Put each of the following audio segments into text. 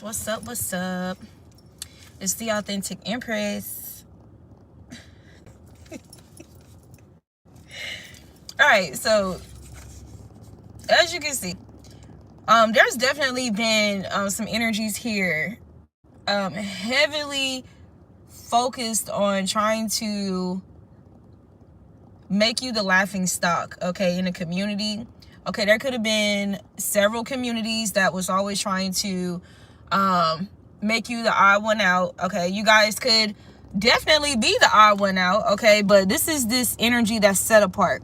What's up? What's up? It's the Authentic Empress. All right, so as you can see, there's definitely been some energies here, heavily focused on trying to make you the laughing stock, okay, in a community. Okay, there could have been several communities that was always trying to make you the odd one out. Okay, you guys could definitely be the odd one out. Okay, but this energy that's set apart.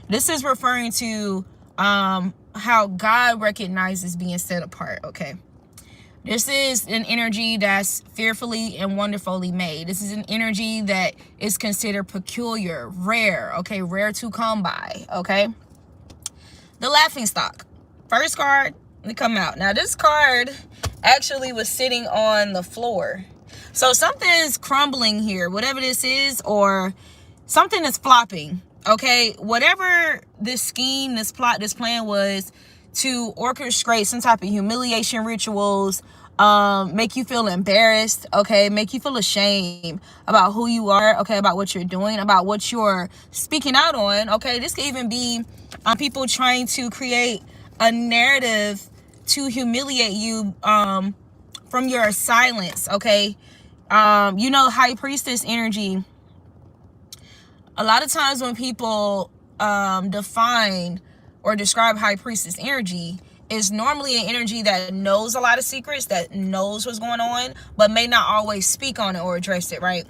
This is referring to how God recognizes being set apart. Okay, this is an energy that's fearfully and wonderfully made. This is an energy that is considered peculiar, rare. Okay, rare to come by. Okay, the laughing stock. First card to come out. Now this card actually was sitting on the floor, so something's crumbling here, whatever this is, or something is flopping. Okay, whatever this scheme, this plot, this plan was to orchestrate some type of humiliation rituals, make you feel embarrassed, okay, make you feel ashamed about who you are, okay, about what you're doing, about what you're speaking out on. Okay, this could even be people trying to create a narrative to humiliate you from your silence. Okay, high priestess energy. A lot of times when people define or describe high priestess energy, is normally an energy that knows a lot of secrets, that knows what's going on, but may not always speak on it or address it, right?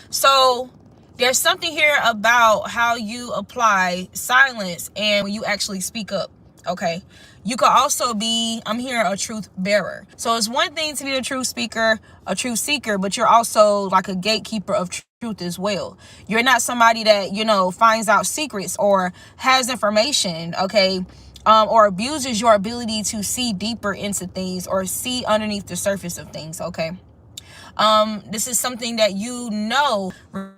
So there's something here about how you apply silence and when you actually speak up. Okay, you could also be, I'm here, a truth bearer. So it's one thing to be a truth speaker, a truth seeker, but you're also like a gatekeeper of truth as well. You're not somebody that, finds out secrets or has information, okay, or abuses your ability to see deeper into things or see underneath the surface of things. Okay, this is something that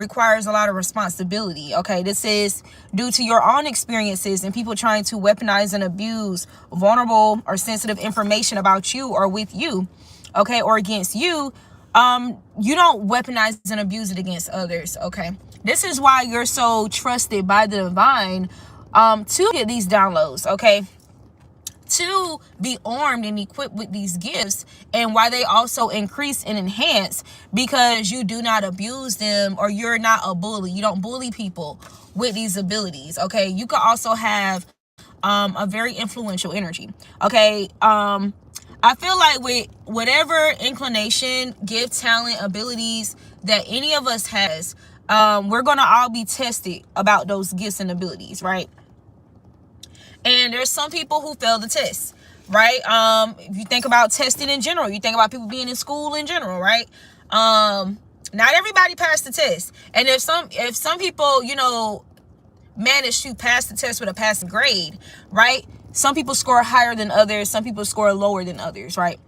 requires a lot of responsibility. Okay, this is due to your own experiences and people trying to weaponize and abuse vulnerable or sensitive information about you or with you, okay, or against you. You don't weaponize and abuse it against others. Okay, this is why you're so trusted by the divine to get these downloads, okay, to be armed and equipped with these gifts, and why they also increase and enhance, because you do not abuse them, or you're not a bully. You don't bully people with these abilities. Okay, you could also have a very influential energy. Okay, I feel like with whatever inclination, gift, talent, abilities that any of us has, we're gonna all be tested about those gifts and abilities, right? And there's some people who fail the test, right? If you think about testing in general, you think about people being in school in general, right? Not everybody passed the test. And if some people, manage to pass the test with a passing grade, right? Some people score higher than others. Some people score lower than others, right?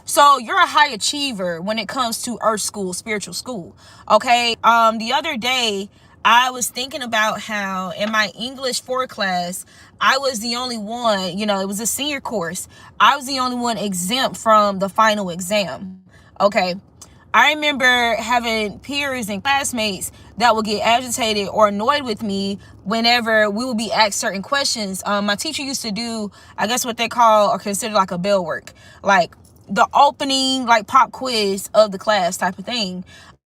So you're a high achiever when it comes to earth school, spiritual school. Okay. The other day, I was thinking about how in my English 4 class, I was the only one, it was a senior course. I was the only one exempt from the final exam. Okay. I remember having peers and classmates that would get agitated or annoyed with me whenever we would be asked certain questions. My teacher used to do, I guess, what they call or consider like a bell work, like the opening, like pop quiz of the class type of thing.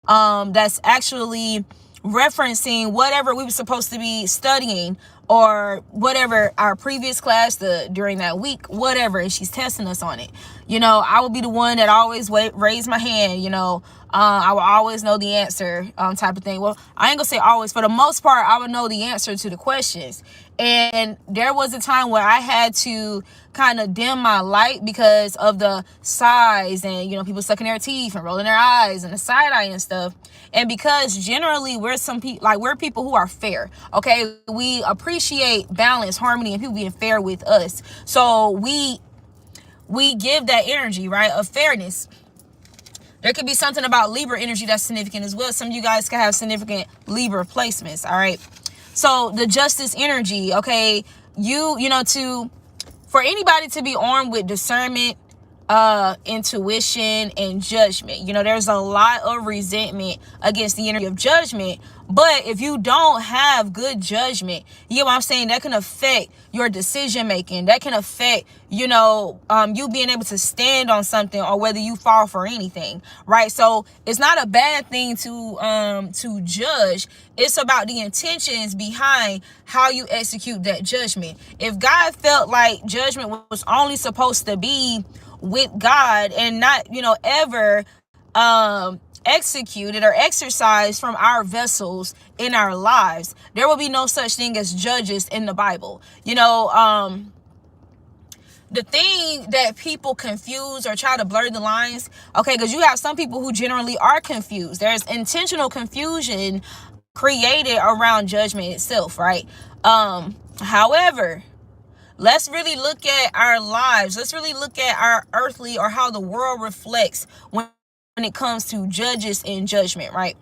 That's actually referencing whatever we were supposed to be studying or whatever our previous class during that week, whatever, and she's testing us on it. I would be the one that always raise my hand. I would always know the answer, type of thing. Well, I ain't gonna say always. For the most part, I would know the answer to the questions. And there was a time where I had to kind of dim my light because of the sighs and, people sucking their teeth and rolling their eyes and the side eye and stuff. And because generally we're people who are fair. Okay. We appreciate balance, harmony, and people being fair with us. So we give that energy, right, of fairness. There could be something about Libra energy that's significant as well. Some of you guys can have significant Libra placements. All right. So the justice energy, okay, for anybody to be armed with discernment, intuition and judgment. You know, there's a lot of resentment against the energy of judgment. But if you don't have good judgment, you know what I'm saying, that can affect your decision making. That can affect, you know, you being able to stand on something, or whether you fall for anything, right? So it's not a bad thing to judge. It's about the intentions behind how you execute that judgment. If God felt like judgment was only supposed to be with God and not, you know, ever executed or exercised from our vessels in our lives, there will be no such thing as judges in the Bible. You know, the thing that people confuse or try to blur the lines, okay, because you have some people who generally are confused. There's intentional confusion created around judgment itself, right? However, let's really look at our lives. Let's really look at our earthly, or how the world reflects when it comes to judges and judgment, right?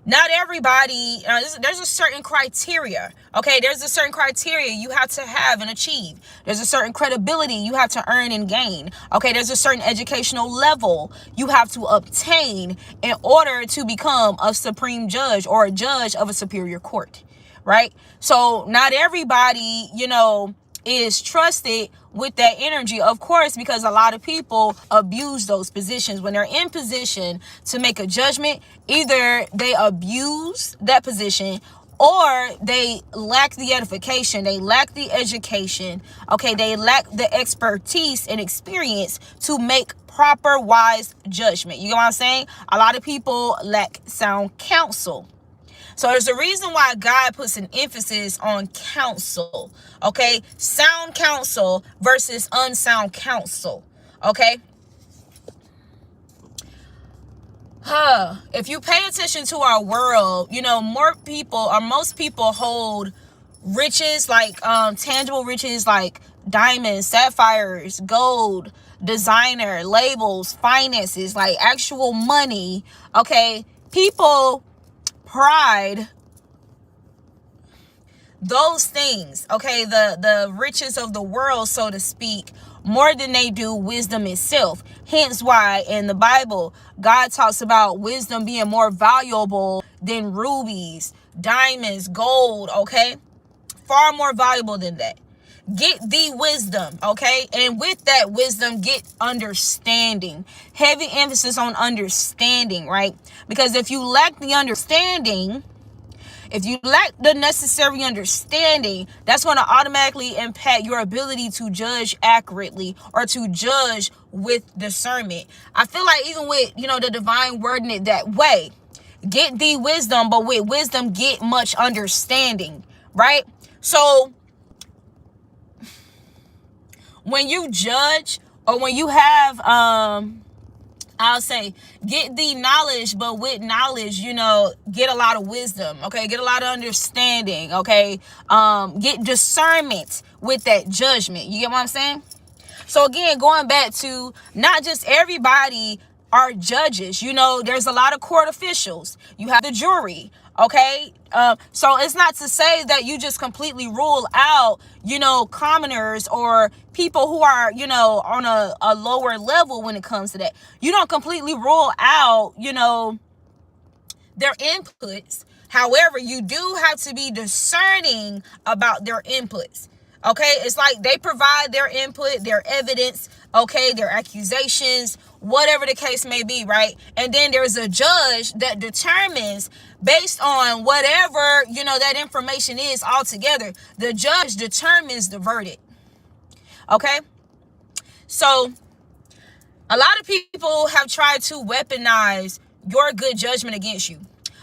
Not everybody, there's a certain criteria, okay? There's a certain criteria you have to have and achieve. There's a certain credibility you have to earn and gain, okay? There's a certain educational level you have to obtain in order to become a supreme judge or a judge of a superior court, right? So not everybody, you know, is trusted with that energy, of course, because a lot of people abuse those positions. When they're in position to make a judgment, either they abuse that position, or they lack the edification, they lack the education, okay, they lack the expertise and experience to make proper, wise judgment. You know what I'm saying? A lot of people lack sound counsel. So there's a reason why God puts an emphasis on counsel, okay? Sound counsel versus unsound counsel, okay? If you pay attention to our world, you know, most people hold riches, like tangible riches, like diamonds, sapphires, gold, designer, labels, finances, like actual money, okay? People pride those things, okay, the riches of the world, so to speak, more than they do wisdom itself. Hence why in the Bible, God talks about wisdom being more valuable than rubies, diamonds, gold, okay? Far more valuable than that. Get the wisdom, okay? And with that wisdom, get understanding. Heavy emphasis on understanding, right? Because if you lack the understanding, if you lack the necessary understanding, that's going to automatically impact your ability to judge accurately or to judge with discernment. I feel like even with, you know, the divine wording it that way, get the wisdom, but with wisdom, get much understanding, right? So when you judge, or when you have, I'll say, get the knowledge, but with knowledge, you know, get a lot of wisdom, okay? Get a lot of understanding, okay? Get discernment with that judgment. You get what I'm saying? So again, going back to, not just everybody are judges. You know, there's a lot of court officials. You have the jury, okay? So it's not to say that you just completely rule out, you know, commoners or people who are, you know, on a lower level when it comes to that. You don't completely rule out, you know, their inputs. However, you do have to be discerning about their inputs. Okay, it's like they provide their input, their evidence, okay, their accusations, whatever the case may be, right? And then there's a judge that determines, based on whatever, you know, that information is altogether, the judge determines the verdict. Okay, so a lot of people have tried to weaponize your good judgment against you.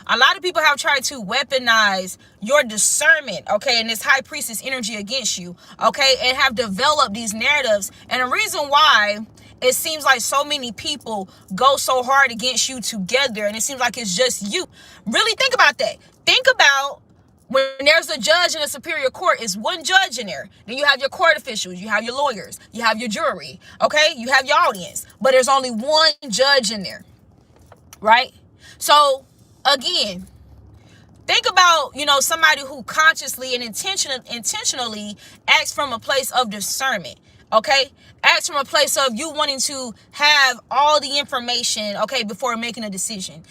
A lot of people have tried to weaponize your discernment, okay, and this high priestess energy against you, okay, and have developed these narratives. And the reason why it seems like so many people go so hard against you together, and it seems like it's just you. Really think about that. Think about when there's a judge in a superior court, it's one judge in there. Then you have your court officials, you have your lawyers, you have your jury, okay, you have your audience, but there's only one judge in there, right? So again, think about, you know, somebody who consciously and intentionally acts from a place of discernment, Okay, act from a place of you wanting to have all the information, okay, before making a decision.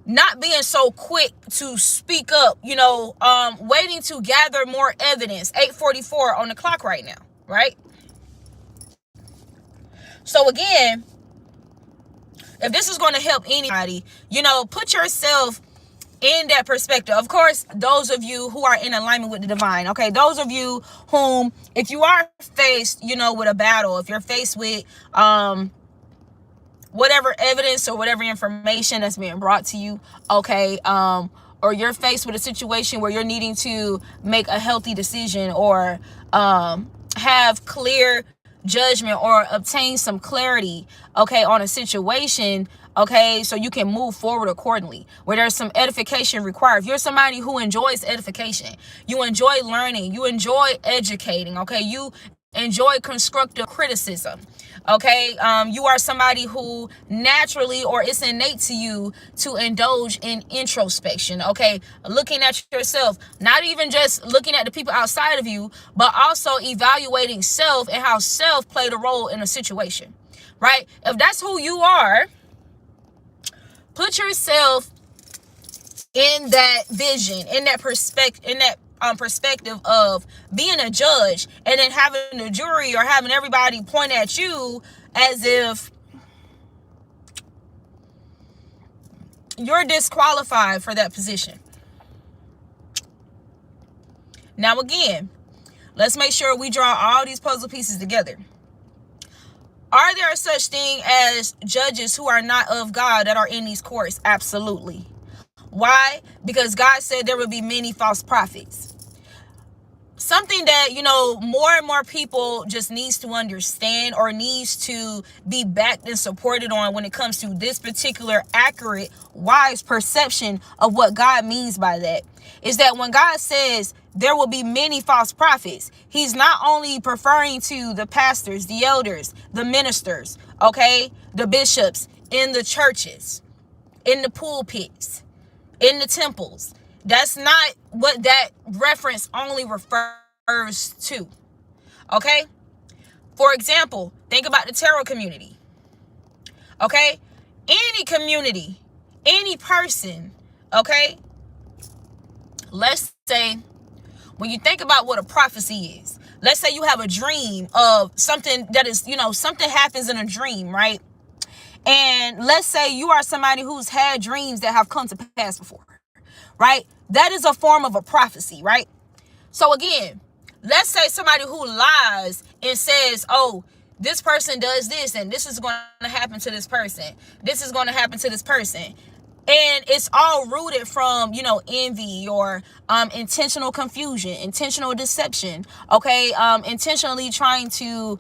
Not being so quick to speak up, waiting to gather more evidence. 8:44 on the clock right now, right? So again, if this is going to help anybody, put yourself in that perspective. Of course, those of you who are in alignment with the divine, okay, those of you whom, if you are faced, with a battle, if you're faced with whatever evidence or whatever information that's being brought to you, okay, or you're faced with a situation where you're needing to make a healthy decision, or have clear judgment, or obtain some clarity, okay, on a situation, okay, so you can move forward accordingly, where there's some edification required. If you're somebody who enjoys edification, you enjoy learning, you enjoy educating, okay, you enjoy constructive criticism, okay, you are somebody who naturally, or it's innate to you to indulge in introspection, okay, looking at yourself, not even just looking at the people outside of you, but also evaluating self and how self played a role in a situation, right? If that's who you are, put yourself in that vision, in that perspective of being a judge, and then having a jury or having everybody point at you as if you're disqualified for that position. Now again, let's make sure we draw all these puzzle pieces together. Are there such thing as judges who are not of God that are in these courts? Absolutely. Why? Because God said there will be many false prophets. Something that, more and more people just needs to understand, or needs to be backed and supported on when it comes to this particular accurate, wise perception of what God means by that, is that when God says there will be many false prophets, he's not only referring to the pastors, the elders, the ministers, okay, the bishops in the churches, in the pulpits, in the temples. That's not what that reference only refers to. Okay? For example, think about the tarot community. Okay? Any community, any person, okay? Let's say, when you think about what a prophecy is, let's say you have a dream of something that is, something happens in a dream, right? And let's say you are somebody who's had dreams that have come to pass before, right? That is a form of a prophecy, right? So again, let's say somebody who lies and says, oh, this person does this, and this is going to happen to this person. This is going to happen to this person. And it's all rooted from, envy, or intentional confusion, intentional deception, okay? Intentionally trying to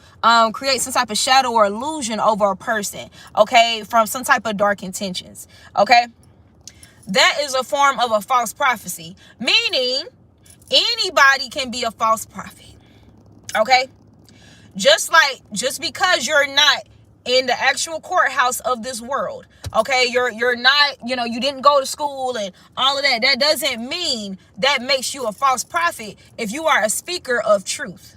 create some type of shadow or illusion over a person, okay? From some type of dark intentions, okay? That is a form of a false prophecy, meaning anybody can be a false prophet, okay? Just because you're not in the actual courthouse of this world, okay, you're not, you didn't go to school and all of that, that doesn't mean that makes you a false prophet if you are a speaker of truth,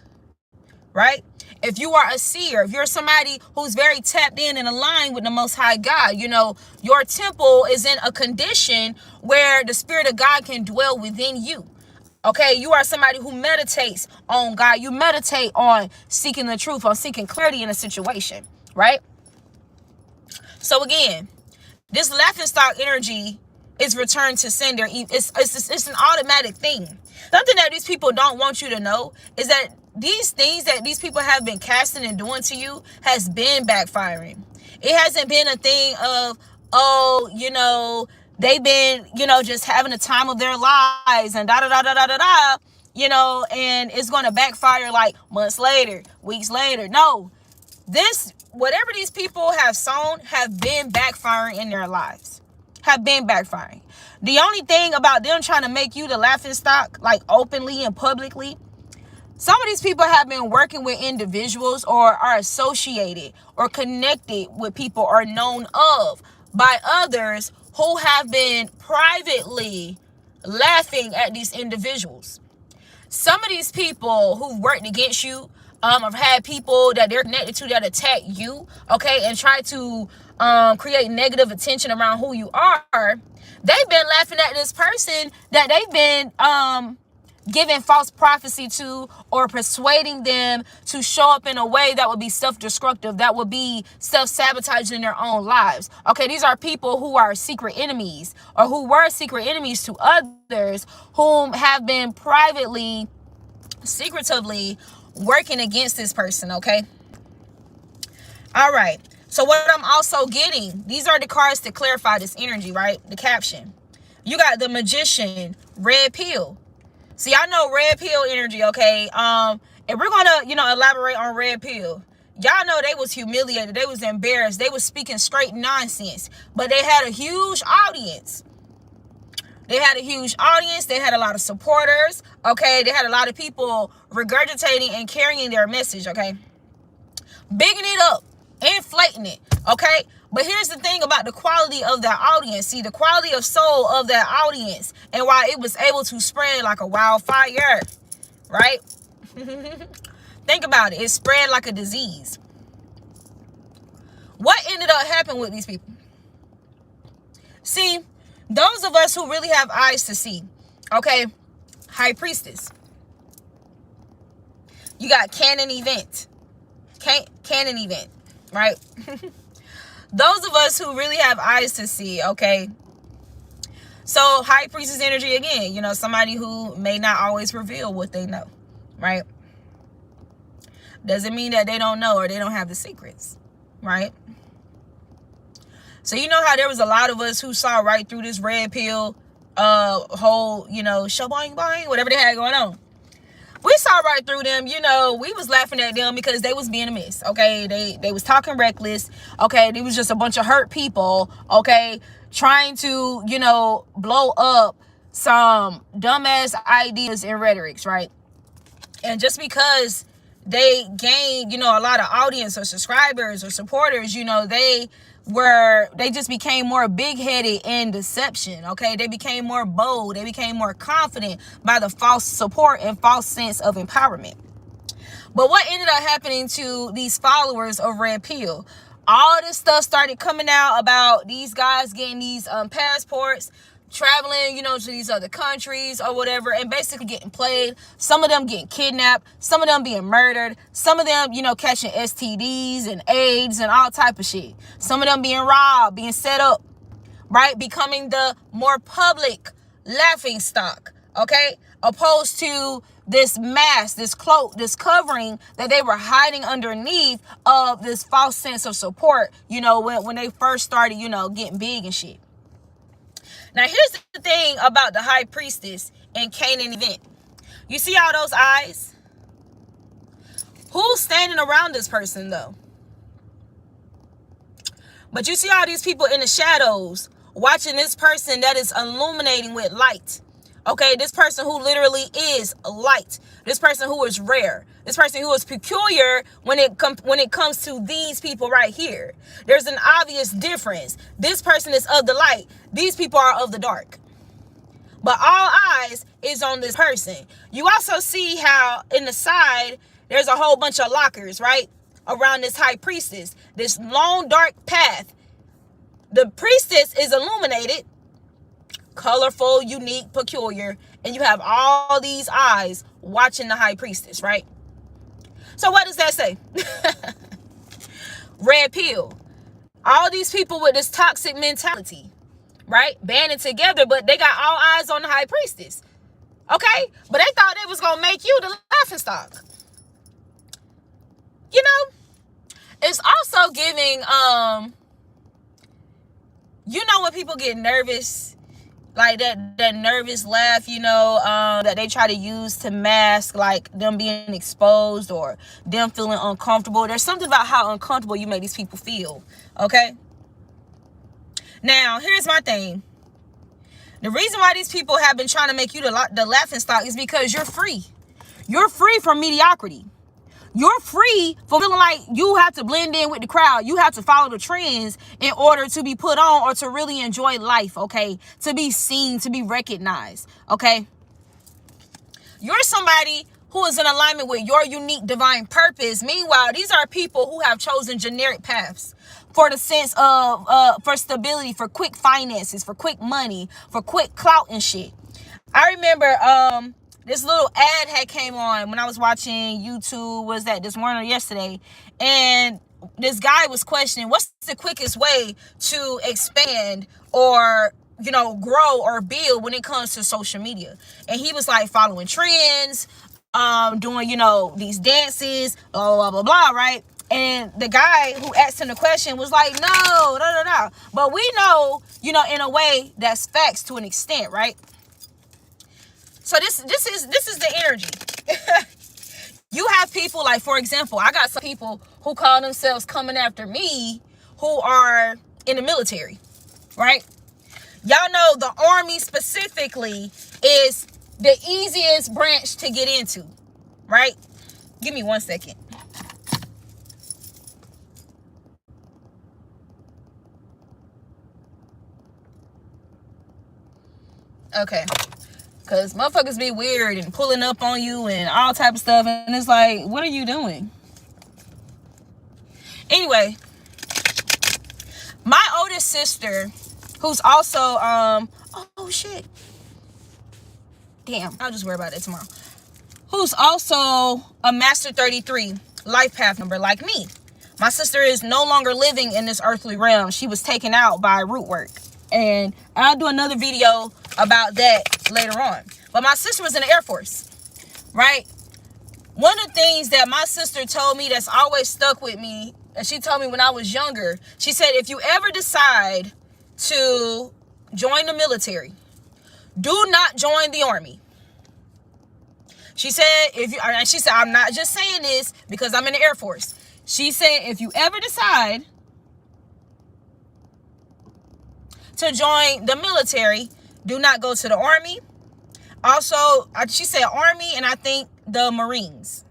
right? If you are a seer, if you're somebody who's very tapped in and aligned with the Most High God, your temple is in a condition where the Spirit of God can dwell within you. Okay, you are somebody who meditates on God. You meditate on seeking the truth, on seeking clarity in a situation, right? So again, this laughingstock energy is returned to sender. It's an automatic thing. Something that these people don't want you to know is that these things that these people have been casting and doing to you has been backfiring. It hasn't been a thing of, they've been, just having the time of their lives and and it's going to backfire like months later, weeks later. No, whatever these people have sown have been backfiring in their lives, have been backfiring. The only thing about them trying to make you the laughingstock, like openly and publicly, some of these people have been working with individuals or are associated or connected with people or known of by others who have been privately laughing at these individuals. Some of these people who've worked against you, have had people that they're connected to that attack you, okay, and try to create negative attention around who you are. They've been laughing at this person that they've been giving false prophecy to, or persuading them to show up in a way that would be self-destructive, that would be self-sabotaging in their own lives. Okay, these are people who are secret enemies, or who were secret enemies to others, whom have been privately, secretively working against this person, okay? All right. So what I'm also getting, these are the cards to clarify this energy, right? The caption. You got the Magician, Red Pill. See, I know red pill energy, okay? If we're gonna, elaborate on red pill, y'all know they was humiliated, they was embarrassed, they was speaking straight nonsense, but they had a huge audience. They had a lot of supporters, okay? They had a lot of people regurgitating and carrying their message, okay? Bigging it up, inflating it, okay? But here's the thing about the quality of that audience. See, the quality of soul of that audience, and why it was able to spread like a wildfire, right? Think about it. It spread like a disease. What ended up happening with these people? See, those of us who really have eyes to see, okay? High Priestess. You got Canon Event. Canon Event, right? Those of us who really have eyes to see, okay? So High Priestess energy again, somebody who may not always reveal what they know, right? Doesn't mean that they don't know or they don't have the secrets, right? So you know how there was a lot of us who saw right through this red pill whole, shaboing boing, whatever they had going on. We saw right through them, we was laughing at them because they was being a mess, okay? They was talking reckless, okay? They was just a bunch of hurt people, okay? Trying to, blow up some dumbass ideas and rhetorics, right? And just because they gained, a lot of audience or subscribers or supporters, they just became more big-headed in deception, okay? They became more bold. They became more confident by the false support and false sense of empowerment. But what ended up happening to these followers of Red Pill? All this stuff started coming out about these guys getting these passports, traveling, to these other countries or whatever, and basically getting played. Some of them getting kidnapped, some of them being murdered, some of them, catching STDs and AIDS and all type of shit. Some of them being robbed, being set up, right? Becoming the more public laughing stock, okay? Opposed to this mask, this cloak, this covering that they were hiding underneath of this false sense of support, when they first started, getting big and shit. Now, here's the thing about the High Priestess and Canaan Event. You see all those eyes? Who's standing around this person, though? But you see all these people in the shadows watching this person that is illuminating with light. Okay, this person who literally is light. This person who is rare. This person who is peculiar when it comes to these people right here. There's an obvious difference. This person is of the light. These people are of the dark. But all eyes is on this person. You also see how in the side, there's a whole bunch of lockers, right? Around this High Priestess. This long, dark path. The priestess is illuminated, colorful, unique, peculiar, and you have all these eyes watching the High Priestess, right? So what does that say? Red pill. All these people with this toxic mentality, right? Banding together, but they got all eyes on the High Priestess. Okay? But they thought it was going to make you the laughing stock. It's also giving, when people get nervous, like that nervous laugh, that they try to use to mask like them being exposed or them feeling uncomfortable. There's something about how uncomfortable you make these people feel, okay? Now, here's my thing. The reason why these people have been trying to make you the laughing stock is because you're free. You're free from mediocrity. You're free from feeling like you have to blend in with the crowd. You have to follow the trends in order to be put on or to really enjoy life, okay? To be seen, to be recognized, okay? You're somebody who is in alignment with your unique divine purpose. Meanwhile, these are people who have chosen generic paths for the sense of for stability, for quick finances, for quick money, for quick clout and shit. I remember this little ad had came on when I was watching YouTube. Was that this morning or yesterday? And this guy was questioning, what's the quickest way to expand or, you know, grow or build when it comes to social media? And he was like following trends, doing, you know, these dances, blah, blah, blah, blah, right? And the guy who asked him the question was like, no. But we know, you know, in a way that's facts to an extent, right? So this is the energy. You have people like, for example, I got some people who call themselves coming after me who are in the military, right? Y'all know the Army specifically is the easiest branch to get into, right? Give me 1 second. Okay. Because motherfuckers be weird and pulling up on you and all type of stuff. And it's like, what are you doing? Anyway, my oldest sister, who's also, oh shit. Damn, I'll just worry about it tomorrow. Who's also a Master 33 life path number like me. My sister is no longer living in this earthly realm. She was taken out by root work. And I'll do another video about that later on. But my sister was in the Air Force, right? One of the things that my sister told me that's always stuck with me, and she told me when I was younger, she said, if you ever decide to join the military, do not join the Army. She said, I'm not just saying this because I'm in the Air Force. She said, if you ever decide to join the military, do not go to the Army. Also, she said Army, and I think the Marines,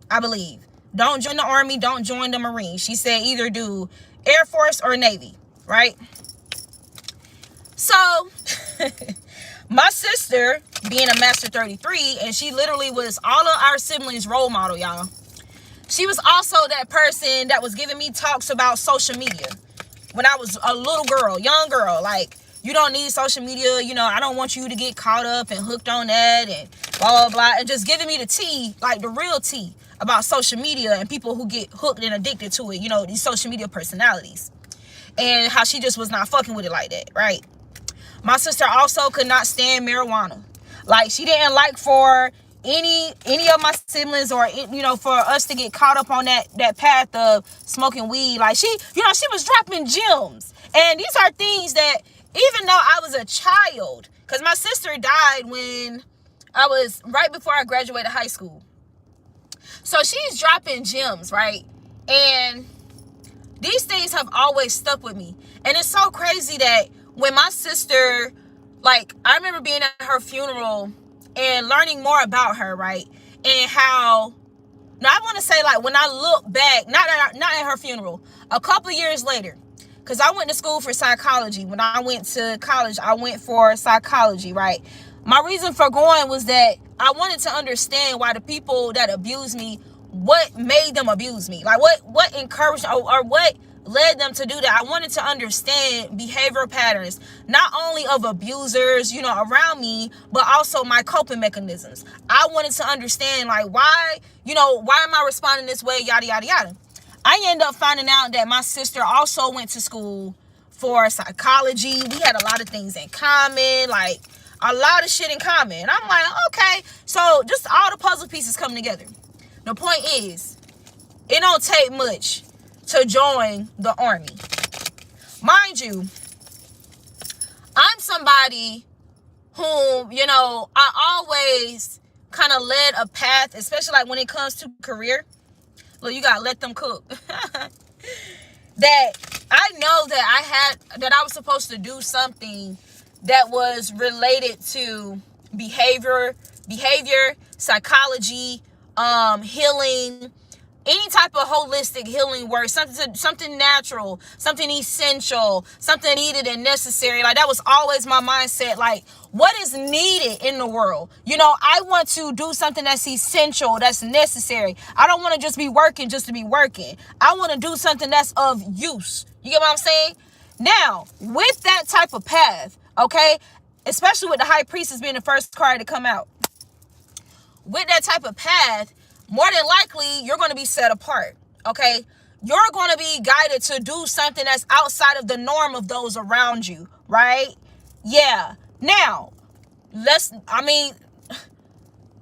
I believe. Don't join the Army, don't join the Marines. She said either do Air Force or Navy, right? So, my sister, being a Master 33, and she literally was all of our siblings' role model, y'all. She was also that person that was giving me talks about social media when I was a little girl, young girl. Like, you don't need social media. You know, I don't want you to get caught up and hooked on that and blah, blah, blah. And just giving me the tea, like the real tea about social media and people who get hooked and addicted to it. You know, these social media personalities. And how she just was not fucking with it like that, right? My sister also could not stand marijuana. Like, she didn't like for any of my siblings or, you know, for us to get caught up on that path of smoking weed. Like, she, you know, she was dropping gems. And these are things that, even though I was a child, because my sister died when I was right before I graduated high school. So she's dropping gems, right? And these things have always stuck with me. And it's so crazy that when my sister, like, I remember being at her funeral and learning more about her, right? And how, now I want to say, like, when I look back, not at her funeral, a couple of years later, because I went to school for psychology. When I went to college, I went for psychology, right? My reason for going was that I wanted to understand why the people that abused me, what made them abuse me? Like, what encouraged or what led them to do that? I wanted to understand behavioral patterns, not only of abusers, you know, around me, but also my coping mechanisms. I wanted to understand, like, why, you know, why am I responding this way, yada, yada, yada. I ended up finding out that my sister also went to school for psychology. We had a lot of things in common, like a lot of shit in common. And I'm like, okay, so just all the puzzle pieces come together. The point is, it don't take much to join the Army. Mind you, I'm somebody whom, you know, I always kind of led a path, especially like when it comes to career. Look, you gotta let them cook. That I know that I was supposed to do something that was related to behavior, psychology, healing, any type of holistic healing work, something natural, something essential, something needed and necessary. Like, that was always my mindset. Like, what is needed in the world? You know, I want to do something that's essential, that's necessary. I don't want to just be working just to be working. I want to do something that's of use. You get what I'm saying? Now, with that type of path, okay, especially with the high priestess being the first card to come out, with that type of path, more than likely, you're going to be set apart, okay? You're going to be guided to do something that's outside of the norm of those around you, right? Yeah. Now,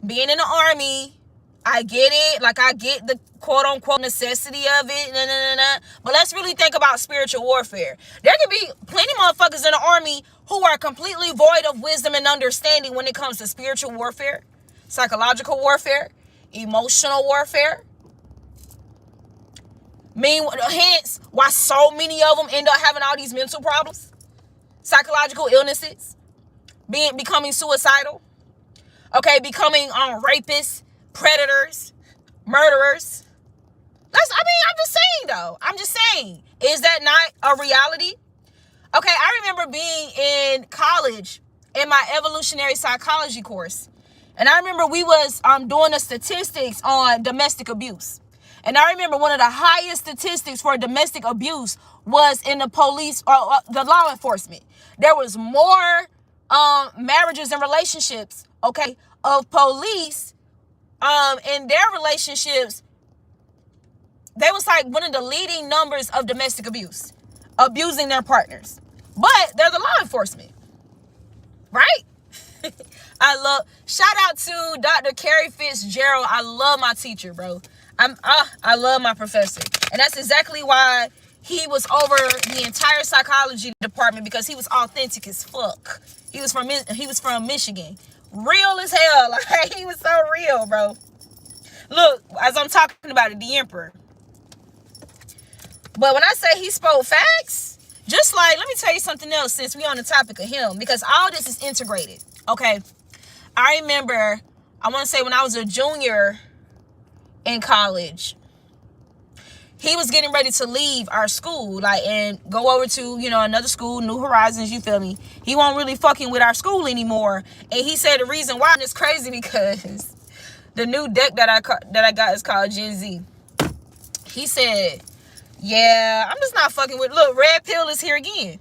being in the army, I get it. Like, I get the quote-unquote necessity of it. But let's really think about spiritual warfare. There could be plenty of motherfuckers in the army who are completely void of wisdom and understanding when it comes to spiritual warfare, psychological warfare, emotional warfare. Hence, why so many of them end up having all these mental problems, psychological illnesses, becoming suicidal, okay, becoming rapists, predators, murderers. I'm just saying, though. I'm just saying. Is that not a reality? Okay, I remember being in college in my evolutionary psychology course. And I remember we was doing the statistics on domestic abuse. And I remember one of the highest statistics for domestic abuse was in the police or the law enforcement. There was more marriages and relationships, okay, of police in their relationships. They was like one of the leading numbers of domestic abuse, abusing their partners. But they're the law enforcement, right? Shout out to Dr. Carrie Fitzgerald. I love my teacher, bro. I love my professor. And that's exactly why he was over the entire psychology department, because he was authentic as fuck. He was from Michigan. Real as hell. Like, he was so real, bro. Look, as I'm talking about it, the emperor. But when I say he spoke facts, just like, let me tell you something else since we on the topic of him, because all this is integrated. Okay. I remember, I want to say when I was a junior in college, he was getting ready to leave our school, like, and go over to, another school, New Horizons, you feel me? He wasn't really fucking with our school anymore. And he said the reason why, and it's crazy because the new deck that I got is called Gen Z. He said, yeah, I'm just not fucking with, look, Red Pill is here again.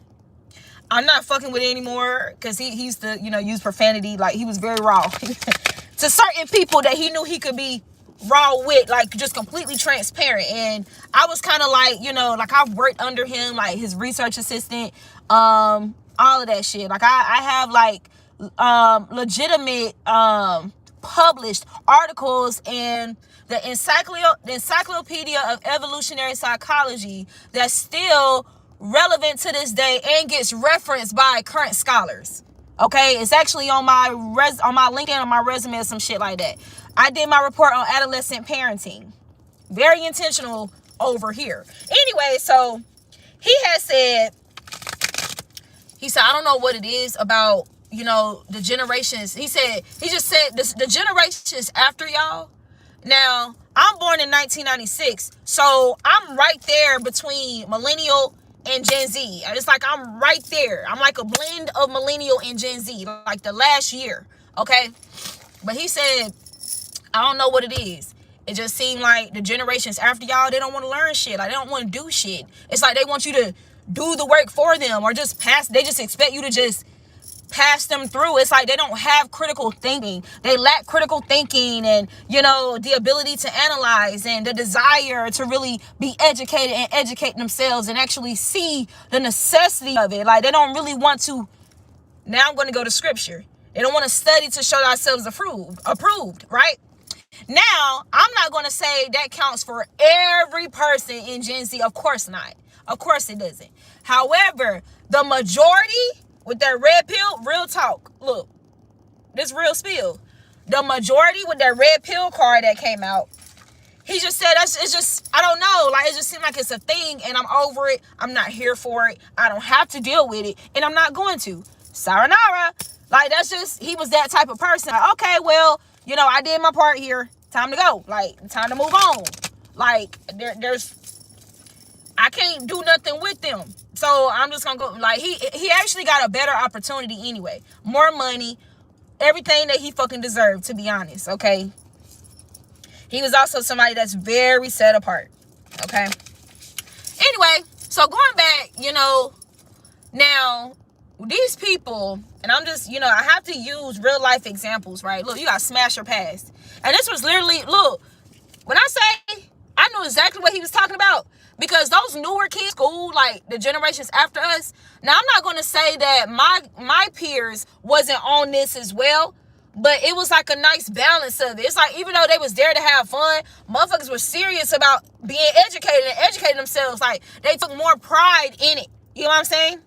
I'm not fucking with it anymore, because he used to, use profanity. Like, he was very raw to certain people that he knew he could be raw with, like, just completely transparent. And I was kind of like, like, I've worked under him, like his research assistant, all of that shit. Like, I have like legitimate published articles in the Encyclopedia of Evolutionary Psychology that's still relevant to this day and gets referenced by current scholars. Okay, it's actually on my LinkedIn, on my resume, or some shit like that. I did my report on adolescent parenting. Very intentional over here. Anyway, so he said, I don't know what it is about, the generations. He just said the generations after y'all. Now, I'm born in 1996, so I'm right there between millennial and Gen Z. It's like I'm right there. I'm like a blend of millennial and Gen Z, like the last year, okay? But he said, I don't know what it is. It just seemed like the generations after y'all, they don't want to learn shit. Like, they don't want to do shit. It's like they want you to do the work for them, or just pass. They just expect you to just pass them through. It's like they don't have critical thinking. They lack critical thinking and, the ability to analyze and the desire to really be educated and educate themselves and actually see the necessity of it. Like, they don't really want to. Now I'm going to go to scripture. They don't want to study to show ourselves approved, right? Now, I'm not going to say that counts for every person in Gen Z. Of course not. Of course it doesn't. However, the majority with that red pill, real talk, look, this real spill. The majority with that red pill card that came out, he just said, it's just, I don't know. Like, it just seemed like it's a thing and I'm over it. I'm not here for it. I don't have to deal with it and I'm not going to. Sayonara. Like, that's just, he was that type of person. Like, okay, well, I did my part here. Time to go. Like, time to move on. Like, I can't do nothing with them. So I'm just gonna go, like, he actually got a better opportunity anyway. More money, everything that he fucking deserved, to be honest, okay? He was also somebody that's very set apart, okay? Anyway, so going back, now, these people, and I'm just, I have to use real life examples, right? Look, you got smash or pass. And this was literally, look, when I say, I knew exactly what he was talking about. Because those newer kids, school, like the generations after us. Now, I'm not going to say that my peers wasn't on this as well. But it was like a nice balance of it. It's like, even though they was there to have fun, motherfuckers were serious about being educated and educating themselves. Like, they took more pride in it. You know what I'm saying?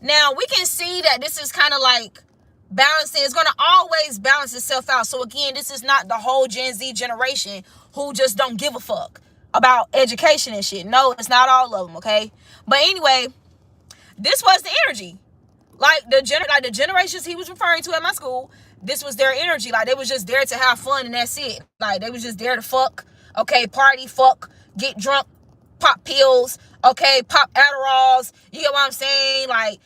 Now, we can see that this is kind of like balancing. It's going to always balance itself out. So, again, this is not the whole Gen Z generation who just don't give a fuck about education and shit. No, it's not all of them, okay? But anyway, this was the energy. Like the generations he was referring to at my school, this was their energy. Like, they was just there to have fun, and that's it. Like, they was just there to fuck, okay, party, fuck, get drunk, pop pills, okay, pop Adderalls. You get what I'm saying? Like,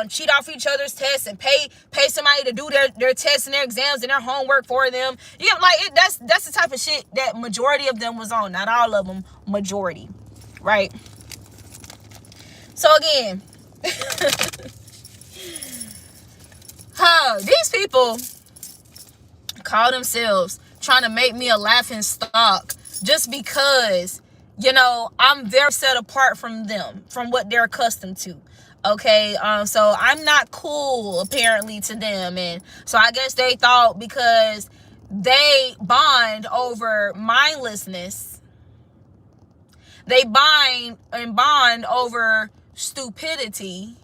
cheat off each other's tests and pay somebody to do their tests and their exams and their homework for them. You know, like, that's the type of shit that majority of them was on. Not all of them, majority, right? So again, these people call themselves trying to make me a laughing stock just because, I'm very set apart from them, from what they're accustomed to. Okay, so I'm not cool apparently to them, and so I guess they thought because they bond over mindlessness, they bond over stupidity,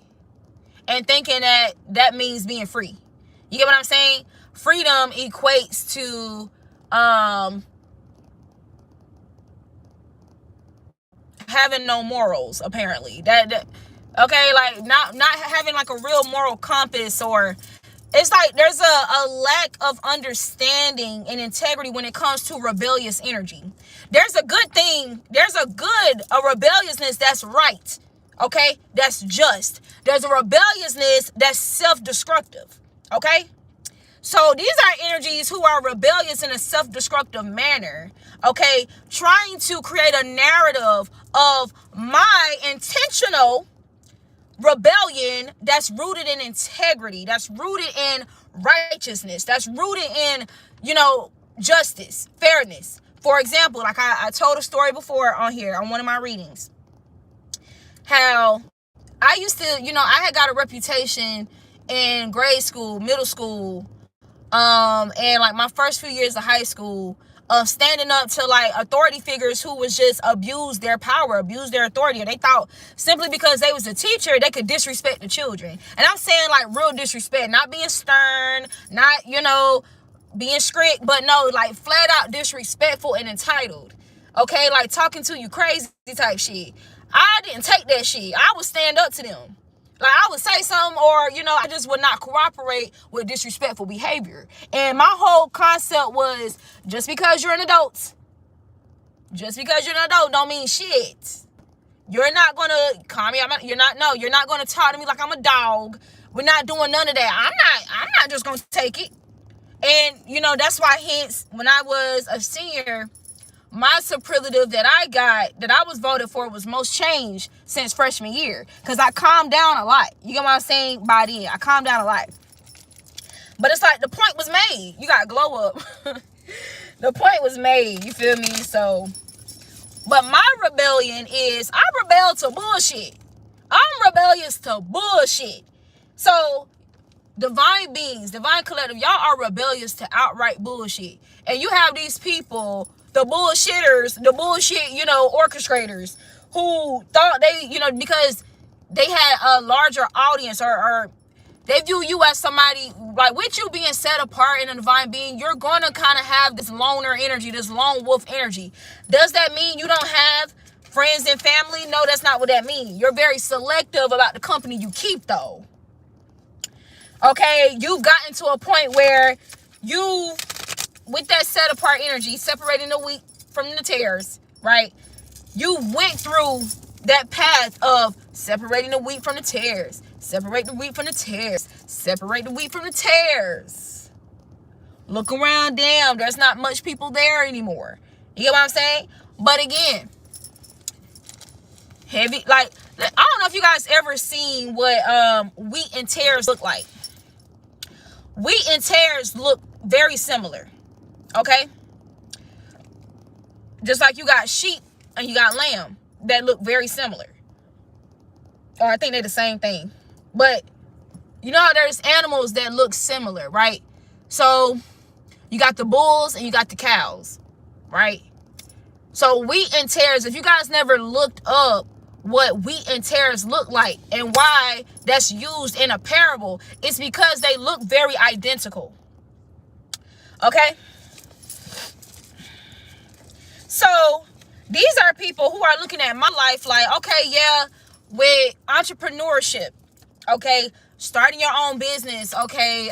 and thinking that means being free. You get what I'm saying? Freedom equates to having no morals, apparently. That okay, like not having like a real moral compass, or it's like there's a lack of understanding and integrity when it comes to rebellious energy. There's a rebelliousness that's right, okay, that's just. There's a rebelliousness that's self-destructive, okay? So these are energies who are rebellious in a self-destructive manner, okay, trying to create a narrative of my intentional rebellion that's rooted in integrity, that's rooted in righteousness, that's rooted in, justice, fairness. For example, like I told a story before on here on one of my readings, how I used to, I had got a reputation in grade school, middle school, and like my first few years of high school, of standing up to like authority figures who was just abuse their power, abuse their authority. And they thought simply because they was a teacher, they could disrespect the children. And I'm saying like real disrespect, not being stern, not, being strict, but no, like flat out disrespectful and entitled. Okay, like talking to you crazy type shit. I didn't take that shit. I would stand up to them. Like, I would say something, or, I just would not cooperate with disrespectful behavior. And my whole concept was, just because you're an adult don't mean shit. You're not going to call me, you're not going to talk to me like I'm a dog. We're not doing none of that. I'm not just going to take it. And, that's why, hence, when I was a senior, my superlative that I was voted for was most changed since freshman year. Because I calmed down a lot. You get what I'm saying? By the end, I calmed down a lot. But it's like the point was made. You got to glow up. The point was made. You feel me? So, but my rebellion is, I rebel to bullshit. I'm rebellious to bullshit. So, divine beings, divine collective, y'all are rebellious to outright bullshit. And you have these people, the bullshitters, the bullshit, orchestrators, who thought they, because they had a larger audience, or they view you as somebody, like with you being set apart in a divine being, you're going to kind of have this loner energy, this lone wolf energy. Does that mean you don't have friends and family? No, that's not what that means. You're very selective about the company you keep, though. Okay, you've gotten to a point where you, with that set apart energy, separating the wheat from the tares, right? You went through that path of separating the wheat from the tares. Separate the wheat from the tares. Separate the wheat from the tares. Look around, damn, there's not much people there anymore. You get what I'm saying? But again, heavy, like, I don't know if you guys ever seen what wheat and tares look like. Wheat and tares look very similar, okay? Just like you got sheep and you got lamb that look very similar. Or I think they're the same thing. But you know how there's animals that look similar, right? So you got the bulls and you got the cows, right? So wheat and tares, if you guys never looked up what wheat and tares look like and why that's used in a parable, it's because they look very identical. Okay? So these are people who are looking at my life like, okay, yeah, with entrepreneurship, okay, starting your own business, okay,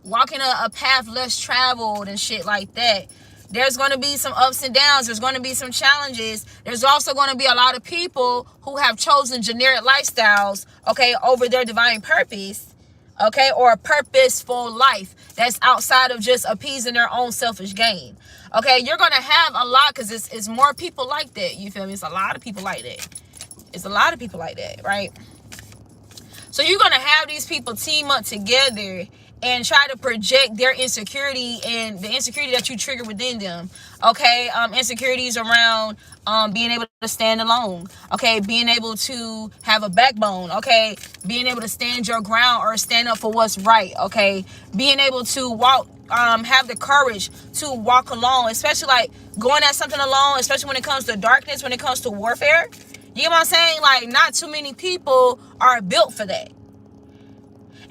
walking a path less traveled and shit like that. There's going to be some ups and downs. There's going to be some challenges. There's also going to be a lot of people who have chosen generic lifestyles, okay, over their divine purpose, okay, or a purposeful life that's outside of just appeasing their own selfish gain. Okay, you're going to have a lot because it's more people like that. You feel me? It's a lot of people like that. It's a lot of people like that, right? So you're going to have these people team up together and try to project their insecurity and the insecurity that you trigger within them. Okay, insecurities around being able to stand alone. Okay, being able to have a backbone. Okay, being able to stand your ground or stand up for what's right. Okay, being able to walk, have the courage to walk alone, especially like going at something alone, especially when it comes to darkness, when it comes to warfare. You know what I'm saying? Like, not too many people are built for that.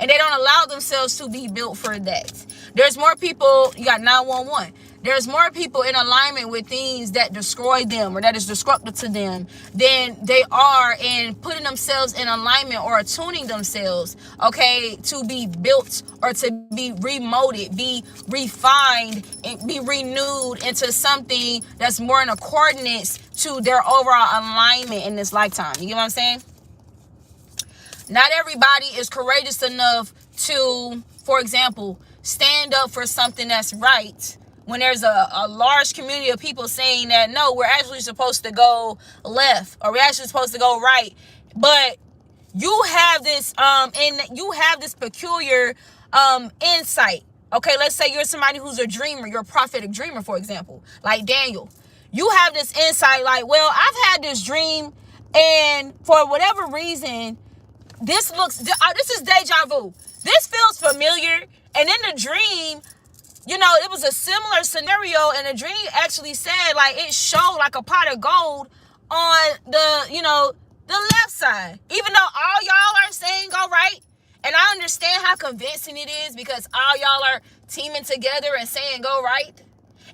And they don't allow themselves to be built for that. There's more people, you got 911. There's more people in alignment with things that destroy them or that is destructive to them than they are in putting themselves in alignment or attuning themselves, okay, to be built or to be remolded, be refined, and be renewed into something that's more in accordance to their overall alignment in this lifetime. You get what I'm saying? Not everybody is courageous enough to, for example, stand up for something that's right when there's a large community of people saying that, no, we're actually supposed to go left or we're actually supposed to go right. But you have this, and you have this peculiar insight. Okay, let's say you're somebody who's a dreamer, you're a prophetic dreamer, for example, like Daniel. You have this insight like, well, I've had this dream and for whatever reason, this is deja vu. This feels familiar. And in the dream, you know, it was a similar scenario. And the dream actually said, like, it showed like a pot of gold on the, you know, the left side. Even though all y'all are saying go right. And I understand how convincing it is because all y'all are teaming together and saying go right.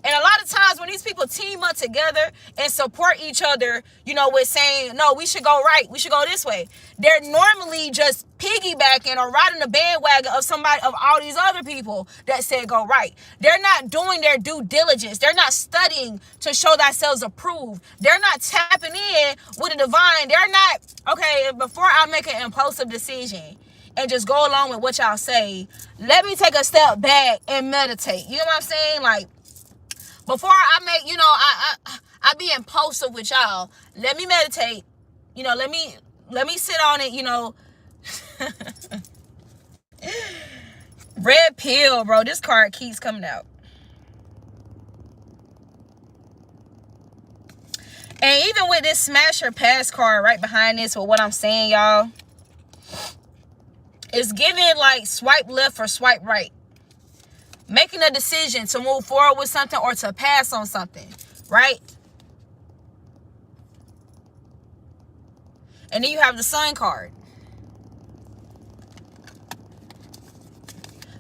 And a lot of times when these people team up together and support each other, you know, with saying, no, we should go right, we should go this way, they're normally just piggybacking or riding the bandwagon of somebody, of all these other people that said go right. They're not doing their due diligence. They're not studying to show themselves approved. They're not tapping in with the divine. They're not, okay, before I make an impulsive decision and just go along with what y'all say, let me take a step back and meditate. You know what I'm saying? Like, before I make, you know, I be impulsive with y'all. Let me meditate. You know, let me sit on it, you know. Red pill, bro. This card keeps coming out. And even with this smash or pass card right behind this with what I'm saying, y'all, it's giving like swipe left or swipe right. Making a decision to move forward with something or to pass on something, right? And then you have the Sun card.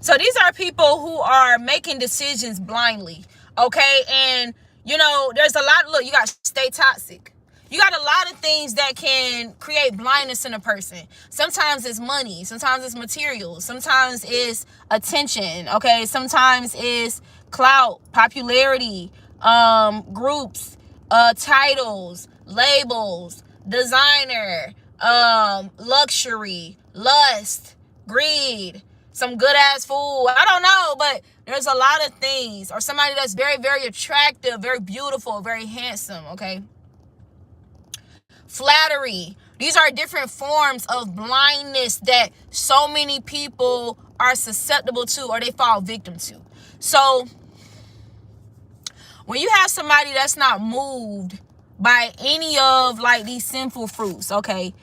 So these are people who are making decisions blindly, okay? And, you know, there's a lot, look, you got stay toxic. You got a lot of things that can create blindness in a person. Sometimes it's money. Sometimes it's materials. Sometimes it's attention, okay? Sometimes it's clout, popularity, groups, titles, labels, designer, luxury, lust, greed, some good ass food. I don't know, but there's a lot of things. Or somebody that's very, very attractive, very beautiful, very handsome, okay? Flattery. These are different forms of blindness that so many people are susceptible to, or they fall victim to. So when you have somebody that's not moved by any of like these sinful fruits, okay,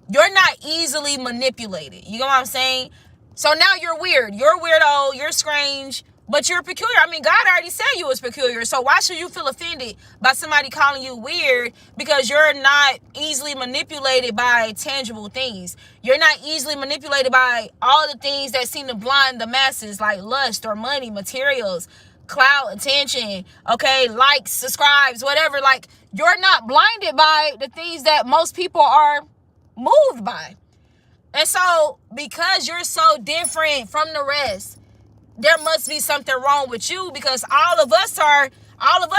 you're not easily manipulated. You know what I'm saying? So now you're weird. You're a weirdo. You're strange. But you're peculiar. I mean, God already said you was peculiar. So why should you feel offended by somebody calling you weird? Because you're not easily manipulated by tangible things. You're not easily manipulated by all the things that seem to blind the masses, like lust or money, materials, clout, attention, okay, likes, subscribes, whatever. Like, you're not blinded by the things that most people are moved by. And so, because you're so different from the rest, there must be something wrong with you, because all of us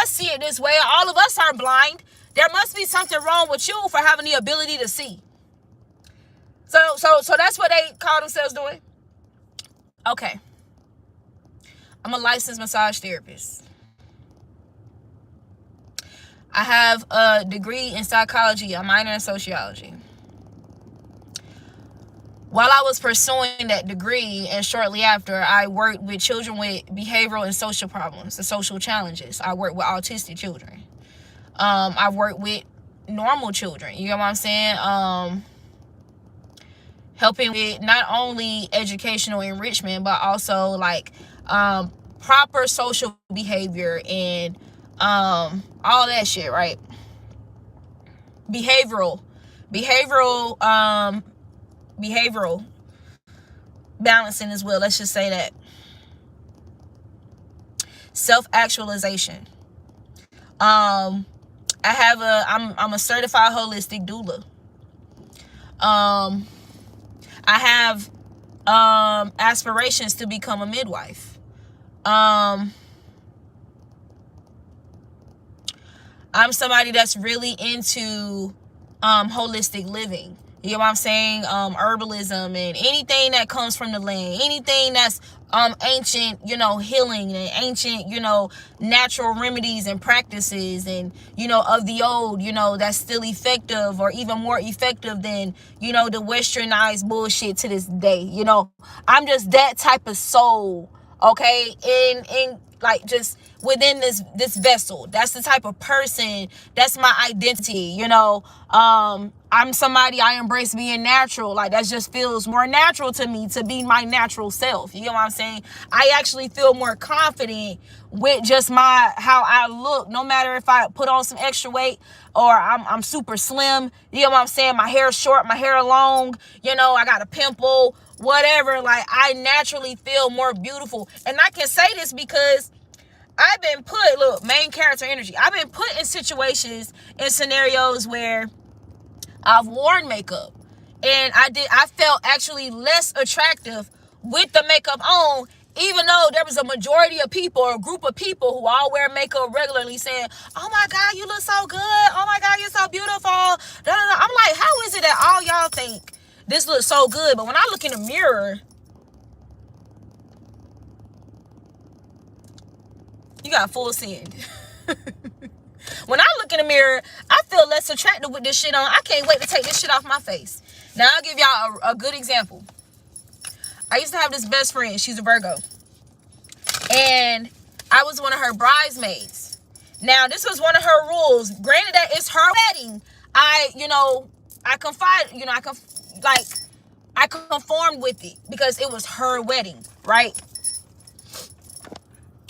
see it this way. All of us are blind. There must be something wrong with you for having the ability to see. So that's what they call themselves doing. Okay. I'm a licensed massage therapist. I have a degree in psychology, a minor in sociology. While I was pursuing that degree, and shortly after, I worked with children with behavioral and social problems and social challenges. I worked with autistic children. I worked with normal children. You know what I'm saying? Helping with not only educational enrichment, but also like proper social behavior and all that shit, right? Behavioral balancing as well. Let's just say that. Self-actualization. I'm a certified holistic doula. I have aspirations to become a midwife. I'm somebody that's really into holistic living. You know what I'm saying? Herbalism and anything that comes from the land, anything that's ancient, healing and ancient, natural remedies and practices and, of the old, that's still effective or even more effective than, the westernized bullshit to this day. I'm just that type of soul, okay? In like just within this vessel. That's the type of person. That's my identity. I'm somebody, I embrace being natural. Like, that just feels more natural to me, to be my natural self. You know what I'm saying? I actually feel more confident with just how I look, no matter if I put on some extra weight or I'm super slim. You know what I'm saying? My hair short, my hair long, I got a pimple, whatever. Like, I naturally feel more beautiful. And I can say this because I've been put, look, main character energy. I've been put in situations, in scenarios where I've worn makeup, and I felt actually less attractive with the makeup on, even though there was a majority of people or a group of people who all wear makeup regularly saying, oh my God, you look so good. Oh my God, you're so beautiful. Da, da, da. I'm like, how is it that all y'all think this looks so good? But when I look in the mirror, you got full send. When I look in the mirror, I feel less attractive with this shit on. I can't wait to take this shit off my face. Now, I'll give y'all a good example. I used to have this best friend. She's a Virgo. And I was one of her bridesmaids. Now, this was one of her rules. Granted that it's her wedding, I conformed with it because it was her wedding, right?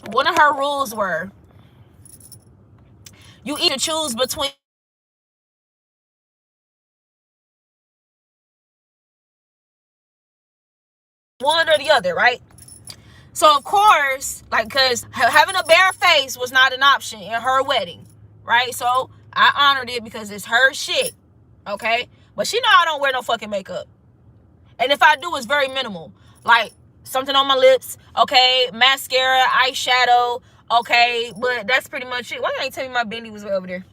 One of her rules were, you either choose between one or the other, right? So, of course, because having a bare face was not an option in her wedding, right? So, I honored it because it's her shit, okay? But she know I don't wear no fucking makeup. And if I do, it's very minimal. Like, something on my lips, okay? Mascara, eyeshadow, Okay, but that's pretty much it. Why you ain't tell me my bendy was way over there?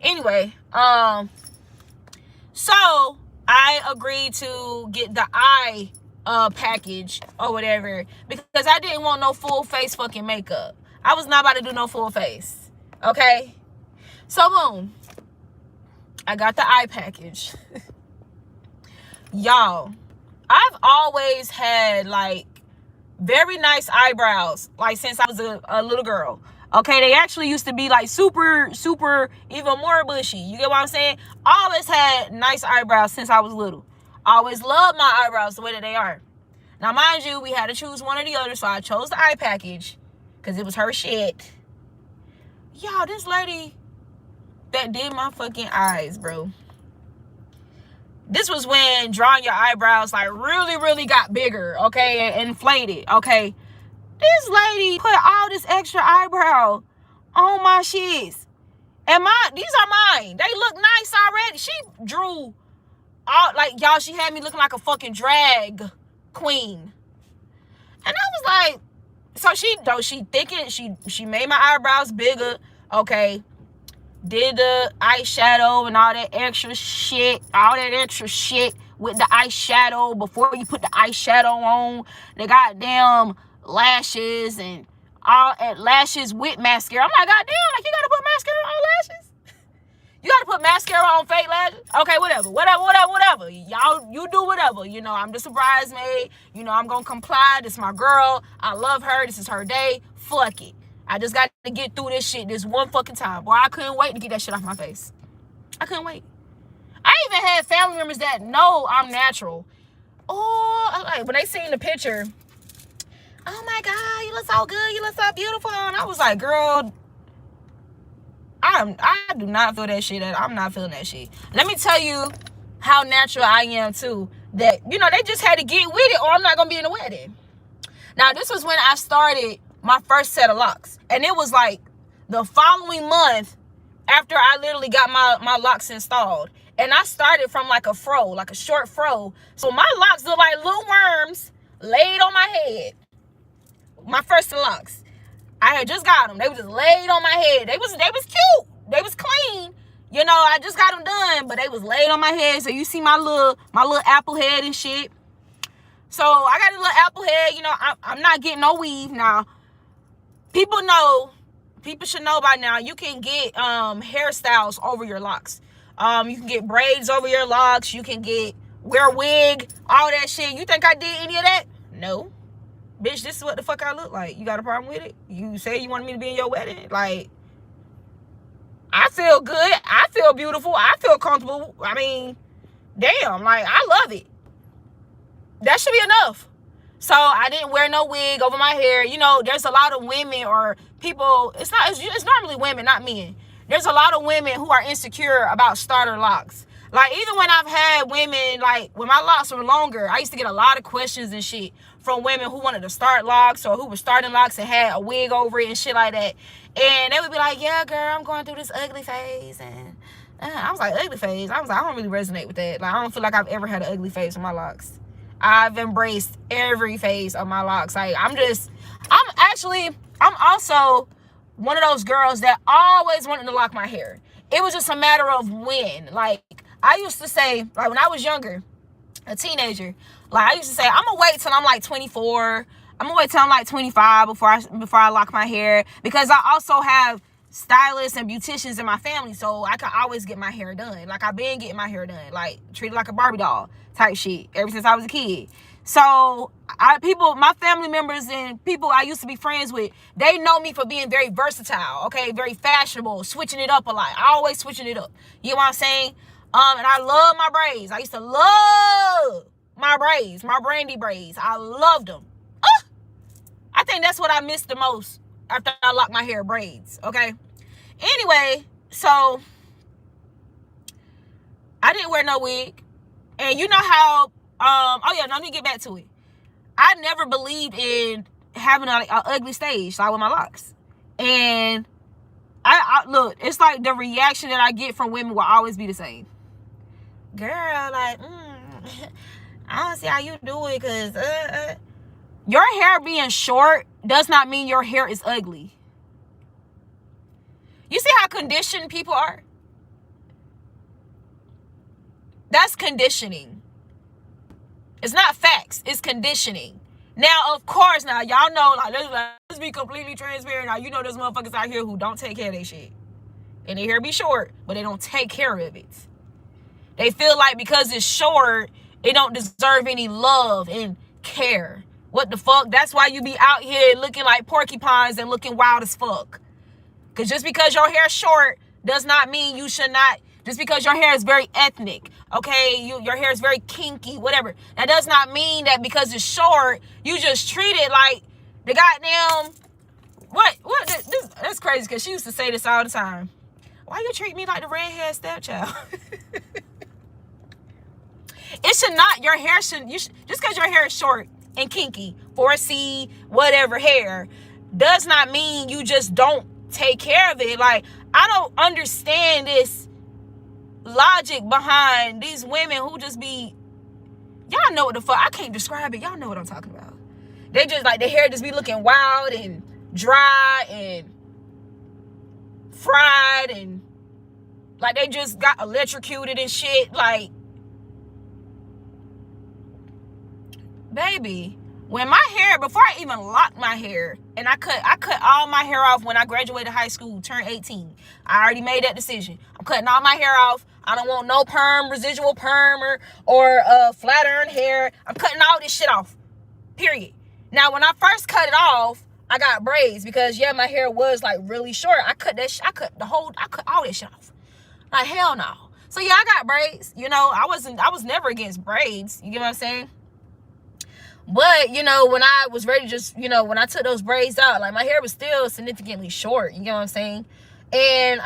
Anyway, so I agreed to get the eye package or whatever because I didn't want no full face fucking makeup. I was not about to do no full face. Okay? So boom. I got the eye package. Y'all, I've always had like very nice eyebrows, like since I was a little girl. Okay, they actually used to be like super, even more bushy. You get what I'm saying? Always had nice eyebrows since I was little. Always loved my eyebrows the way that they are. Now, mind you, we had to choose one or the other, so I chose the eye package because it was her shit. Y'all, this lady that did my fucking eyes, bro. This was when drawing your eyebrows like really got bigger, okay, and inflated, okay. This lady put all this extra eyebrow on my shits. And these are mine. They look nice already. She drew all, like, y'all, she had me looking like a fucking drag queen. And I was like, so she thickened, she made my eyebrows bigger, okay. Did the eyeshadow and all that extra shit with the eyeshadow before you put the eyeshadow on. The goddamn lashes and all lashes with mascara. I'm like, goddamn, like you gotta put mascara on lashes? You gotta put mascara on fake lashes? Okay, whatever. Y'all, you do whatever. You know, I'm just a bridesmaid. You know, I'm gonna comply. This is my girl. I love her. This is her day. Fuck it. I just got to get through this shit this one fucking time. Boy, I couldn't wait to get that shit off my face. I couldn't wait. I even had family members that know I'm natural. Oh, like when they seen the picture, oh my God, you look so good. You look so beautiful. And I was like, girl, I do not feel that shit. I'm not feeling that shit. Let me tell you how natural I am too. That, you know, they just had to get with it or I'm not going to be in the wedding. Now, this was when I started my first set of locks. And it was like the following month after I literally got my locks installed. And I started from like a fro, like a short fro. So my locks look like little worms laid on my head. My first locks. I had just got them. They were just laid on my head. They was cute. They was clean. You know, I just got them done, but they was laid on my head. So you see my little apple head and shit. So I got a little apple head. You know, I'm not getting no weave now. People should know by now, you can get hairstyles over your locks. You can get braids over your locks. You can wear a wig, all that shit. You think I did any of that? No. Bitch, this is what the fuck I look like. You got a problem with it? You say you wanted me to be in your wedding? Like, I feel good. I feel beautiful. I feel comfortable. I mean, damn, like, I love it. That should be enough. So I didn't wear no wig over my hair. You know, there's a lot of women or people. It's normally women, not men. There's a lot of women who are insecure about starter locks. Like, even when I've had women, like, when my locks were longer, I used to get a lot of questions and shit from women who wanted to start locks or who were starting locks and had a wig over it and shit like that. And they would be like, yeah, girl, I'm going through this ugly phase. And I was like, ugly phase? I was like, I don't really resonate with that. Like, I don't feel like I've ever had an ugly phase with my locks. I've embraced every phase of my locks. Like, I'm also one of those girls that always wanted to lock my hair. It was just a matter of when. Like, I used to say, like, when I was younger, a teenager, like, I used to say, I'm gonna wait till I'm like 24. I'm gonna wait till I'm like 25 before I lock my hair, because I also have stylists and beauticians in my family, so I can always get my hair done. Like, I've been getting my hair done, like, treated like a Barbie doll type shit ever since I was a kid. So my family members and people I used to be friends with, they know me for being very versatile, okay, very fashionable, switching it up a lot, always switching it up. You know what I'm saying? And I love my braids. I used to love my braids, my brandy braids. I loved them. I think that's what I missed the most after I locked my hair, braids, okay? Anyway, so I didn't wear no wig. And you know how, let me get back to it. I never believed in having an ugly stage, like with my locks. And I look, it's like the reaction that I get from women will always be the same. Girl, like, I don't see how you do it, because your hair being short does not mean your hair is ugly. You see how conditioned people are? That's conditioning. It's not facts. It's conditioning. Now, of course, now, y'all know, like, let's be completely transparent. Now, you know there's motherfuckers out here who don't take care of their shit. And their hair be short, but they don't take care of it. They feel like because it's short, it don't deserve any love and care. What the fuck? That's why you be out here looking like porcupines and looking wild as fuck. Because just because your hair's short does not mean you should not. Just because your hair is very ethnic, okay, your hair is very kinky, whatever. That does not mean that because it's short, you just treat it like the goddamn, that's crazy, because she used to say this all the time. Why you treat me like the red-haired stepchild? It should not, your hair should, just because your hair is short and kinky, 4C, whatever hair, does not mean you just don't take care of it. Like, I don't understand this logic behind these women who just be, y'all know what the fuck, I can't describe it, y'all know what I'm talking about. They just like, their hair just be looking wild and dry and fried and like they just got electrocuted and shit. Like, baby, when my hair, before I even locked my hair, and I cut all my hair off when I graduated high school, turned 18. I already made that decision. I'm cutting all my hair off. I don't want no perm, residual perm, or flat iron hair. I'm cutting all this shit off. Period. Now, when I first cut it off, I got braids because, yeah, my hair was like really short. I cut all this shit off. Like, hell no. So yeah, I got braids. You know, I was never against braids. You get what I'm saying? But, you know, when I was ready to just, you know, when I took those braids out, like, my hair was still significantly short. You get what I'm saying? And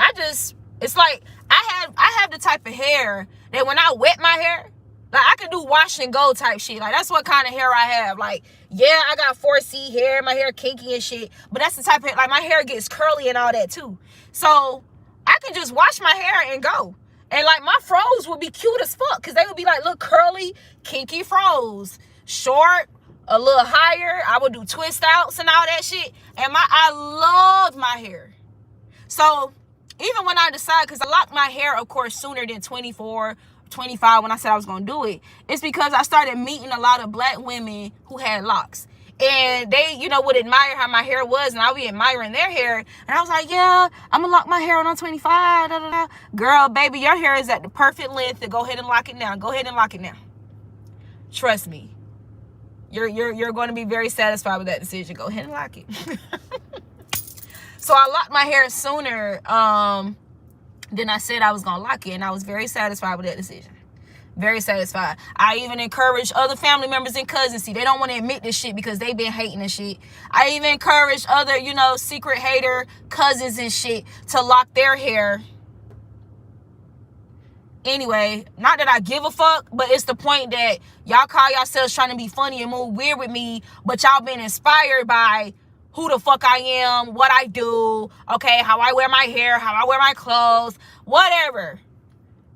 it's like, I have the type of hair that when I wet my hair, like, I can do wash and go type shit. Like, that's what kind of hair I have. Like, yeah, I got 4C hair, my hair kinky and shit, but that's the type of, like, my hair gets curly and all that too. So I can just wash my hair and go. And, like, my froze would be cute as fuck because they would be, like, little curly, kinky froze. Short, a little higher. I would do twist outs and all that shit. And I loved my hair. So even when I decided, because I locked my hair, of course, sooner than 24, 25 when I said I was going to do it, it's because I started meeting a lot of black women who had locks. And they, you know, would admire how my hair was, and I'll be admiring their hair. And I was like, yeah, I'm going to lock my hair when I'm 25. Da, da, da. Girl, baby, your hair is at the perfect length to go ahead and lock it now. Go ahead and lock it now. Trust me. You're going to be very satisfied with that decision. Go ahead and lock it. So I locked my hair sooner than I said I was going to lock it. And I was very satisfied with that decision. Very satisfied. I even encourage other family members and cousins. See, they don't want to admit this shit because they been hating this shit. I even encourage other, you know, secret hater cousins and shit to lock their hair. Anyway, not that I give a fuck, but it's the point that y'all call yourselves trying to be funny and move weird with me, but y'all been inspired by who the fuck I am, what I do, okay, how I wear my hair, how I wear my clothes, whatever.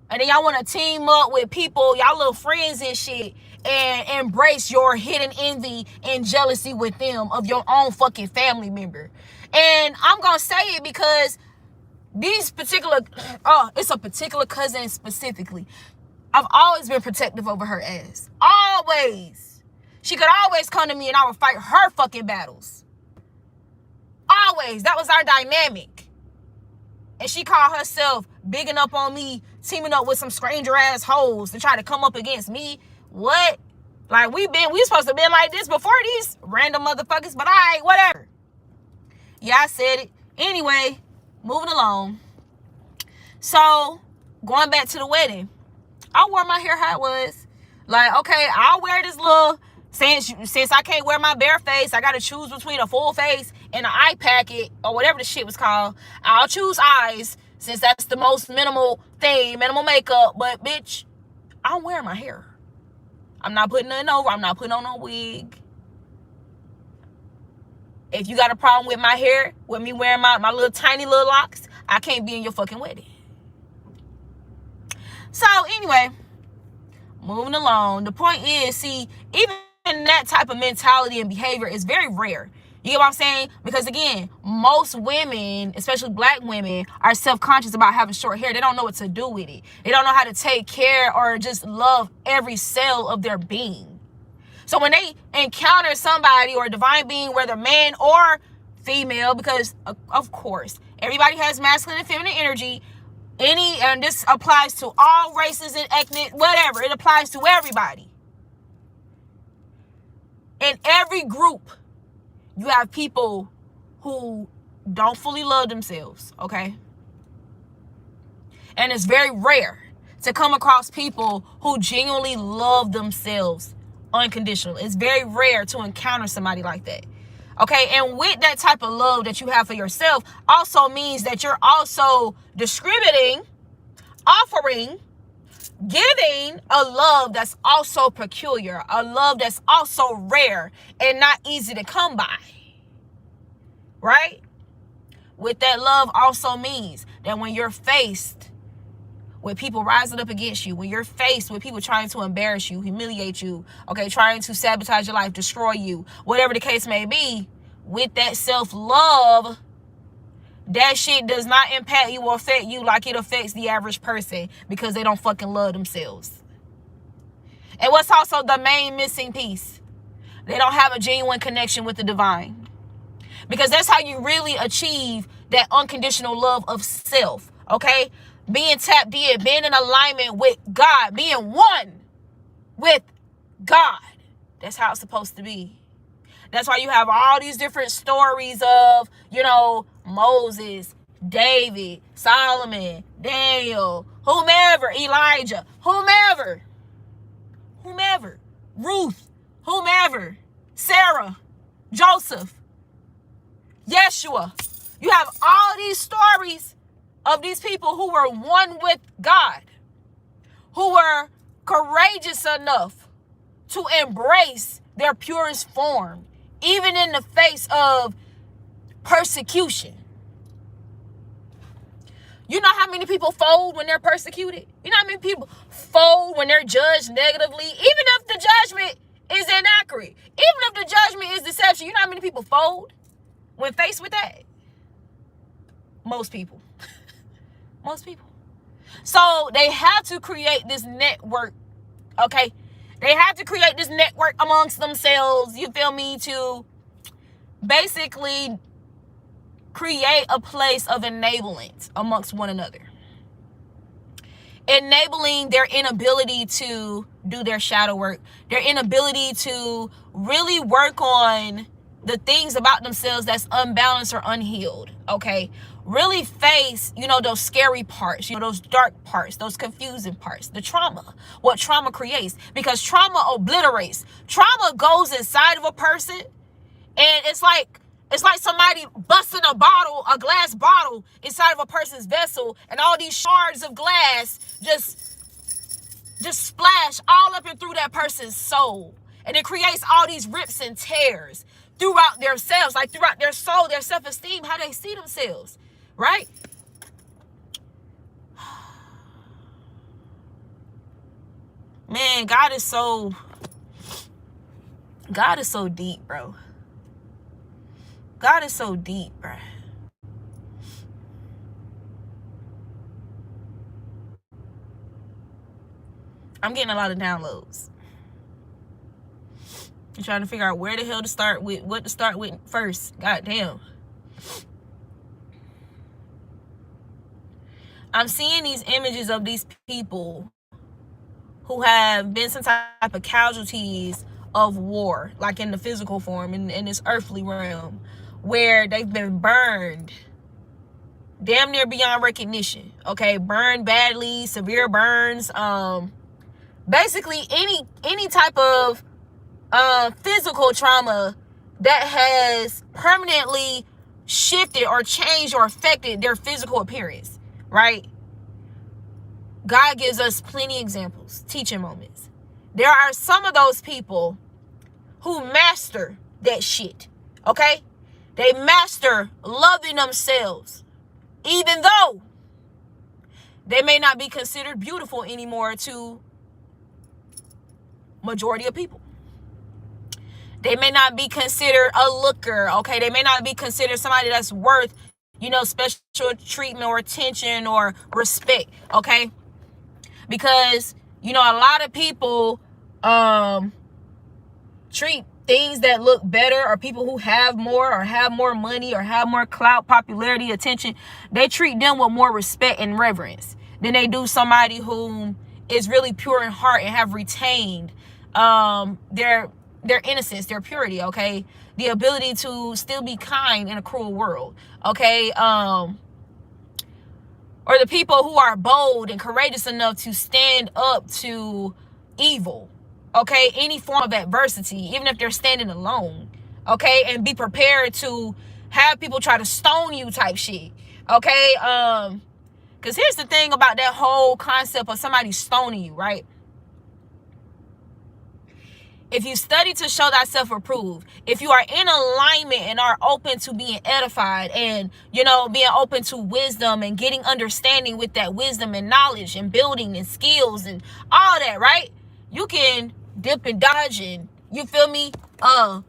And then y'all want to team up with people, y'all little friends and shit, and embrace your hidden envy and jealousy with them of your own fucking family member. And I'm going to say it because these particular, it's a particular cousin specifically. I've always been protective over her ass. Always. She could always come to me and I would fight her fucking battles. Always. That was our dynamic. And she called herself bigging up on me, teaming up with some stranger ass hoes to try to come up against me. What? Like, we supposed to been like this before these random motherfuckers, but alright, whatever. Yeah, I said it. Anyway, moving along. So, going back to the wedding, I wore my hair how it was. Like, okay, I'll wear this little, since I can't wear my bare face, I gotta choose between a full face and an eye packet, or whatever the shit was called. I'll choose eyes, since that's the most minimal thing, minimal makeup. But, bitch, I'm wearing my hair. I'm not putting nothing over. I'm not putting on no wig. If you got a problem with my hair, with me wearing my little tiny little locks, I can't be in your fucking wedding. So, anyway, moving along. The point is, see, even that type of mentality and behavior is very rare. You get what I'm saying? Because again, most women, especially black women, are self-conscious about having short hair. They don't know what to do with it. They don't know how to take care or just love every cell of their being. So when they encounter somebody or a divine being, whether man or female, because of course, everybody has masculine and feminine energy, and this applies to all races and ethnic, whatever. It applies to everybody. In every group, you have people who don't fully love themselves, okay? And it's very rare to come across people who genuinely love themselves unconditionally. It's very rare to encounter somebody like that, okay? And with that type of love that you have for yourself also means that you're also distributing, offering, giving a love that's also peculiar, a love that's also rare and not easy to come by, right? With that love also means that when you're faced with people rising up against you, when you're faced with people trying to embarrass you, humiliate you, okay, trying to sabotage your life, destroy you, whatever the case may be, with that self-love, that shit does not impact you or affect you like it affects the average person, because they don't fucking love themselves. And what's also the main missing piece? They don't have a genuine connection with the divine. Because that's how you really achieve that unconditional love of self, okay? Being tapped in, being in alignment with God, being one with God. That's how it's supposed to be. That's why you have all these different stories of, Moses, David, Solomon, Daniel, whomever, Elijah, whomever, Ruth, whomever, Sarah, Joseph, Yeshua. You have all these stories of these people who were one with God, who were courageous enough to embrace their purest form, even in the face of persecution. You know how many people fold when they're persecuted? You know how many people fold when they're judged negatively? Even if the judgment is inaccurate, even if the judgment is deception, you know how many people fold when faced with that? Most people. Most people. So they have to create this network, okay? They have to create this network amongst themselves, you feel me, to basically create a place of enablement amongst one another. Enabling their inability to do their shadow work, their inability to really work on the things about themselves that's unbalanced or unhealed, okay? Really face, those scary parts, those dark parts, those confusing parts, the trauma, what trauma creates. Because trauma obliterates. Trauma goes inside of a person, and it's like somebody busting a glass bottle inside of a person's vessel, and all these shards of glass just splash all up and through that person's soul. And it creates all these rips and tears throughout themselves, like throughout their soul, their self-esteem, how they see themselves, right? Man, God is so deep, bro. God is so deep, bro. I'm getting a lot of downloads. I'm trying to figure out where the hell to start with, what to start with first. God damn. I'm seeing these images of these people who have been some type of casualties of war, like in the physical form, in this earthly realm, where they've been burned damn near beyond recognition, okay? Burned badly, severe burns, basically any type of physical trauma that has permanently shifted or changed or affected their physical appearance, right? God gives us plenty examples, teaching moments. There are some of those people who master that shit, okay? They master loving themselves, even though they may not be considered beautiful anymore to majority of people. They may not be considered a looker, okay? They may not be considered somebody that's worth, special treatment or attention or respect, okay? Because, a lot of people treat things that look better, or people who have more money or have more clout, popularity, attention, they treat them with more respect and reverence than they do somebody who is really pure in heart and have retained their innocence, their purity, okay? The ability to still be kind in a cruel world, okay? Or the people who are bold and courageous enough to stand up to evil, okay? Any form of adversity, even if they're standing alone, okay? And be prepared to have people try to stone you type shit, okay? Because here's the thing about that whole concept of somebody stoning you, right? If you study to show thyself approved, if you are in alignment and are open to being edified and, being open to wisdom and getting understanding with that wisdom and knowledge and building and skills and all that, right? You can dip and dodge and, you feel me? Grab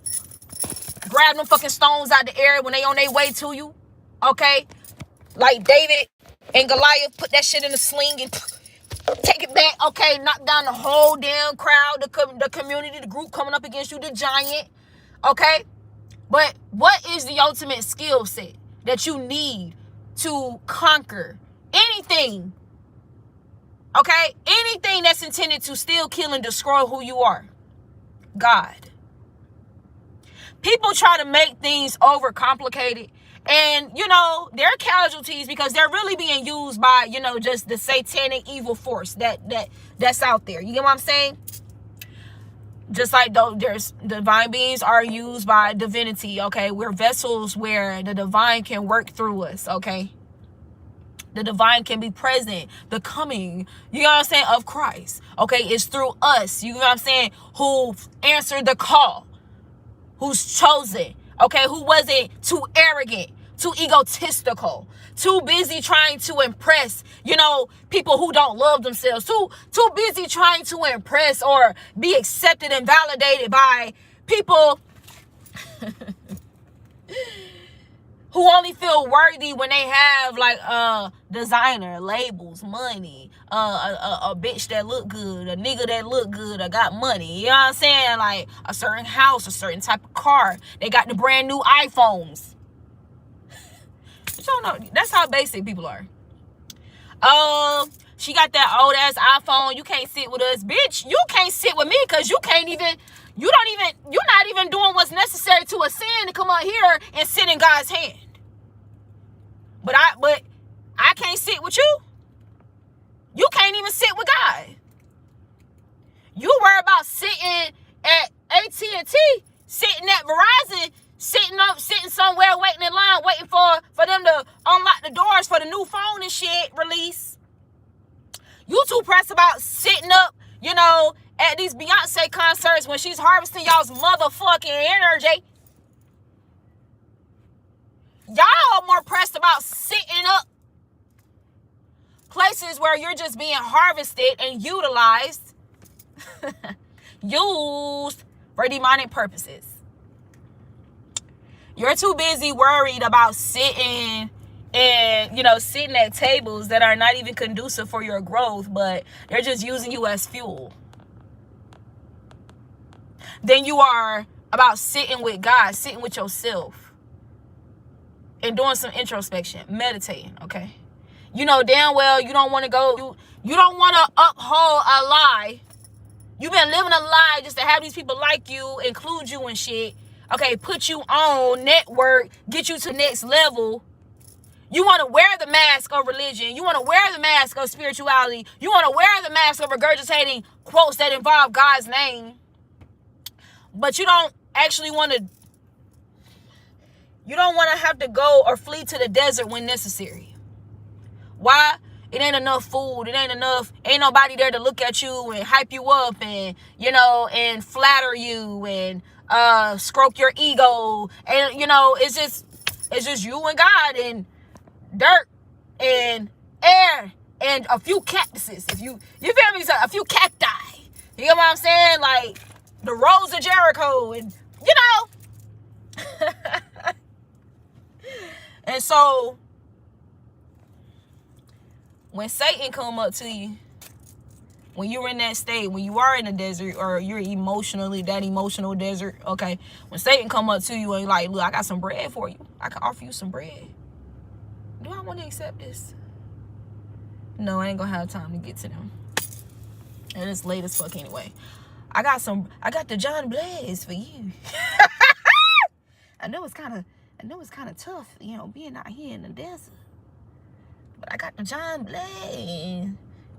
them fucking stones out the air when they on their way to you, okay? Like David and Goliath, put that shit in a sling and take it back, okay? Knock down the whole damn crowd, the community, the group coming up against you, the giant, okay? But what is the ultimate skill set that you need to conquer anything, okay? Anything that's intended to steal, kill, and destroy who you are? God. People try to make things overcomplicated. And, they're casualties because they're really being used by, just the satanic evil force that's out there. You get what I'm saying? Just like there's divine beings are used by divinity, okay? We're vessels where the divine can work through us, okay? The divine can be present. The coming, you know what I'm saying, of Christ, okay? It's through us, you know what I'm saying, who answered the call, who's chosen, okay, who wasn't too arrogant, too egotistical, too busy trying to impress, people who don't love themselves, too busy trying to impress or be accepted and validated by people who only feel worthy when they have like designer labels, money, a bitch that look good, a nigga that look good, or got money. You know what I'm saying? Like a certain house, a certain type of car. They got the brand new iPhones. But you don't know. That's how basic people are. She got that old ass iPhone. You can't sit with us, bitch. You can't sit with me because you're not even doing what's necessary to ascend to come out here and sit in God's hand. But I can't sit with you. You can't even sit with God. You worry about sitting at AT&T, sitting at Verizon, sitting somewhere waiting in line, waiting for them to unlock the doors for the new phone and shit release. You too pressed about sitting up, at these Beyonce concerts when she's harvesting y'all's motherfucking energy. Y'all more pressed about sitting up places where you're just being harvested and utilized, used for demonic purposes. You're too busy worried about sitting and, sitting at tables that are not even conducive for your growth, but they're just using you as fuel. Then you are about sitting with God, sitting with yourself, and doing some introspection, meditating, okay? You know damn well you don't want to go, you don't want to uphold a lie. You've been living a lie just to have these people like you, include you and shit, okay, put you on, network, get you to the next level. You want to wear the mask of religion. You want to wear the mask of spirituality. You want to wear the mask of regurgitating quotes that involve God's name. But you don't actually want to, have to go or flee to the desert when necessary. Why? It ain't enough food. It ain't enough. Ain't nobody there to look at you and hype you up and, and flatter you and stroke your ego. And, it's just you and God and dirt and air and a few cactuses. If you feel me? So a few cacti. You know what I'm saying? Like the roads of Jericho and you know. And so when Satan come up to you, when you're in that state, when you are in the desert, or you're emotionally, that emotional desert, okay, when Satan come up to you and like, look, I got some bread for you. I can offer you some bread. Do I want to accept this? No, I ain't gonna have time to get to them. And it's late as fuck anyway. I got the John Blaze for you. I know it's kind of tough, you know, being out here in the desert. But I got the John Blaze.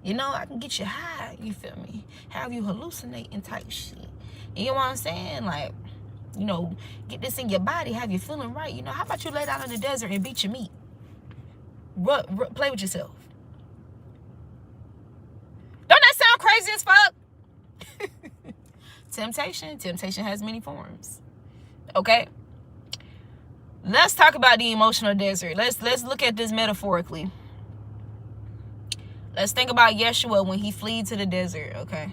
You know, I can get you high, you feel me? Have you hallucinating type shit. You know what I'm saying? Like, you know, get this in your body, have you feeling right. You know, how about you lay down in the desert and beat your meat? Play with yourself. Don't that sound crazy as fuck? Temptation has many forms. Okay? Let's talk about the emotional desert. Let's look at this metaphorically. Let's think about Yeshua when he fled to the desert, okay?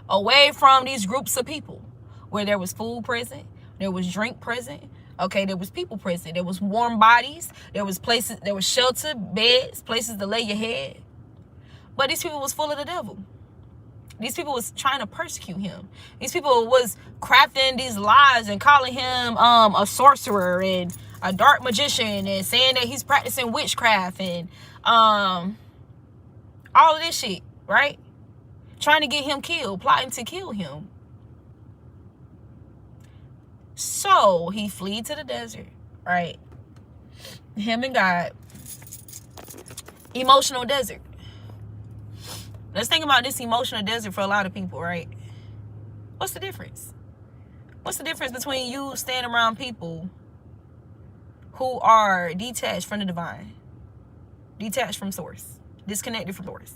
Away from these groups of people where there was food present, there was drink present, okay? There was people present, there was warm bodies, there was places, there was shelter, beds, places to lay your head. But these people was full of the devil. These people was trying to persecute him. These people was crafting these lies and calling him a sorcerer and a dark magician and saying that he's practicing witchcraft and all of this shit, right? Trying to get him killed, plotting to kill him. So he fled to the desert, right? Him and God. Emotional desert. Let's think about this emotional desert for a lot of people, right? What's the difference? What's the difference between you staying around people who are detached from the divine, detached from source, disconnected from source?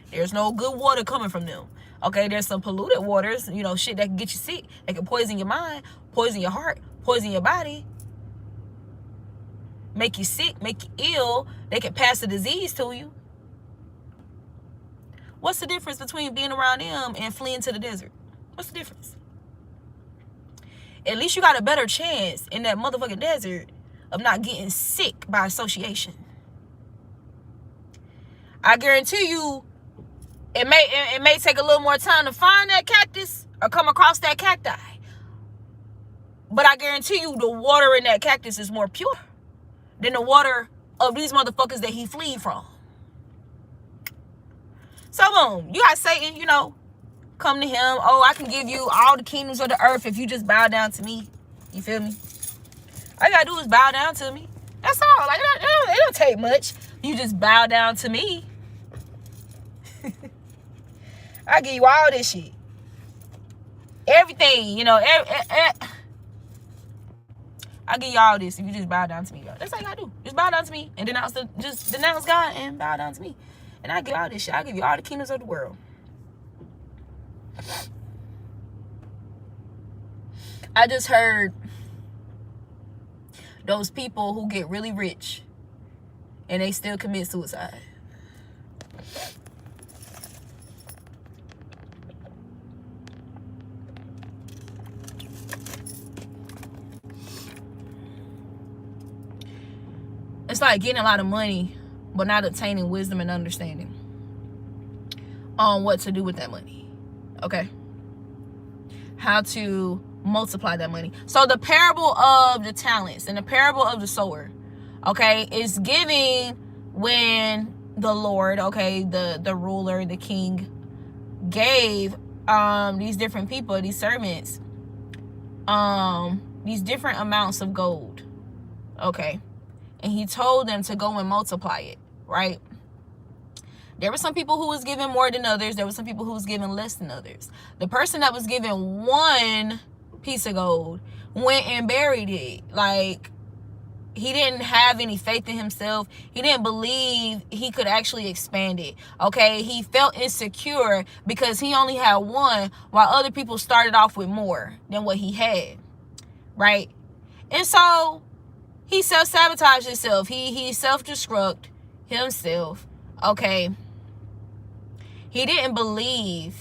There's no good water coming from them. Okay, there's some polluted waters, you know, shit that can get you sick, that can poison your mind, poison your heart, poison your body, make you sick, make you ill. They can pass the disease to you. What's the difference between being around them and fleeing to the desert? What's the difference? At least you got a better chance in that motherfucking desert of not getting sick by association. I guarantee you, it may take a little more time to find that cactus or come across that cacti. But I guarantee you the water in that cactus is more pure than the water of these motherfuckers that he fled from. So boom, you got Satan, you know, come to him. Oh, I can give you all the kingdoms of the earth if you just bow down to me. You feel me? All you gotta do is bow down to me. That's all. Like, it don't take much. You just bow down to me. I give you all this shit. Everything, you know. I give you all this if you just bow down to me. That's all you gotta do. Just bow down to me and just denounce God and bow down to me. And I give you all this shit. I give you all the kingdoms of the world. I just heard those people who get really rich and they still commit suicide. It's like getting a lot of money but not obtaining wisdom and understanding on what to do with that money. Okay? How to multiply that money. So the parable of the talents and the parable of the sower, okay, is giving when the Lord, okay, the ruler, the king, gave these different people, these servants, these different amounts of gold. Okay? And he told them to go and multiply it, right? There were some people who was given more than others. There were some people who was given less than others. The person that was given one piece of gold went and buried it. Like, he didn't have any faith in himself. He didn't believe he could actually expand it. Okay? He felt insecure because he only had one while other people started off with more than what he had. Right? And so he self-sabotaged himself. He self-destruct himself. Okay. He didn't believe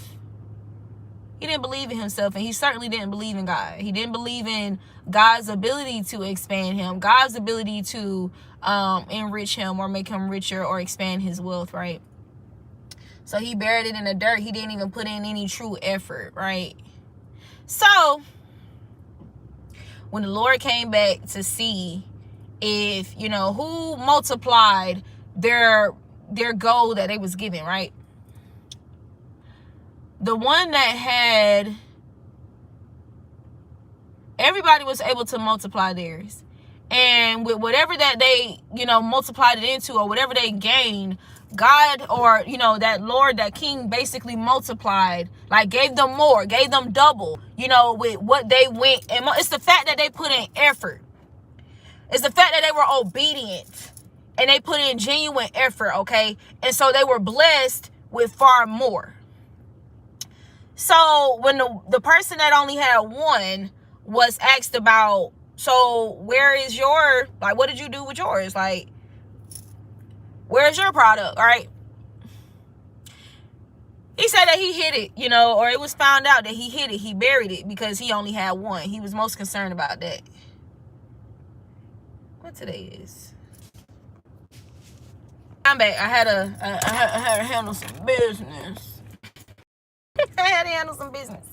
He didn't believe in himself, and he certainly didn't believe in God. He didn't believe in God's ability to expand him, God's ability to enrich him or make him richer or expand his wealth, right? So he buried it in the dirt. He didn't even put in any true effort, right? So when the Lord came back to see if, you know, who multiplied their gold that they was given, right? The one that had, everybody was able to multiply theirs. And with whatever that they, you know, multiplied it into, or whatever they gained, God, or, you know, that Lord, that King basically multiplied, like gave them more, gave them double, you know, with what they went. And it's the fact that they put in effort. It's the fact that they were obedient and they put in genuine effort, okay? And so they were blessed with far more. So when the person that only had one was asked about, so where is your, like, what did you do with yours? Like, where's your product, right? He said that he hid it, you know, or it was found out that he hid it. He buried it because he only had one. He was most concerned about that. What today is? I'm back. I had to handle some business. I had to handle some business.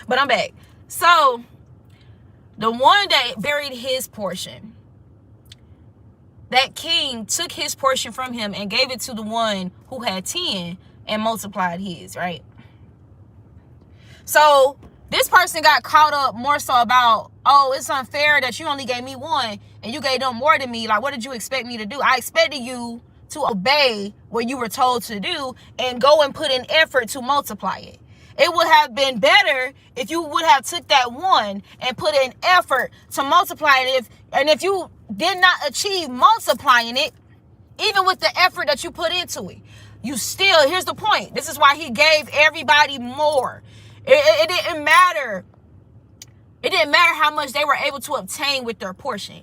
But I'm back. So, the one that buried his portion, that king took his portion from him and gave it to the one who had 10 and multiplied his, right? So, this person got caught up more so about, oh, it's unfair that you only gave me one and you gave them more than me. Like, what did you expect me to do? I expected you to obey what you were told to do and go and put in effort to multiply it. It would have been better if you would have took that one and put in effort to multiply it. If you did not achieve multiplying it, even with the effort that you put into it, you still, here's the point. This is why he gave everybody more. It didn't matter. It didn't matter how much they were able to obtain with their portion.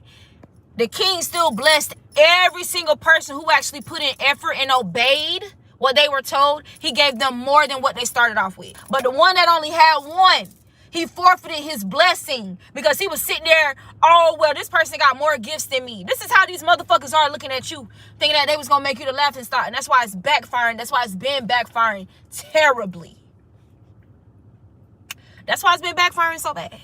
The king still blessed every single person who actually put in effort and obeyed what they were told. He gave them more than what they started off with. But the one that only had one, he forfeited his blessing because he was sitting there, oh, well, this person got more gifts than me. This is how these motherfuckers are looking at you, thinking that they was going to make you the laughing stock. And that's why it's backfiring. That's why it's been backfiring terribly. That's why it's been backfiring so bad.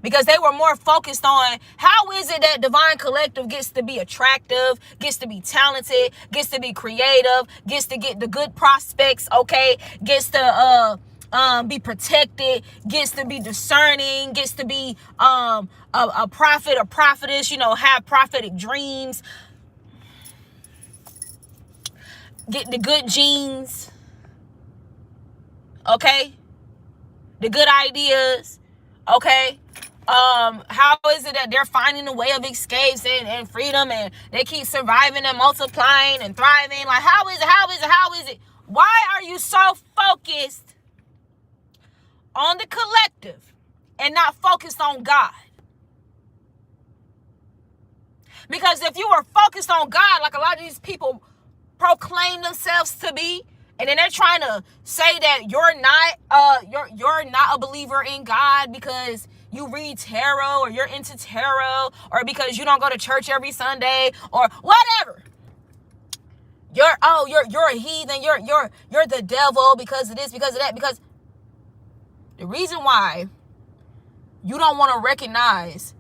Because they were more focused on how is it that Divine Collective gets to be attractive, gets to be talented, gets to be creative, gets to get the good prospects, okay, gets to be protected, gets to be discerning, gets to be a prophet or prophetess, you know, have prophetic dreams, get the good genes, okay, the good ideas, okay. How is it that they're finding a way of escapes and freedom, and they keep surviving and multiplying and thriving? Like, how is it? Why are you so focused on the collective and not focused on God? Because if you were focused on God, like a lot of these people proclaim themselves to be, and then they're trying to say that you're not a believer in God because you read tarot, or you're into tarot, or because you don't go to church every Sunday, or whatever. You're a heathen. You're the devil because of this, because of that. Because the reason why you don't want to recognize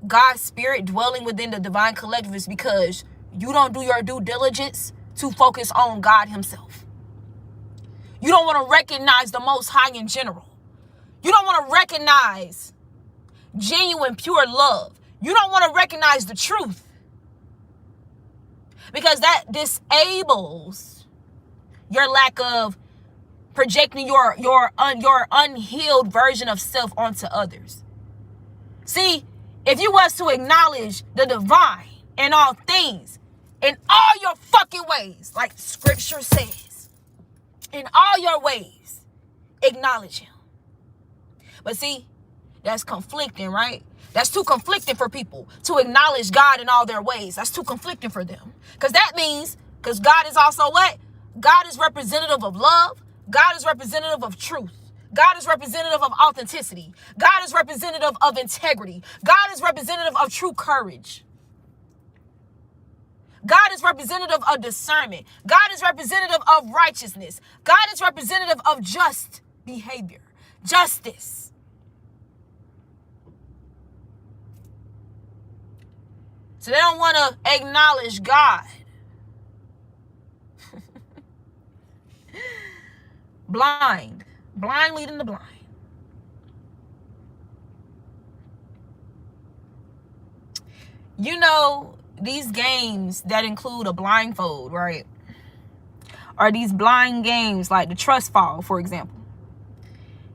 God's spirit dwelling within the Divine Collective is because you don't do your due diligence to focus on God himself. You don't want to recognize the Most High in general. You don't want to recognize genuine, pure love. You don't want to recognize the truth. Because that disables your lack of projecting your unhealed version of self onto others. See, if you was to acknowledge the divine in all things, in all your fucking ways, like scripture says, in all your ways, acknowledge him. But see, that's conflicting, right? That's too conflicting for people to acknowledge God in all their ways. That's too conflicting for them. Because that means, because God is also what? God is representative of love. God is representative of truth. God is representative of authenticity. God is representative of integrity. God is representative of true courage. God is representative of discernment. God is representative of righteousness. God is representative of just behavior, justice. So they don't want to acknowledge God. Blind leading the blind. You know, these games that include a blindfold, right? Or these blind games like the trust fall, for example.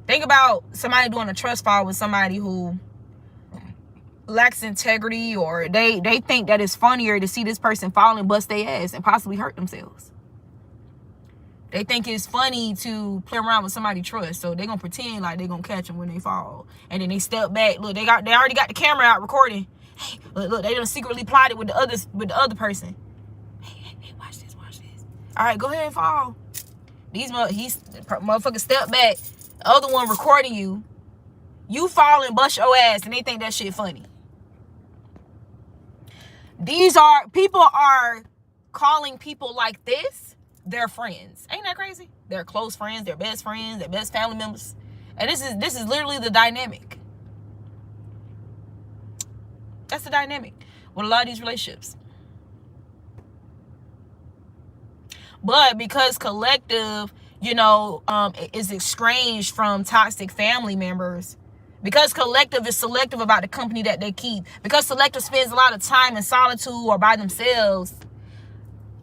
Think about somebody doing a trust fall with somebody who lacks integrity, or they think that it's funnier to see this person fall and bust their ass and possibly hurt themselves. They think it's funny to play around with somebody's trust, so they're gonna pretend like they're gonna catch them when they fall, and then they step back. Look, they already got the camera out recording. Hey, look, they done secretly plotted with the other person. Hey, watch this. All right, go ahead and fall. Motherfucker step back. The other one recording you. You fall and bust your ass, and they think that shit funny. People are calling people like this their friends. Ain't that crazy? They're close friends, their best friends, their best family members. And this is literally the dynamic. That's the dynamic with a lot of these relationships. But because collective, is estranged from toxic family members, because collective is selective about the company that they keep, because collective spends a lot of time in solitude or by themselves,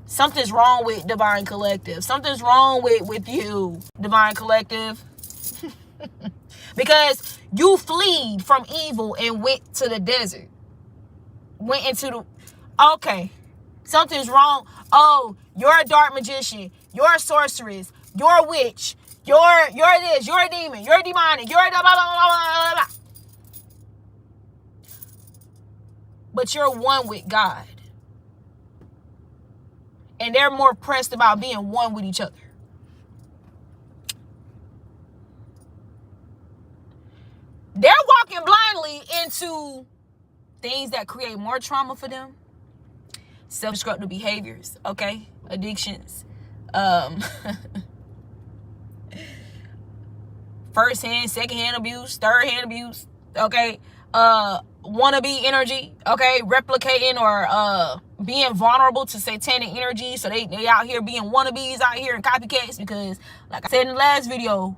something's wrong with divine collective. Something's wrong with you, divine collective. Because you fled from evil and went to the desert. Okay, something's wrong. Oh, you're a dark magician. You're a sorceress. You're a witch. You're this. You're a demon. You're a demonic. You're a blah, blah, blah, blah, blah. But you're one with God. And they're more pressed about being one with each other. They're walking blindly into things that create more trauma for them. Self-destructive behaviors, okay? Addictions. First-hand, second-hand abuse, third-hand abuse, okay? Wannabe energy, okay? Replicating or being vulnerable to satanic energy. So they out here being wannabes out here and copycats, because, like I said in the last video,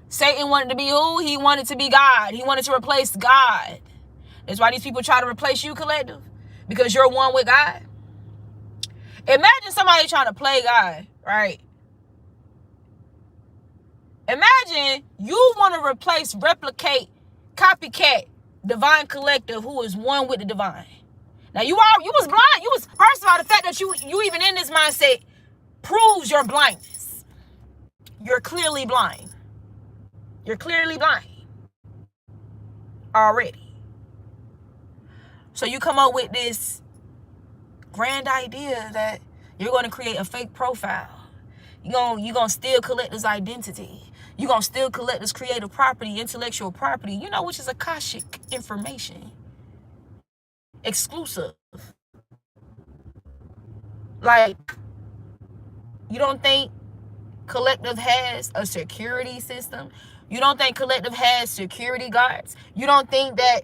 Satan wanted to be who? He wanted to be God. He wanted to replace God. That's why these people try to replace you, collective, because you're one with God. Imagine somebody trying to play God, right? Imagine you want to replace, replicate, copycat divine collective who is one with the divine. Now you was blind. You was, first of all, the fact that you even in this mindset proves your blindness. You're clearly blind. You're clearly blind already. So you come up with this grand idea that you're going to create a fake profile. You're going to steal collector's identity. You're going to steal collector's creative property, intellectual property, which is Akashic information. Exclusive. Like, you don't think collective has a security system? You don't think collective has security guards? You don't think that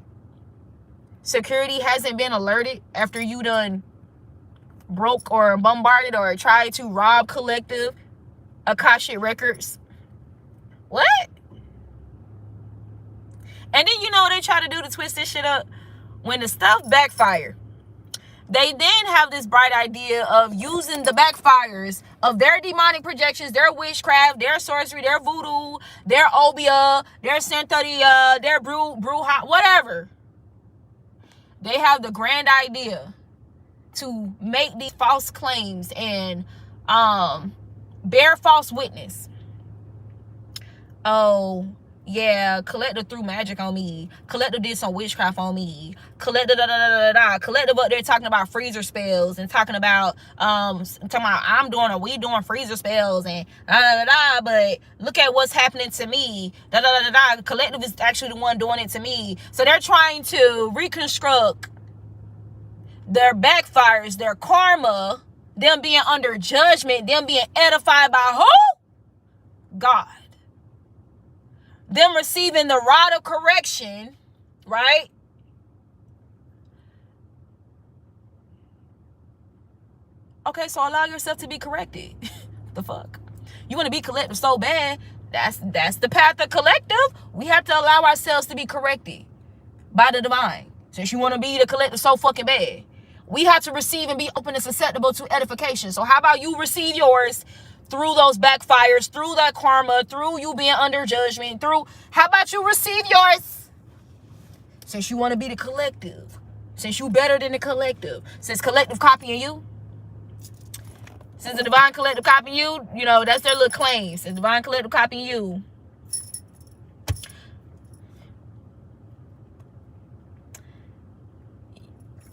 security hasn't been alerted after you done broke or bombarded or tried to rob collective Akashic records? What? And then they try to do to twist this shit up. When the stuff backfire, they then have this bright idea of using the backfires of their demonic projections, their witchcraft, their sorcery, their voodoo, their obia, their santeria, their bruja, whatever. They have the grand idea to make these false claims and bear false witness. Oh, yeah, Collective threw magic on me. Collective did some witchcraft on me. Collective da da da da da. Collective up there talking about freezer spells and talking about I'm doing or we doing freezer spells and da da da da. But look at what's happening to me. Da da da da da. Collective is actually the one doing it to me. So they're trying to reconstruct their backfires, their karma, them being under judgment, them being edified by who? God. Them receiving the rod of correction, right? Okay, so allow yourself to be corrected. The fuck? You want to be collective so bad? That's the path of collective. We have to allow ourselves to be corrected by the divine. Since you want to be the collective so fucking bad, we have to receive and be open and susceptible to edification. So how about you receive yours through those backfires, through that karma, through you being under judgment, how about you receive yours? Since you want to be the collective, since you better than the collective, since collective copying you, since the divine collective copying you, you know, that's their little claim. Since divine collective copying you,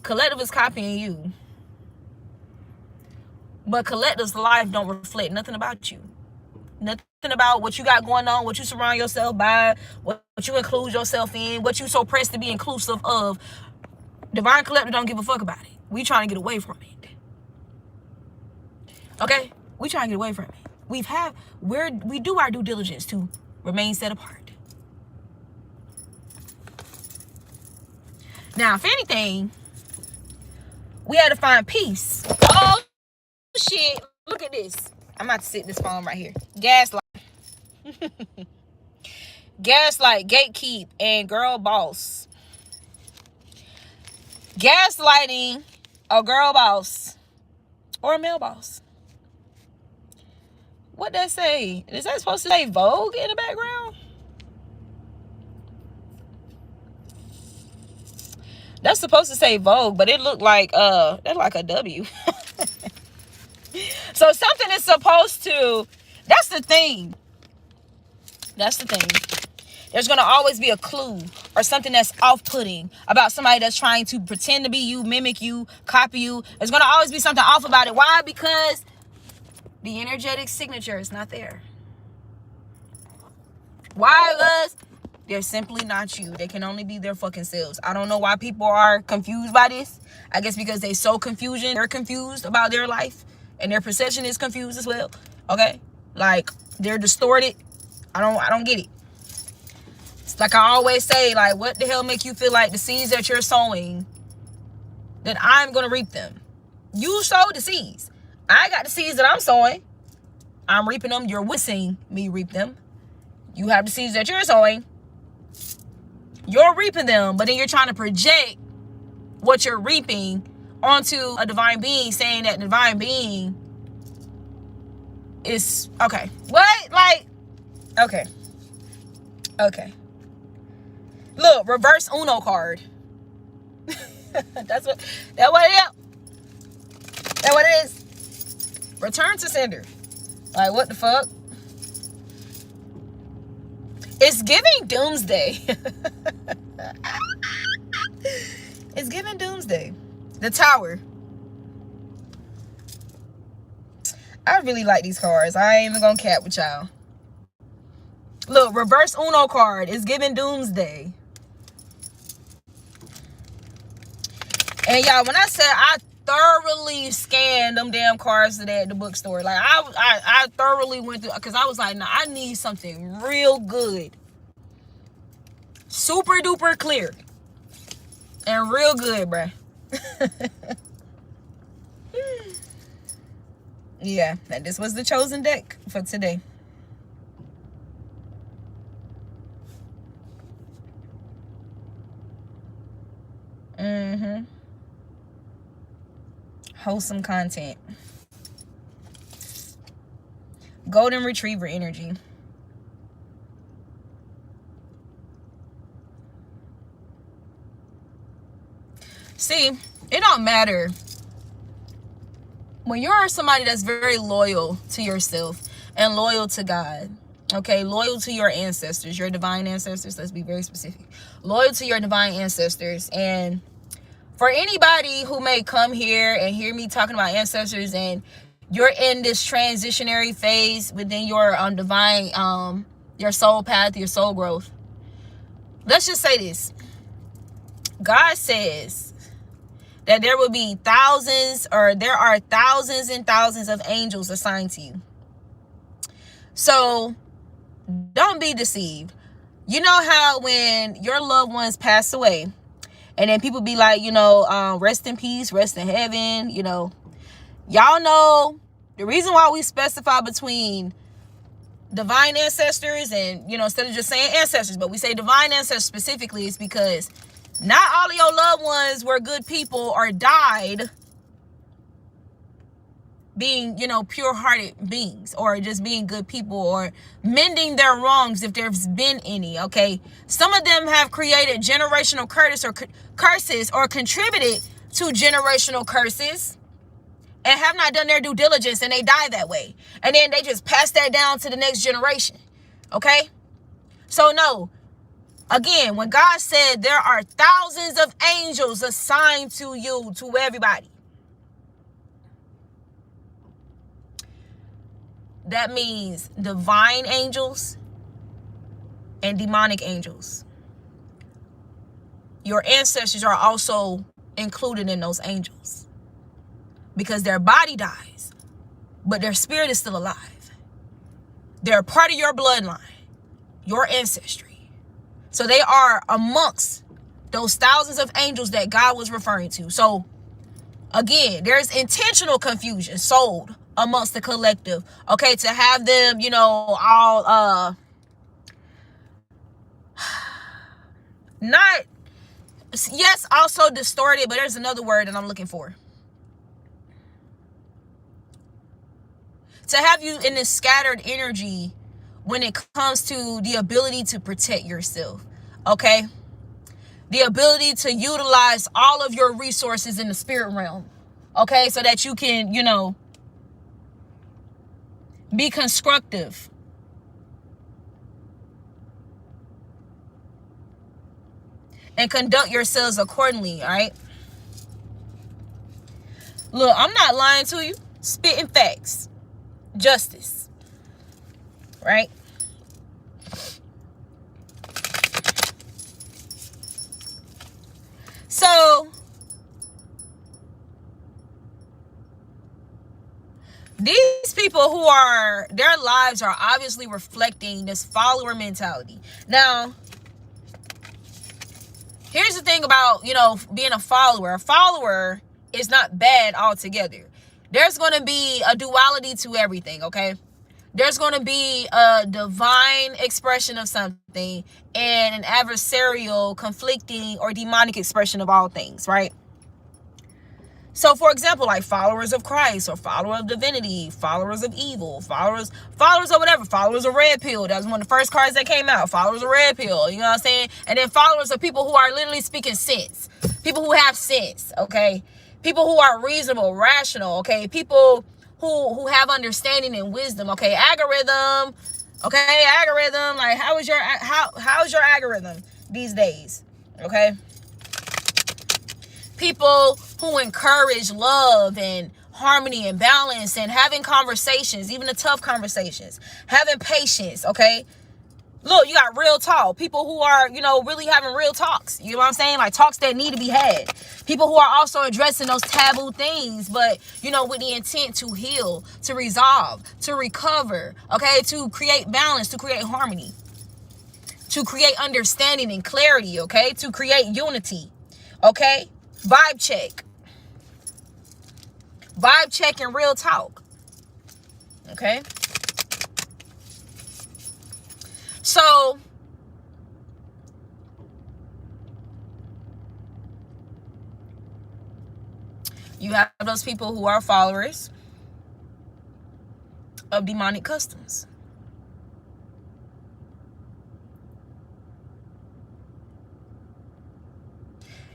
collective is copying you. But collective's life don't reflect nothing about you. Nothing about what you got going on, what you surround yourself by, what you include yourself in, what you so pressed to be inclusive of. Divine collective don't give a fuck about it. We trying to get away from it. Okay? We trying to get away from it. We do our due diligence to remain set apart. Now, if anything, we had to find peace. Oh, shit, look at this. I'm about to sit this phone right here. Gaslight. Gaslight, gatekeep, and girl boss. Gaslighting a girl boss or a male boss. What that say? Is that supposed to say Vogue in the background? That's supposed to say Vogue, but it looked like that's like a W. So something is supposed to, that's the thing. There's going to always be a clue or something that's off-putting about somebody that's trying to pretend to be you, mimic you, copy you. There's going to always be something off about it. Why? Because the energetic signature is not there. Why? Because they're simply not you. They can only be their fucking selves. I don't know why people are confused by this. I guess because they're so confused. They're confused about their life. And their perception is confused as well. Okay? Like, they're distorted. I don't get it. It's like I always say, like, what the hell make you feel like the seeds that you're sowing, that I'm going to reap them? You sowed the seeds. I got the seeds that I'm sowing. I'm reaping them. You're witnessing me reap them. You have the seeds that you're sowing. You're reaping them, but then you're trying to project what you're reaping onto a divine being, saying that divine being is okay. What? Like, okay. Look, reverse Uno card. That's what it is. That's what it is. Return to sender. Like, what the fuck? It's giving doomsday. It's giving doomsday. The Tower. I really like these cards. I ain't even gonna cap with y'all. Look, reverse Uno card is giving doomsday. And y'all, when I said I thoroughly scanned them damn cards today at the bookstore, like I thoroughly went through, because I was like, nah, I need something real good, super duper clear, and real good, bruh. Yeah, that this was the chosen deck for today. Wholesome content. Golden Retriever energy. See, it don't matter. When you're somebody that's very loyal to yourself and loyal to God, Okay, loyal to your ancestors, your divine ancestors. Let's be very specific. Loyal to your divine ancestors. And for anybody who may come here and hear me talking about ancestors and you're in this transitionary phase within your divine, your soul path, your soul growth, let's just say this. God says that there will be thousands, or there are thousands and thousands of angels assigned to you. So don't be deceived. You know how when your loved ones pass away, and then people be like, rest in peace, rest in heaven, y'all know the reason why we specify between divine ancestors and, instead of just saying ancestors, but we say divine ancestors specifically, is because not all of your loved ones were good people or died being, pure-hearted beings, or just being good people, or mending their wrongs if there's been any, okay? Some of them have created generational curses or contributed to generational curses and have not done their due diligence, and they die that way. And then they just pass that down to the next generation, okay? So no, again, when God said there are thousands of angels assigned to you, to everybody, that means divine angels and demonic angels. Your ancestors are also included in those angels, because their body dies, but their spirit is still alive. They're part of your bloodline, your ancestry. So they are amongst those thousands of angels that God was referring to. So again, there's intentional confusion sold amongst the collective, okay, to have them, all not, yes, also distorted, but there's another word that I'm looking for. To have you in this scattered energy when it comes to the ability to protect yourself, okay? The ability to utilize all of your resources in the spirit realm, okay? So that you can, be constructive. And conduct yourselves accordingly, all right? Look, I'm not lying to you. Spitting facts. Justice. Right? So, these people who are, their lives are obviously reflecting this follower mentality. Now, here's the thing about, being a follower. A follower is not bad altogether. There's going to be a duality to everything, okay? There's going to be a divine expression of something and an adversarial, conflicting, or demonic expression of all things, right? So, for example, like followers of Christ, or followers of divinity, followers of evil, followers of whatever, followers of red pill. That was one of the first cards that came out. Followers of red pill, you know what I'm saying? And then followers of people who are literally speaking sense. People who have sense, okay? People who are reasonable, rational, okay? People who have understanding and wisdom, okay? Algorithm, like how is your algorithm these days, okay? People who encourage love and harmony and balance and having conversations, even the tough conversations, having patience, okay? Look, you got real talk. People who are, really having real talks. You know what I'm saying? Like talks that need to be had. People who are also addressing those taboo things, but, with the intent to heal, to resolve, to recover, okay? To create balance, to create harmony, to create understanding and clarity, okay? To create unity, okay? Vibe check and real talk, okay? So, you have those people who are followers of demonic customs.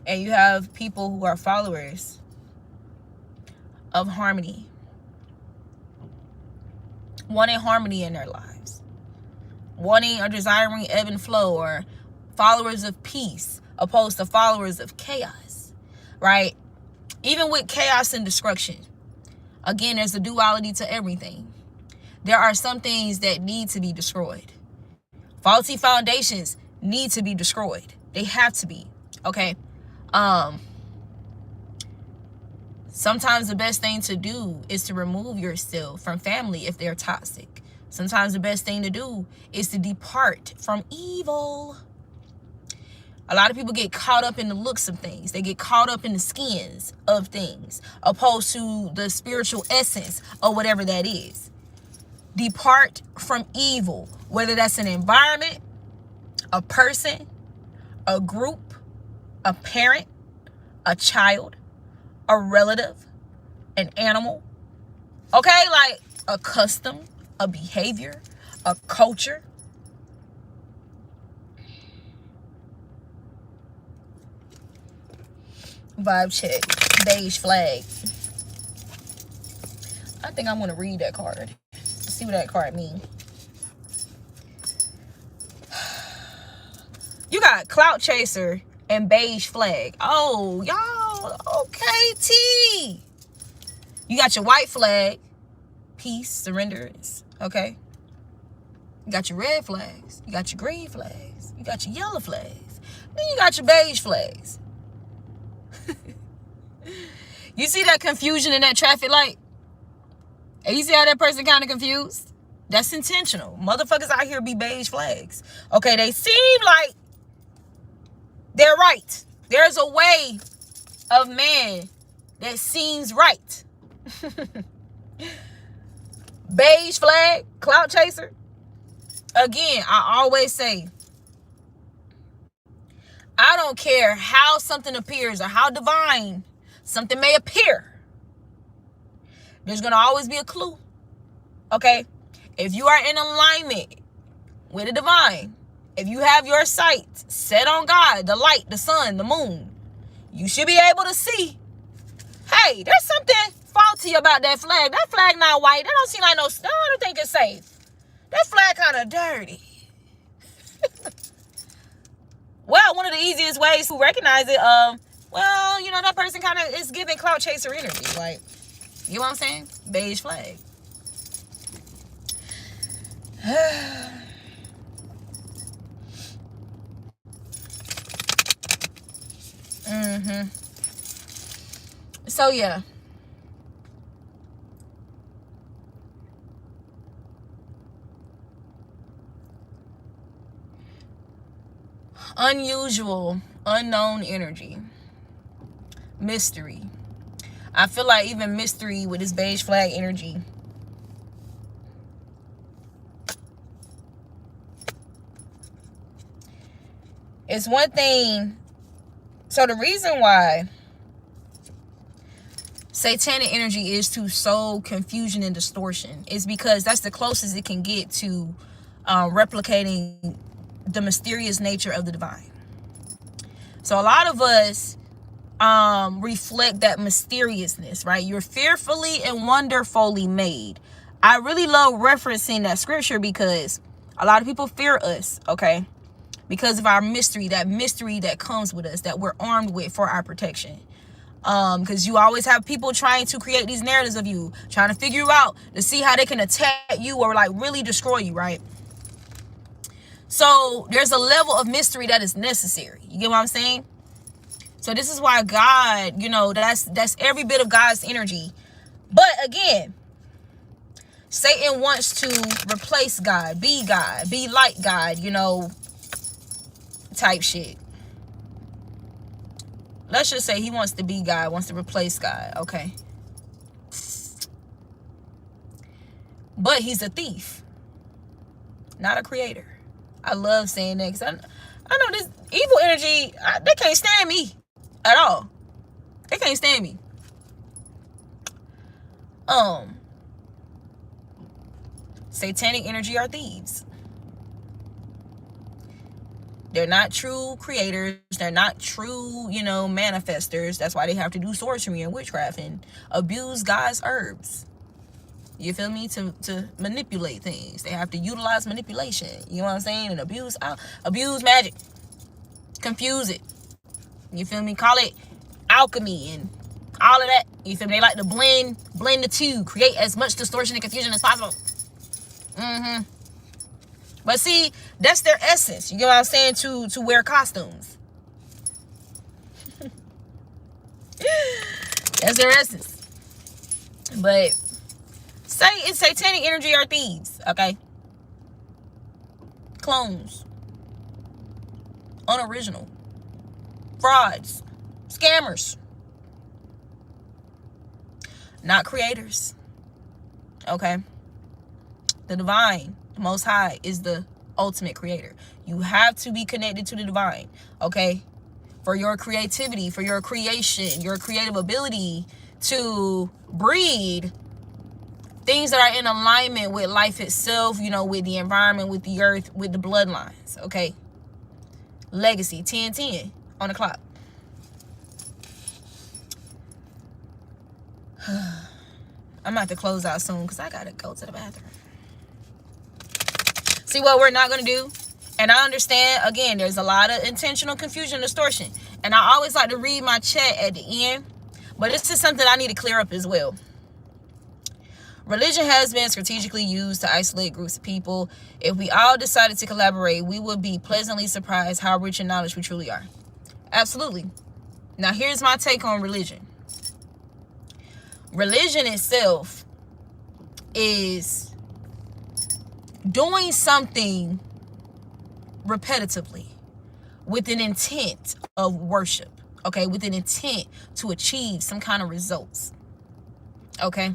And you have people who are followers of harmony, wanting harmony in their lives. wanting or desiring ebb and flow, or followers of peace opposed to followers of chaos, right? Even with chaos and destruction, again, there's a duality to everything. There are some things that need to be destroyed. Faulty foundations need to be destroyed. They have to be, okay? Sometimes the best thing to do is to remove yourself from family if they're toxic. Sometimes the best thing to do is to depart from evil. A lot of people get caught up in the looks of things. They get caught up in the skins of things, opposed to the spiritual essence of whatever that is. Depart from evil, whether that's an environment, a person, a group, a parent, a child, a relative, an animal, okay? Like a custom, a behavior, a culture. Vibe check, beige flag. I think I'm going to read that card. See what that card means. You got clout chaser and beige flag. Oh, y'all, okay, T. You got your white flag, peace, surrenderance, okay? You got your red flags. You got your green flags. You got your yellow flags. Then you got your beige flags. You see that confusion in that traffic light? And you see how that person kind of confused? That's intentional. Motherfuckers out here be beige flags. Okay, they seem like they're right. There's a way of man that seems right. Beige flag, clout chaser. Again, I always say, I don't care how something appears or how divine something may appear. There's going to always be a clue. Okay? If you are in alignment with the divine, if you have your sight set on God, the light, the sun, the moon, you should be able to see, hey, there's something faulty about that flag. That flag not white. That don't seem like no, I don't think it's safe. That flag kind of dirty. Well, one of the easiest ways to recognize it, well, you know, that person kind of is giving clout chaser energy. Like, you know what I'm saying? Beige flag. So, yeah. Unusual, unknown energy. Mystery. I feel like even mystery with this beige flag energy. It's one thing. So the reason why satanic energy is to sow confusion and distortion is because that's the closest it can get to replicating the mysterious nature of the divine. So a lot of us reflect that mysteriousness, right? You're fearfully and wonderfully made. I really love referencing that scripture because a lot of people fear us, okay? Because of our mystery that comes with us, that we're armed with for our protection. Because you always have people trying to create these narratives of you, trying to figure you out to see how they can attack you or like really destroy you, right? So there's a level of mystery that is necessary. You get what I'm saying? So this is why God, you know, that's every bit of God's energy. But again, Satan wants to replace God, be like God, you know, type shit. Let's just say he wants to be God, wants to replace God, okay? But he's a thief, not a creator. I love saying that because I know this evil energy, they can't stand me at all. They can't stand me. Satanic energy are thieves. They're not true creators. They're not true, you know, manifestors. That's why they have to do sorcery and witchcraft and abuse God's herbs. You feel me? To manipulate things. They have to utilize manipulation. You know what I'm saying? And abuse magic. Confuse it. You feel me? Call it alchemy and all of that. You feel me? They like to blend the two. Create as much distortion and confusion as possible. But see, that's their essence. You get what I'm saying? To wear costumes. That's their essence. But say it's satanic energy or thieves, okay? Clones. Unoriginal. Frauds. Scammers. Not creators. Okay? The divine, the Most High, is the ultimate creator. You have to be connected to the divine, okay? For your creativity, for your creation, your creative ability to breed things that are in alignment with life itself, you know, with the environment, with the earth, with the bloodlines, okay? Legacy, 1010 on the clock. I'm about to close out soon because I got to go to the bathroom. See what we're not going to do? And I understand, again, there's a lot of intentional confusion and distortion. And I always like to read my chat at the end. But this is something I need to clear up as well. Religion has been strategically used to isolate groups of people. If we all decided to collaborate, we would be pleasantly surprised how rich in knowledge we truly are. Absolutely. Now, here's my take on religion. Religion itself is doing something repetitively with an intent of worship, okay, with an intent to achieve some kind of results, okay?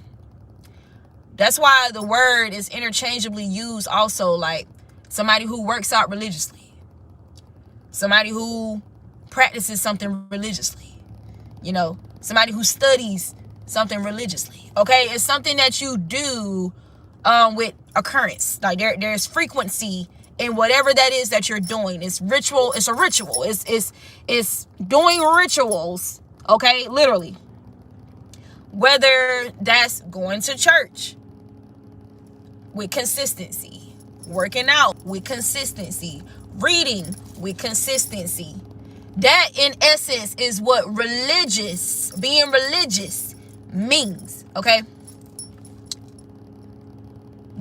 That's why the word is interchangeably used also, like somebody who works out religiously, somebody who practices something religiously, you know, somebody who studies something religiously, okay? It's something that you do with occurrence. Like there's frequency in whatever that is that you're doing. It's ritual. It's a ritual. It's doing rituals, okay? Literally. Whether that's going to church with consistency, working out with consistency, reading with consistency. That in essence is what being religious means, okay?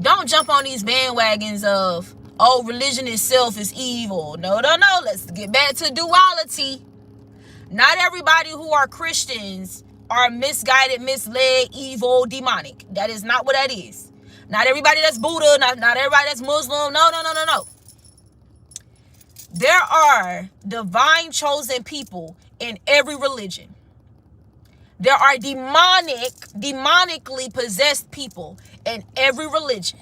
Don't jump on these bandwagons of, oh, religion itself is evil. No. Let's get back to duality. Not everybody who are Christians are misguided, misled, evil, demonic. That is not what that is. Not everybody that's Buddha, not everybody that's Muslim. No. There are divine chosen people in every religion. There are demonically possessed people in every religion.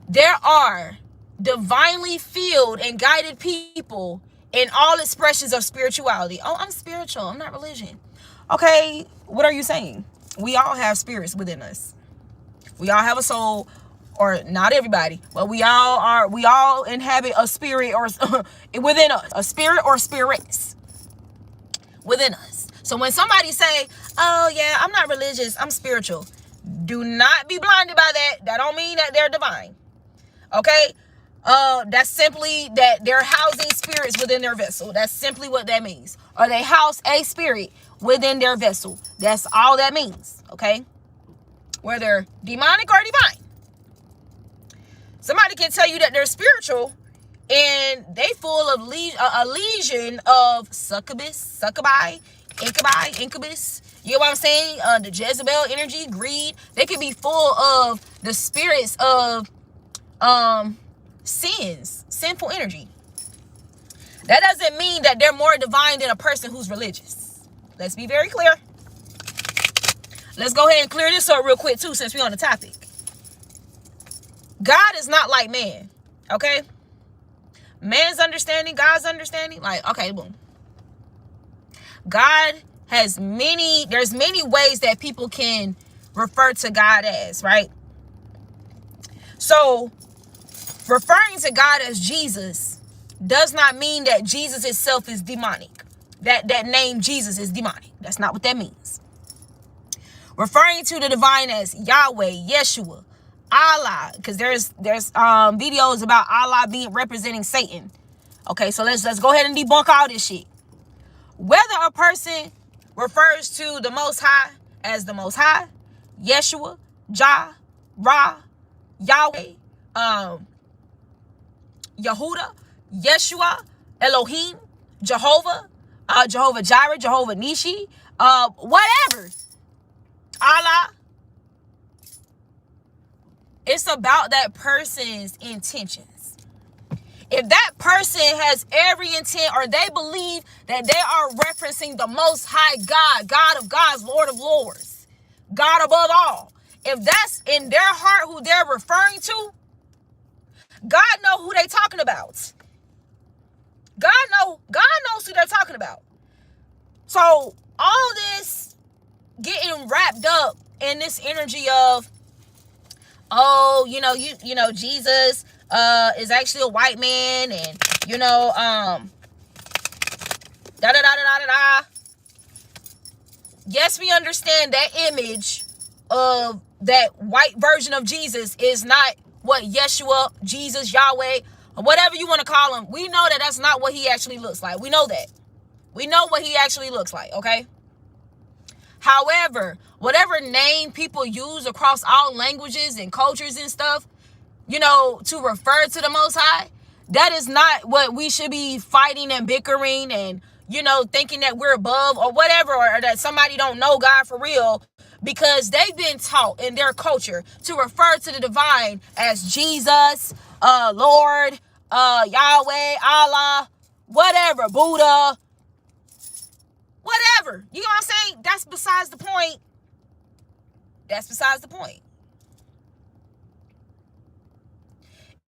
There are divinely filled and guided people in all expressions of spirituality. Oh, I'm spiritual. I'm not religion. Okay, what are you saying? We all have spirits within us. We all have a soul, or not everybody, but we all inhabit a spirit or within us, a spirit or spirits within us. So when somebody say, oh yeah, I'm not religious, I'm spiritual, do not be blinded by that. That don't mean that they're divine. Okay? That's simply that they're housing spirits within their vessel. That's simply what that means. Or they house a spirit within their vessel. That's all that means. Okay? Whether demonic or divine. Somebody can tell you that they're spiritual and they full of a legion of succubi, incubus. You know what I'm saying? The Jezebel energy, greed. They could be full of the spirits of sinful energy. That doesn't mean that they're more divine than a person who's religious. Let's be very clear. Let's go ahead and clear this up real quick too, since we're on the topic. God is not like man, okay? Man's understanding, God's understanding, like, okay, boom. God has there's many ways that people can refer to God as, right? So, referring to God as Jesus does not mean that Jesus itself is demonic. That name Jesus is demonic. That's not what that means. referring to the divine as Yahweh, Yeshua, Allah, because there's videos about Allah being representing Satan. Okay, so let's go ahead and debunk all this shit. Whether a person refers to the Most High as the Most High, Yeshua, Jah, Ra, Yahweh, Yehuda, Yeshua, Elohim, Jehovah, Jehovah Jireh, Jehovah Nishi, whatever, Allah. It's about that person's intentions. If that person has every intent, or they believe that they are referencing the Most High God, God of gods, Lord of lords, God above all, if that's in their heart who they're referring to, God knows who they're talking about. God knows who they're talking about. So all this getting wrapped up in this energy of, oh, you know, Jesus is actually a white man, and da da da da da da. Yes, we understand that image of that white version of Jesus is not what Yeshua, Jesus, Yahweh, or whatever you want to call him. We know that that's not what he actually looks like. We know that. We know what he actually looks like, okay? However, whatever name people use across all languages and cultures and stuff, to refer to the Most High, that is not what we should be fighting and bickering and, thinking that we're above or whatever, or that somebody don't know God for real, because they've been taught in their culture to refer to the divine as Jesus, Lord, Yahweh, Allah, whatever, Buddha, whatever. You know what I'm saying? That's besides the point. That's besides the point.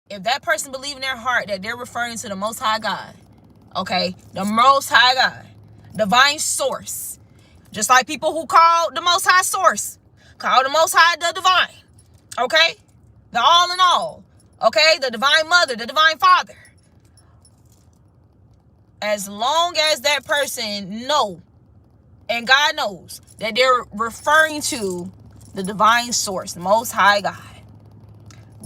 If that person believes in their heart that they're referring to the Most High God, okay, the Most High God, divine source, just like people who call the Most High source, call the Most High the divine, okay, the all in all, okay, the divine mother, the divine father. As long as that person know, and God knows, that they're referring to the divine source, the Most High God,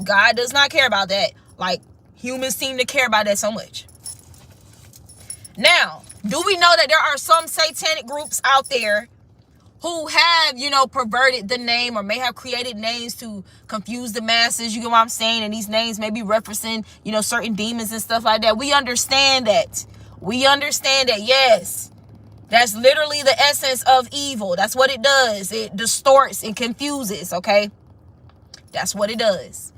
God does not care about that like humans seem to care about that so much. Now, do we know that there are some satanic groups out there who have, perverted the name, or may have created names to confuse the masses? You get what I'm saying? And these names may be referencing, certain demons and stuff like that. We understand that. We understand that, yes, that's literally the essence of evil. That's what it does. It distorts and confuses, okay? That's what it does.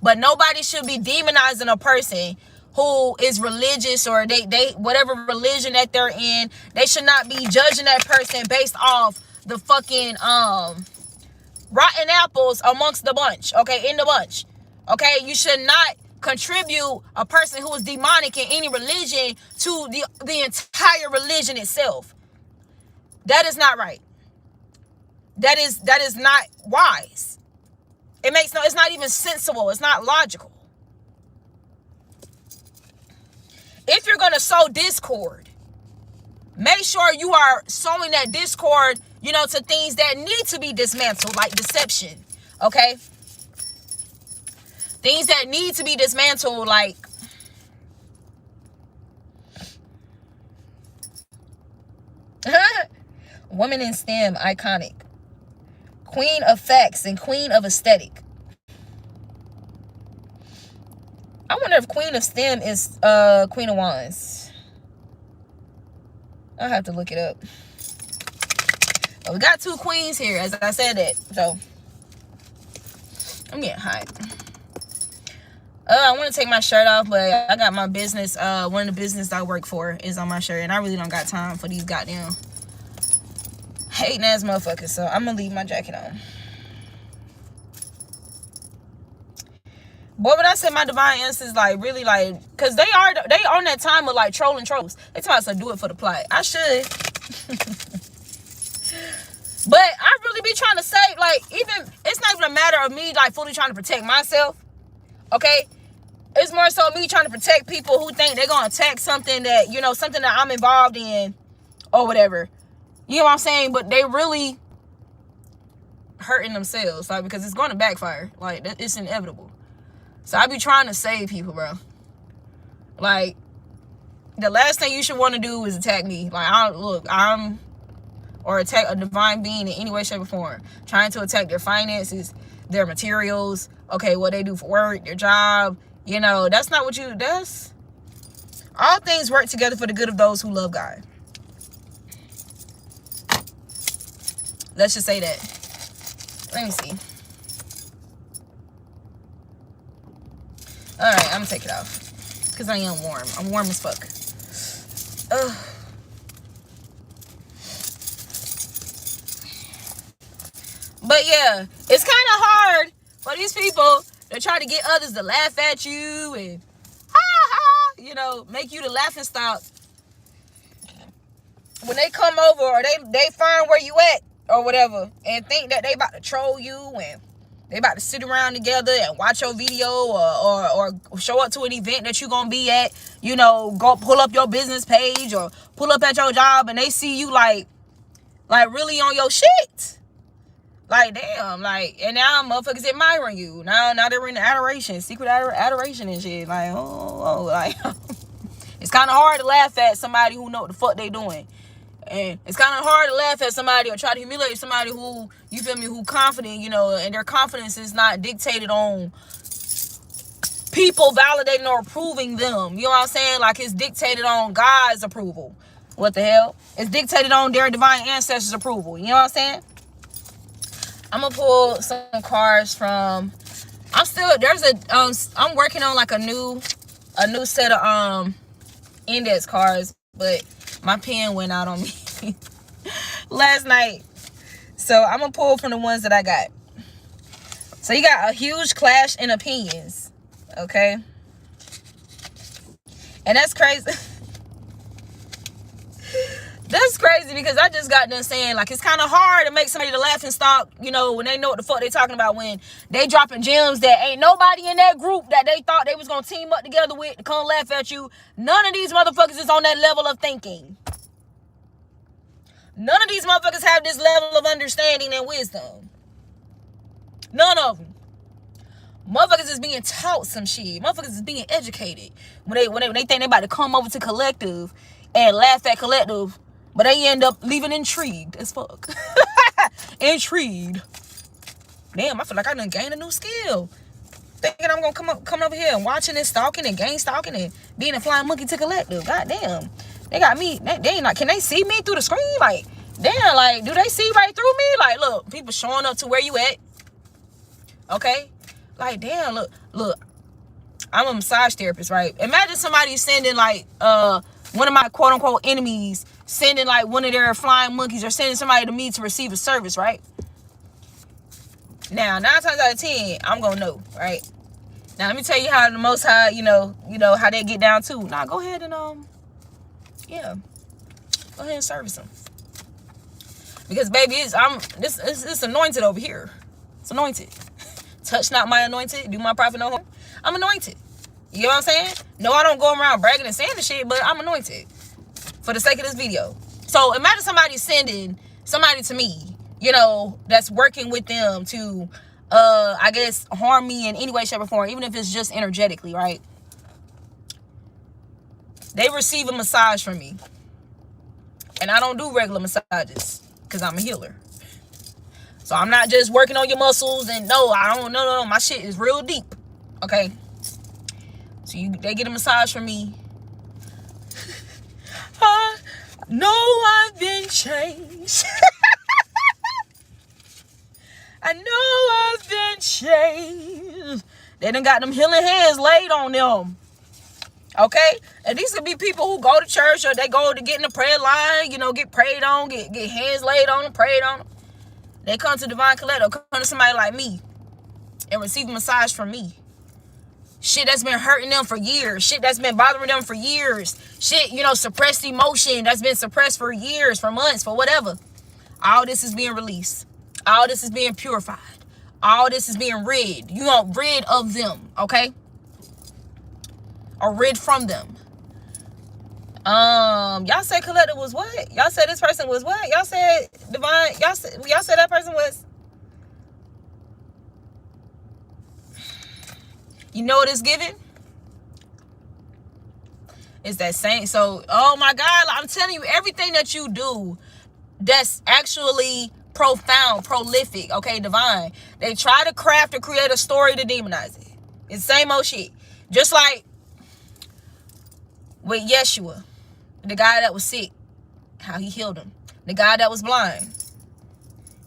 But nobody should be demonizing a person who is religious, or they whatever religion that they're in. They should not be judging that person based off the fucking rotten apples amongst the bunch, okay, in the bunch. Okay, you should not contribute a person who is demonic in any religion to the entire religion itself. That is not right. That is not wise. It's not even sensible. It's not logical. If you're going to sow discord, make sure you are sowing that discord, to things that need to be dismantled, like deception, okay? Things that need to be dismantled, like woman in STEM, iconic. Queen of facts and queen of aesthetic. I wonder if Queen of STEM is Queen of Wands. I'll have to look it up. But we got two queens here, as I said that. So I'm getting hot. I want to take my shirt off, but I got my business. One of the business I work for is on my shirt, and I really don't got time for these goddamn hating ass motherfuckers. So I'm gonna leave my jacket on. Boy, when I say my divine ancestors, like, really, like, because they on that time of, like, trolling trolls. They tell us to do it for the plot. I should. But I really be trying to say, like, even, it's not even a matter of me, like, fully trying to protect myself. Okay? It's more so me trying to protect people who think they're going to attack something that, something that I'm involved in or whatever. You know what I'm saying? But they really hurting themselves, like, because it's going to backfire. Like, it's inevitable. So I be trying to save people, bro. Like, the last thing you should want to do is attack me. Like, or attack a divine being in any way, shape, or form. Trying to attack their finances, their materials, okay, what they do for work, their job. You know, that's not what that's... All things work together for the good of those who love God. Let's just say that. Let me see. Alright, I'm gonna take it off. Because I am warm. I'm warm as fuck. Ugh. But yeah, it's kind of hard for these people to try to get others to laugh at you and you know, make you the laughing stock when they come over, or they find where you at or whatever, and think that they about to troll you and they about to sit around together and watch your video or show up to an event that you gonna be at, you know, go pull up your business page or pull up at your job, and they see you like really on your shit. Like, damn, like, and now motherfuckers admiring you. Now they're in the adoration, secret adoration and shit. Like, like, it's kind of hard to laugh at somebody who know what the fuck they doing. And it's kind of hard to laugh at somebody or try to humiliate somebody who, you feel me, who confident, you know, and their confidence is not dictated on people validating or approving them. You know what I'm saying? Like, it's dictated on God's approval. What the hell? It's dictated on their divine ancestors' approval. You know what I'm saying? I'm gonna pull some cards from. I'm working on like a new set of index cards, but my pen went out on me last night. So I'm gonna pull from the ones that I got. So you got a huge clash in opinions, okay? And that's crazy. That's crazy because I just got done saying, like, it's kind of hard to make somebody the laughing stock, you know, when they know what the fuck they talking about, when they dropping gems that ain't nobody in that group that they thought they was going to team up together with to come laugh at you. None of these motherfuckers is on that level of thinking. None of these motherfuckers have this level of understanding and wisdom. None of them. Motherfuckers is being taught some shit. Motherfuckers is being educated. When they think they about to come over to collective and laugh at collective, but they end up leaving intrigued as fuck. Intrigued. Damn, I feel like I done gained a new skill. Thinking I'm gonna come over here and watching and stalking and gang stalking and being a flying monkey to collective. Goddamn. They got me. They ain't like, can they see me through the screen? Like, damn, like, do they see right through me? Like, look, people showing up to where you at. Okay? Like, damn, look. I'm a massage therapist, right? Imagine somebody sending like one of my quote unquote enemies sending like one of their flying monkeys or sending somebody to me to receive a service, right? Now, 9 times out of 10, I'm gonna know, right? Now, let me tell you how the Most High, you know how they get down too. Now, go ahead and go ahead and service them, because baby, it's anointed over here. It's anointed. Touch not my anointed, do my prophet no harm. I'm anointed. You know what I'm saying? No, I don't go around bragging and saying the shit, but I'm anointed for the sake of this video. So imagine somebody sending somebody to me, you know, that's working with them to, I guess, harm me in any way, shape, or form, even if it's just energetically, right? They receive a massage from me. And I don't do regular massages because I'm a healer. So I'm not just working on your muscles and no, my shit is real deep. Okay? So they get a massage from me. I know I've been changed. I know I've been changed. They done got them healing hands laid on them. Okay? And these could be people who go to church or they go to get in the prayer line, you know, get prayed on, get hands laid on them, prayed on them. They come to Divine Collector, come to somebody like me and receive a massage from me. Shit that's been hurting them for years. Shit that's been bothering them for years. Shit, you know, suppressed emotion that's been suppressed for years, for months, for whatever. All this is being released. All this is being purified. All this is being rid. You know, rid of them, okay? Or rid from them. Y'all said Collector was what? Y'all said this person was what? Y'all said Divine. Y'all said that person was You know what it's giving? It's that same. So, oh my God, I'm telling you, everything that you do that's actually profound, prolific, okay, divine, they try to craft or create a story to demonize it. It's the same old shit. Just like with Yeshua, the guy that was sick, how he healed him. The guy that was blind,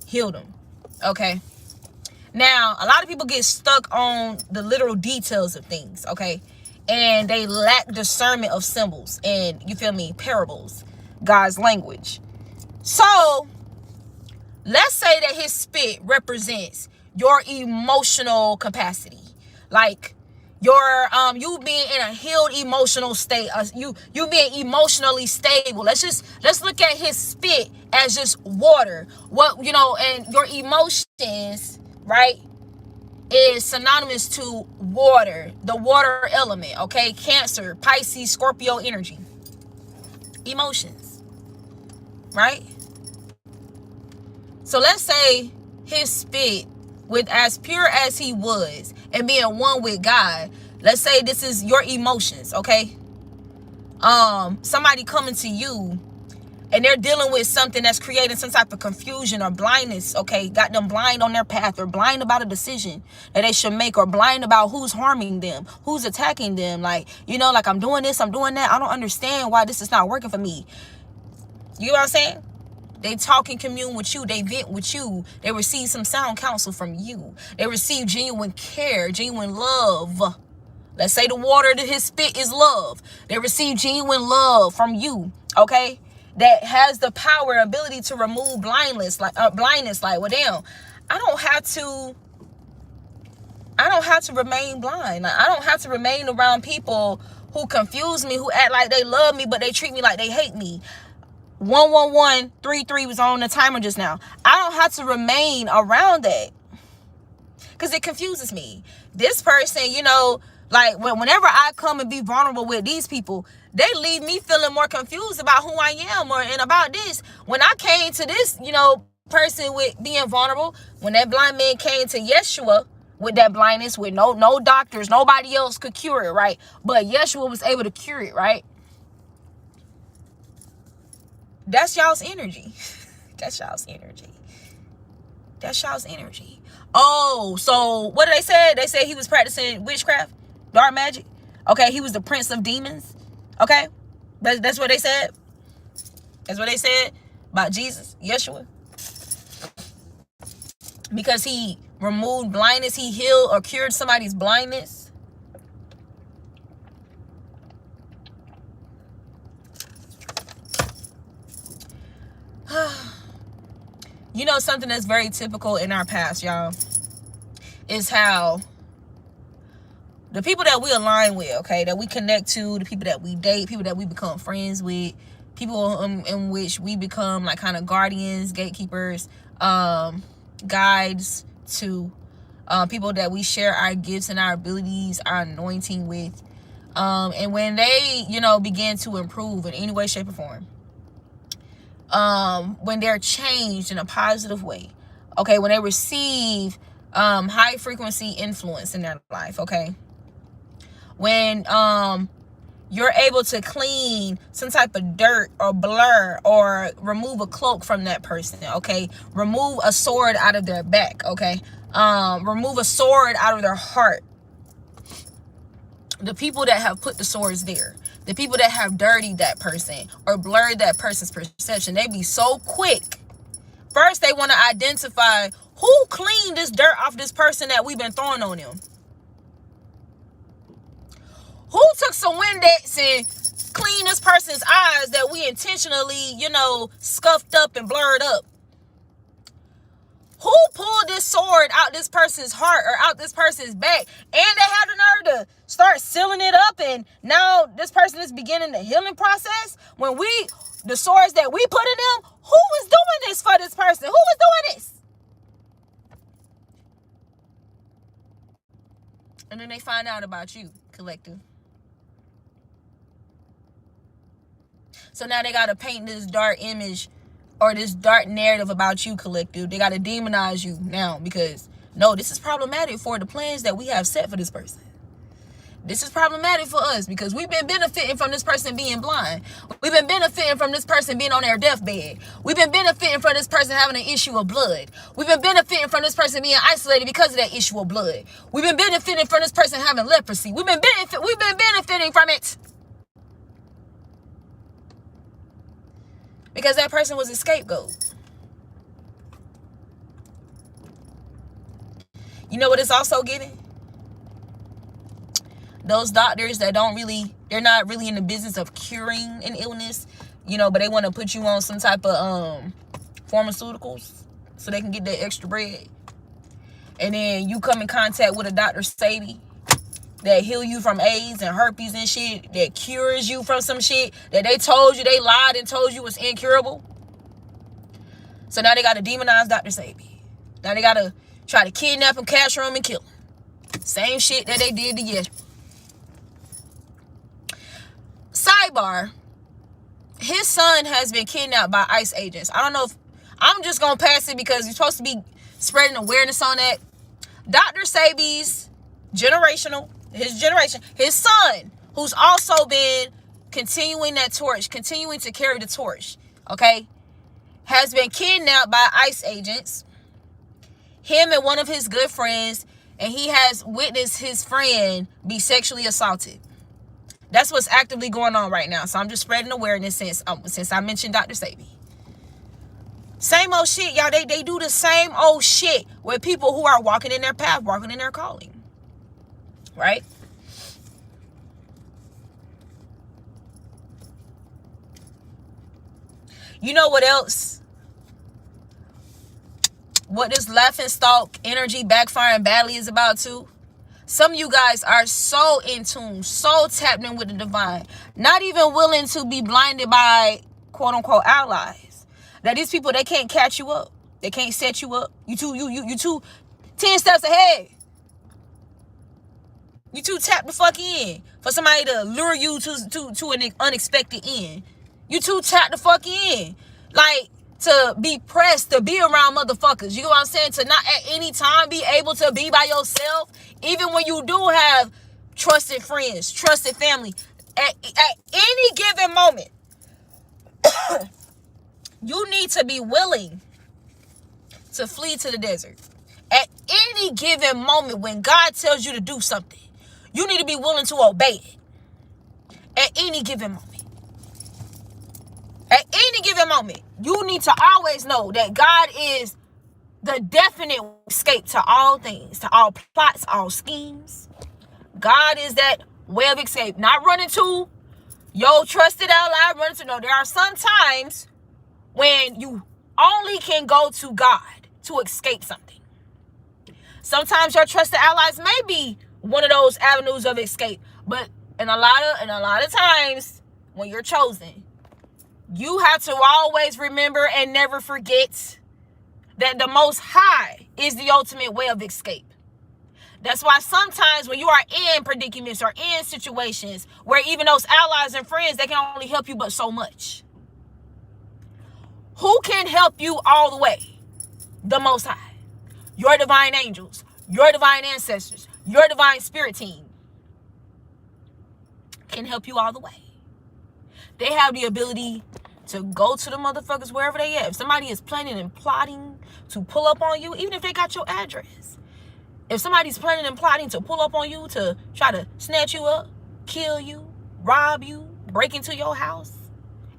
healed him. Okay. Now, a lot of people get stuck on the literal details of things, okay? And they lack discernment of symbols and, you feel me, parables, God's language. So, let's say that his spit represents your emotional capacity. Like, your you being in a healed emotional state, you being emotionally stable. Let's look at his spit as just water. What, you know, and your emotions, right, is synonymous to water, the water element, okay? Cancer, Pisces, Scorpio energy. Emotions, right? So let's say his spit, with as pure as he was and being one with God, let's say this is your emotions, okay? Somebody coming to you and they're dealing with something that's creating some type of confusion or blindness, okay? Got them blind on their path, or blind about a decision that they should make, or blind about who's harming them, who's attacking them. Like, you know, like, I'm doing this, I'm doing that. I don't understand why this is not working for me. You know what I'm saying? They talk and commune with you. They vent with you. They receive some sound counsel from you. They receive genuine care, genuine love. Let's say the water that his spit is love. They receive genuine love from you, okay? That has the power, ability to remove blindness. Like, well, damn, I don't have to remain blind. Like, I don't have to remain around people who confuse me, who act like they love me, but they treat me like they hate me. 11133 was on the timer just now. I don't have to remain around that because it confuses me. This person, you know, like, whenever I come and be vulnerable with these people, they leave me feeling more confused about who I am and about this. When I came to this, you know, person with being vulnerable, when that blind man came to Yeshua with that blindness, with no doctors, nobody else could cure it, right? But Yeshua was able to cure it, right? That's y'all's energy. That's y'all's energy. That's y'all's energy. Oh, so what did they say? They said he was practicing witchcraft, dark magic. Okay, he was the prince of demons. Okay, that's what they said. That's what they said about Jesus, Yeshua. Because he removed blindness, he healed or cured somebody's blindness. You know, something that's very typical in our past, y'all, is how the people that we align with, okay, that we connect to, the people that we date, people that we become friends with, people in which we become like kind of guardians, gatekeepers, guides to, people that we share our gifts and our abilities, our anointing with, and when they, you know, begin to improve in any way, shape, or form, when they're changed in a positive way, okay, when they receive high frequency influence in their life, okay, when you're able to clean some type of dirt or blur or remove a cloak from that person, okay, remove a sword out of their back, okay, remove a sword out of their heart, the people that have put the swords there, the people that have dirtied that person or blurred that person's perception, they be so quick. First, they want to identify who cleaned this dirt off this person that we've been throwing on them. Who took some Windex and cleaned this person's eyes that we intentionally, you know, scuffed up and blurred up? Who pulled this sword out this person's heart or out this person's back? And they had the nerve to start sealing it up, and now this person is beginning the healing process. When the swords that we put in them, who was doing this for this person? Who was doing this? And then they find out about you, collective. So now they got to paint this dark image or this dark narrative about you, collective. They got to demonize you now because, no, this is problematic for the plans that we have set for this person. This is problematic for us because we've been benefiting from this person being blind. We've been benefiting from this person being on their deathbed. We've been benefiting from this person having an issue of blood. We've been benefiting from this person being isolated because of that issue of blood. We've been benefiting from this person having leprosy. We've been benefiting from it because that person was a scapegoat. You know what it's also giving? Those doctors that they're not really in the business of curing an illness, but they want to put you on some type of pharmaceuticals so they can get that extra bread. And then you come in contact with a Dr. Sadie that heal you from AIDS and herpes and shit, that cures you from some shit that they lied and told you was incurable. So now they got to demonize Dr. Sadie. Now they got to try to kidnap him, capture him, and kill him. Same shit that they did to Yeshua. Sidebar, his son has been kidnapped by ICE agents. I don't know if I'm just gonna pass it because you're supposed to be spreading awareness on that. Dr. Sabi's his son, who's also been continuing that torch, continuing to carry the torch, okay, has been kidnapped by ICE agents. Him and one of his good friends, and he has witnessed his friend be sexually assaulted. That's what's actively going on right now. So I'm just spreading awareness since I mentioned Dr. Sabi. Same old shit, y'all. They do the same old shit with people who are walking in their path, walking in their calling. Right? You know what else? What this laughing stock energy backfiring badly is about too? Some of you guys are so in tune, so tapped in with the divine, not even willing to be blinded by quote unquote allies. That these people, they can't catch you up. They can't set you up. You too 10 steps ahead. You too tapped the fuck in for somebody to lure you to an unexpected end. You too tapped the fuck in. Like, to be pressed, to be around motherfuckers. You know what I'm saying? To not at any time be able to be by yourself. Even when you do have trusted friends, trusted family. At any given moment, you need to be willing to flee to the desert. At any given moment when God tells you to do something, you need to be willing to obey it. At any given moment. At any given moment, you need to always know that God is the definite escape to all things, to all plots, all schemes. God is that way of escape. Not running to your trusted ally, no. There are some times when you only can go to God to escape something. Sometimes your trusted allies may be one of those avenues of escape, but in a lot of times when you're chosen, you have to always remember and never forget that the Most High is the ultimate way of escape. That's why sometimes when you are in predicaments or in situations where even those allies and friends, they can only help you but so much. Who can help you all the way? The Most High. Your divine angels, your divine ancestors, your divine spirit team can help you all the way. They have the ability to go to the motherfuckers wherever they at. If somebody is planning and plotting to pull up on you, even if they got your address. If somebody's planning and plotting to pull up on you to try to snatch you up, kill you, rob you, break into your house,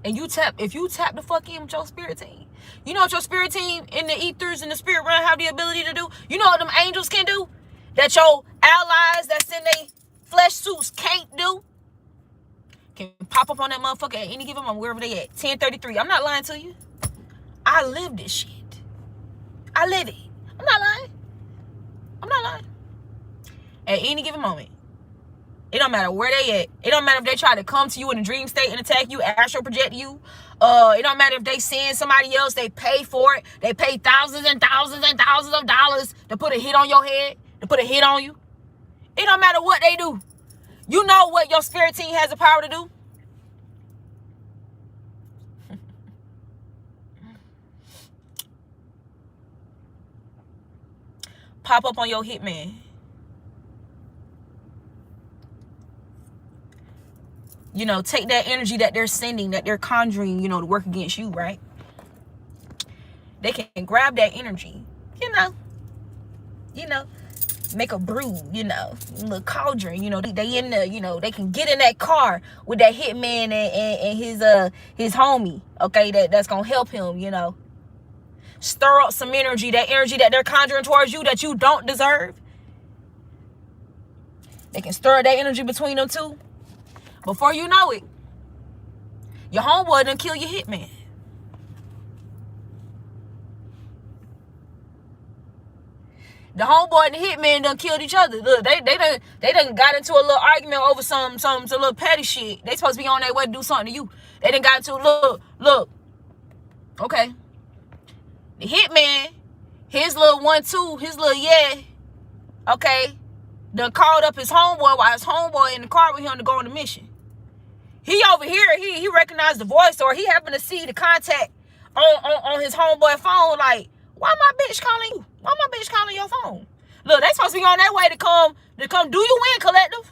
and if you tap the fuck in with your spirit team, you know what your spirit team in the ethers and the spirit realm have the ability to do? You know what them angels can do? That your allies that's in their flesh suits can't do? Can pop up on that motherfucker at any given moment, wherever they at. 10:33. I'm not lying to you. I live this shit. I live it. I'm not lying. At any given moment. It don't matter where they at. It don't matter if they try to come to you in a dream state and attack you, astral project you. It don't matter if they send somebody else, they pay for it. They pay thousands and thousands and thousands of dollars to put a hit on your head, to put a hit on you. It don't matter what they do. You know what your spirit team has the power to do? Pop up on your hitman. you know, take that energy that they're sending, that they're conjuring, you know, to work against you, right? They can grab that energy, you know, make a brew, you know, a little cauldron, you know, they in the, you know, they can get in that car with that hitman and his homie, okay, that's gonna help him, you know, stir up some energy, that energy that they're conjuring towards you that you don't deserve. They can stir that energy between them two. Before you know it, your homeboy done kill your hitman. The homeboy and the hitman done killed each other. Look, they done got into a little argument over some little petty shit. They supposed to be on their way to do something to you. They done got into a look. Okay. The hitman, his little 1-2, his little okay, done called up his homeboy while his homeboy in the car with him to go on the mission. He over here, he recognized the voice, or he happened to see the contact on his homeboy phone, like, why my bitch calling you? Why my bitch calling your phone? Look, they supposed to be on their way to come do you in, collective.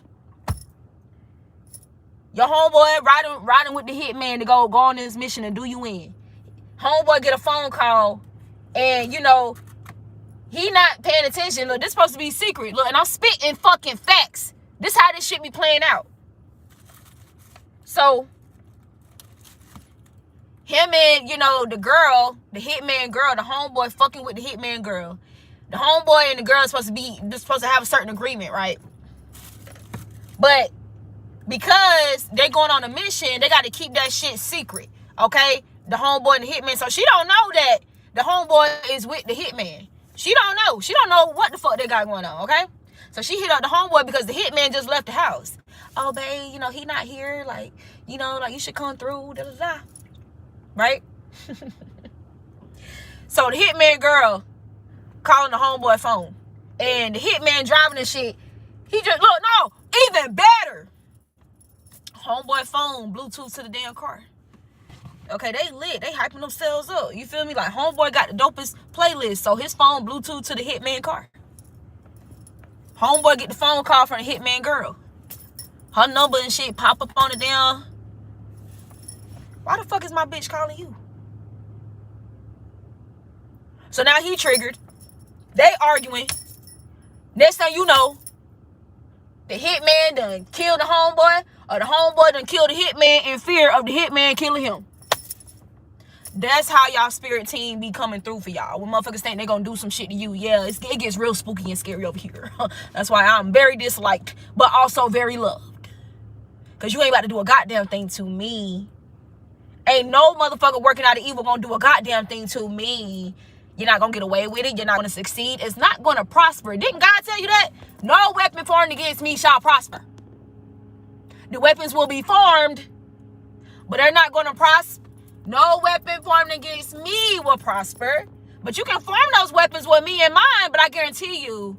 Your homeboy riding with the hitman to go on this mission and do you in. Homeboy get a phone call, and you know, he not paying attention. Look, this supposed to be secret. Look, and I'm spitting fucking facts. This how this shit be playing out. So him and, you know, the girl, the hitman girl, the homeboy fucking with the hitman girl. The homeboy and the girl are supposed to have a certain agreement, right? But because they're going on a mission, they got to keep that shit secret, okay? The homeboy and the hitman. So she don't know that the homeboy is with the hitman. She don't know. She don't know what the fuck they got going on, okay? So she hit up the homeboy because the hitman just left the house. Oh, babe, you know, he not here. Like, you know, like, you should come through, da-da-da. Right? So the hitman girl calling the homeboy phone. And the hitman driving and shit. He just, look, no, even better. Homeboy phone, Bluetooth to the damn car. Okay, they lit. They hyping themselves up. You feel me? Like, homeboy got the dopest playlist. So his phone, Bluetooth to the hitman car. Homeboy get the phone call from the hitman girl. Her number and shit pop up on the damn. Why the fuck is my bitch calling you? So now he triggered. They arguing. Next thing you know, the hitman done killed the homeboy, or the homeboy done killed the hitman in fear of the hitman killing him. That's how y'all spirit team be coming through for y'all. When motherfuckers think they gonna do some shit to you, yeah, it gets real spooky and scary over here. That's why I'm very disliked, but also very loved. Because you ain't about to do a goddamn thing to me. Ain't no motherfucker working out of evil gonna do a goddamn thing to me. You're not gonna get away with it. You're not gonna succeed. It's not gonna prosper. Didn't God tell you that? No weapon formed against me shall prosper. The weapons will be formed, but they're not gonna prosper. No weapon formed against me will prosper. But you can form those weapons with me in mind, but I guarantee you,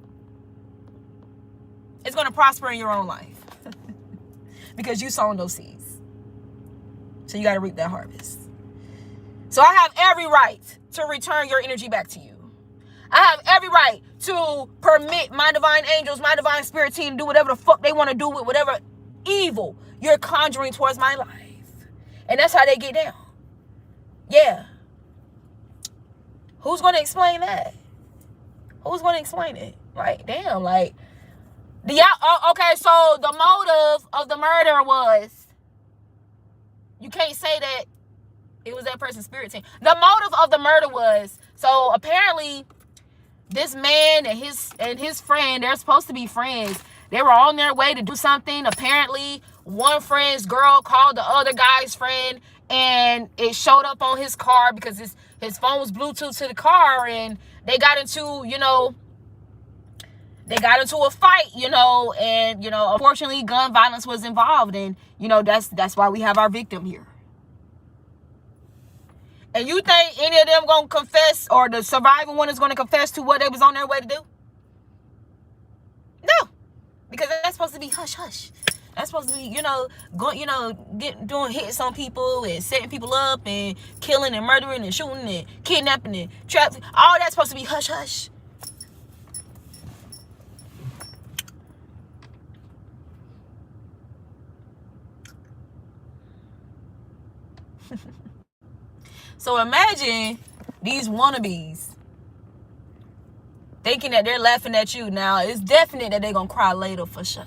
it's gonna prosper in your own life. Because you sown those seeds. So you gotta reap that harvest. So I have every right to return your energy back to you. I have every right to permit my divine angels, my divine spirit team to do whatever the fuck they want to do with whatever evil you're conjuring towards my life. And that's how they get down. Yeah. Who's going to explain that? Who's going to explain it? Like, damn, like, okay, so the motive of the murder was, you can't say that it was that person's spirit team. The motive of the murder was, so apparently this man and his friend, they're supposed to be friends. They were on their way to do something. Apparently, one friend's girl called the other guy's friend, and it showed up on his car because his phone was Bluetooth to the car, and they got into a fight, and unfortunately gun violence was involved, and that's why we have our victim here. And you think any of them gonna confess, or the surviving one is gonna confess to what they was on their way to do? No, because that's supposed to be hush hush. That's supposed to be, doing hits on people and setting people up and killing and murdering and shooting and kidnapping and trapping. All that's supposed to be hush hush. So imagine these wannabes thinking that they're laughing at you. Now, it's definite that they're going to cry later for sure.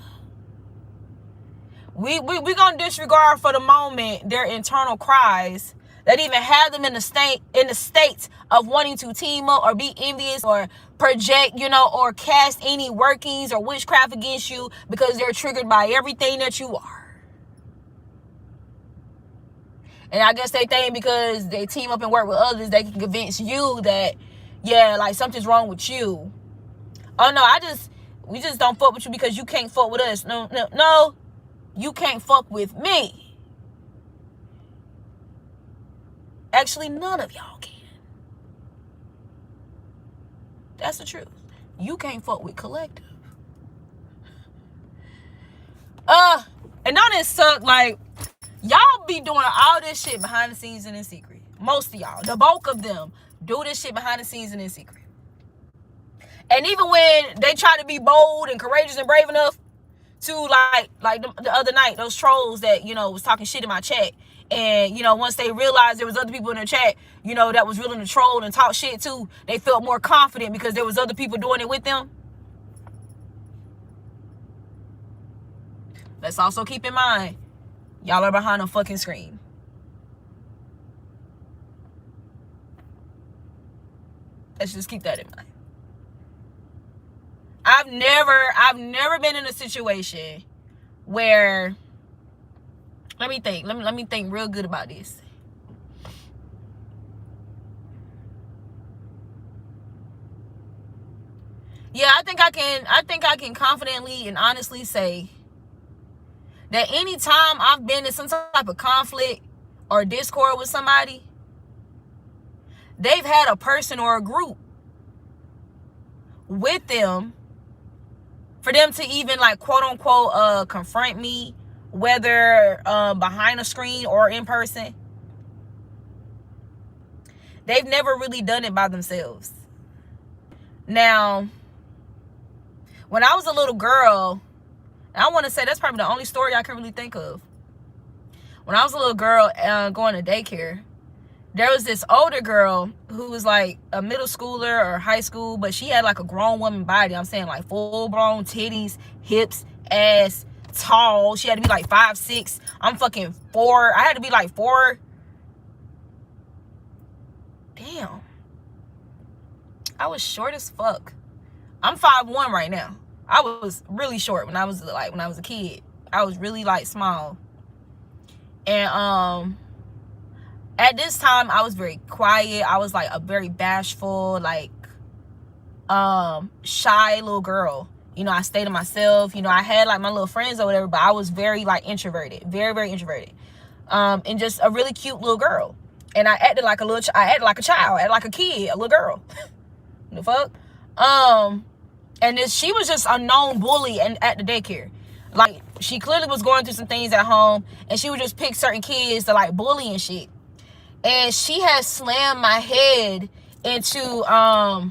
We going to disregard for the moment their internal cries that even have them in the state of wanting to team up or be envious or project, or cast any workings or witchcraft against you because they're triggered by everything that you are. And I guess they think because they team up and work with others, they can convince you that, yeah, like something's wrong with you. Oh no, we just don't fuck with you because you can't fuck with us. No, you can't fuck with me. Actually, none of y'all can. That's the truth. You can't fuck with collective. And don't it suck? Like, y'all be doing all this shit behind the scenes and in secret. Most of y'all, the bulk of them, do this shit behind the scenes and in secret. And even when they try to be bold and courageous and brave enough to, like the other night, those trolls that, was talking shit in my chat. And, once they realized there was other people in their chat, that was willing to troll and talk shit too, they felt more confident because there was other people doing it with them. Let's also keep in mind, y'all are behind a fucking screen. Let's just keep that in mind. I've never been in a situation where, let me think real good about this. Yeah, I think I can confidently and honestly say that anytime I've been in some type of conflict or discord with somebody, they've had a person or a group with them for them to even, like, quote unquote confront me, whether behind a screen or in person. They've never really done it by themselves. Now, when I was a little girl, I want to say that's probably the only story I can really think of. When I was a little girl going to daycare, there was this older girl who was like a middle schooler or high school, but she had like a grown woman body. I'm saying like full-blown titties, hips, ass, tall. She had to be like 5'6". I'm fucking 4. I had to be like 4. Damn. I was short as fuck. I'm 5'1" right now. I was really short when I was a kid. I was really like small. And at this time I was very quiet. I was like a very bashful, like shy little girl. I stayed to myself. I had like my little friends or whatever, but I was very like introverted, very, very introverted. And just a really cute little girl. And I acted like I acted like a child, I acted like a kid, a little girl. The fuck? And she was just a known bully at the daycare. Like, she clearly was going through some things at home, and she would just pick certain kids to like bully and shit. And she had slammed my head into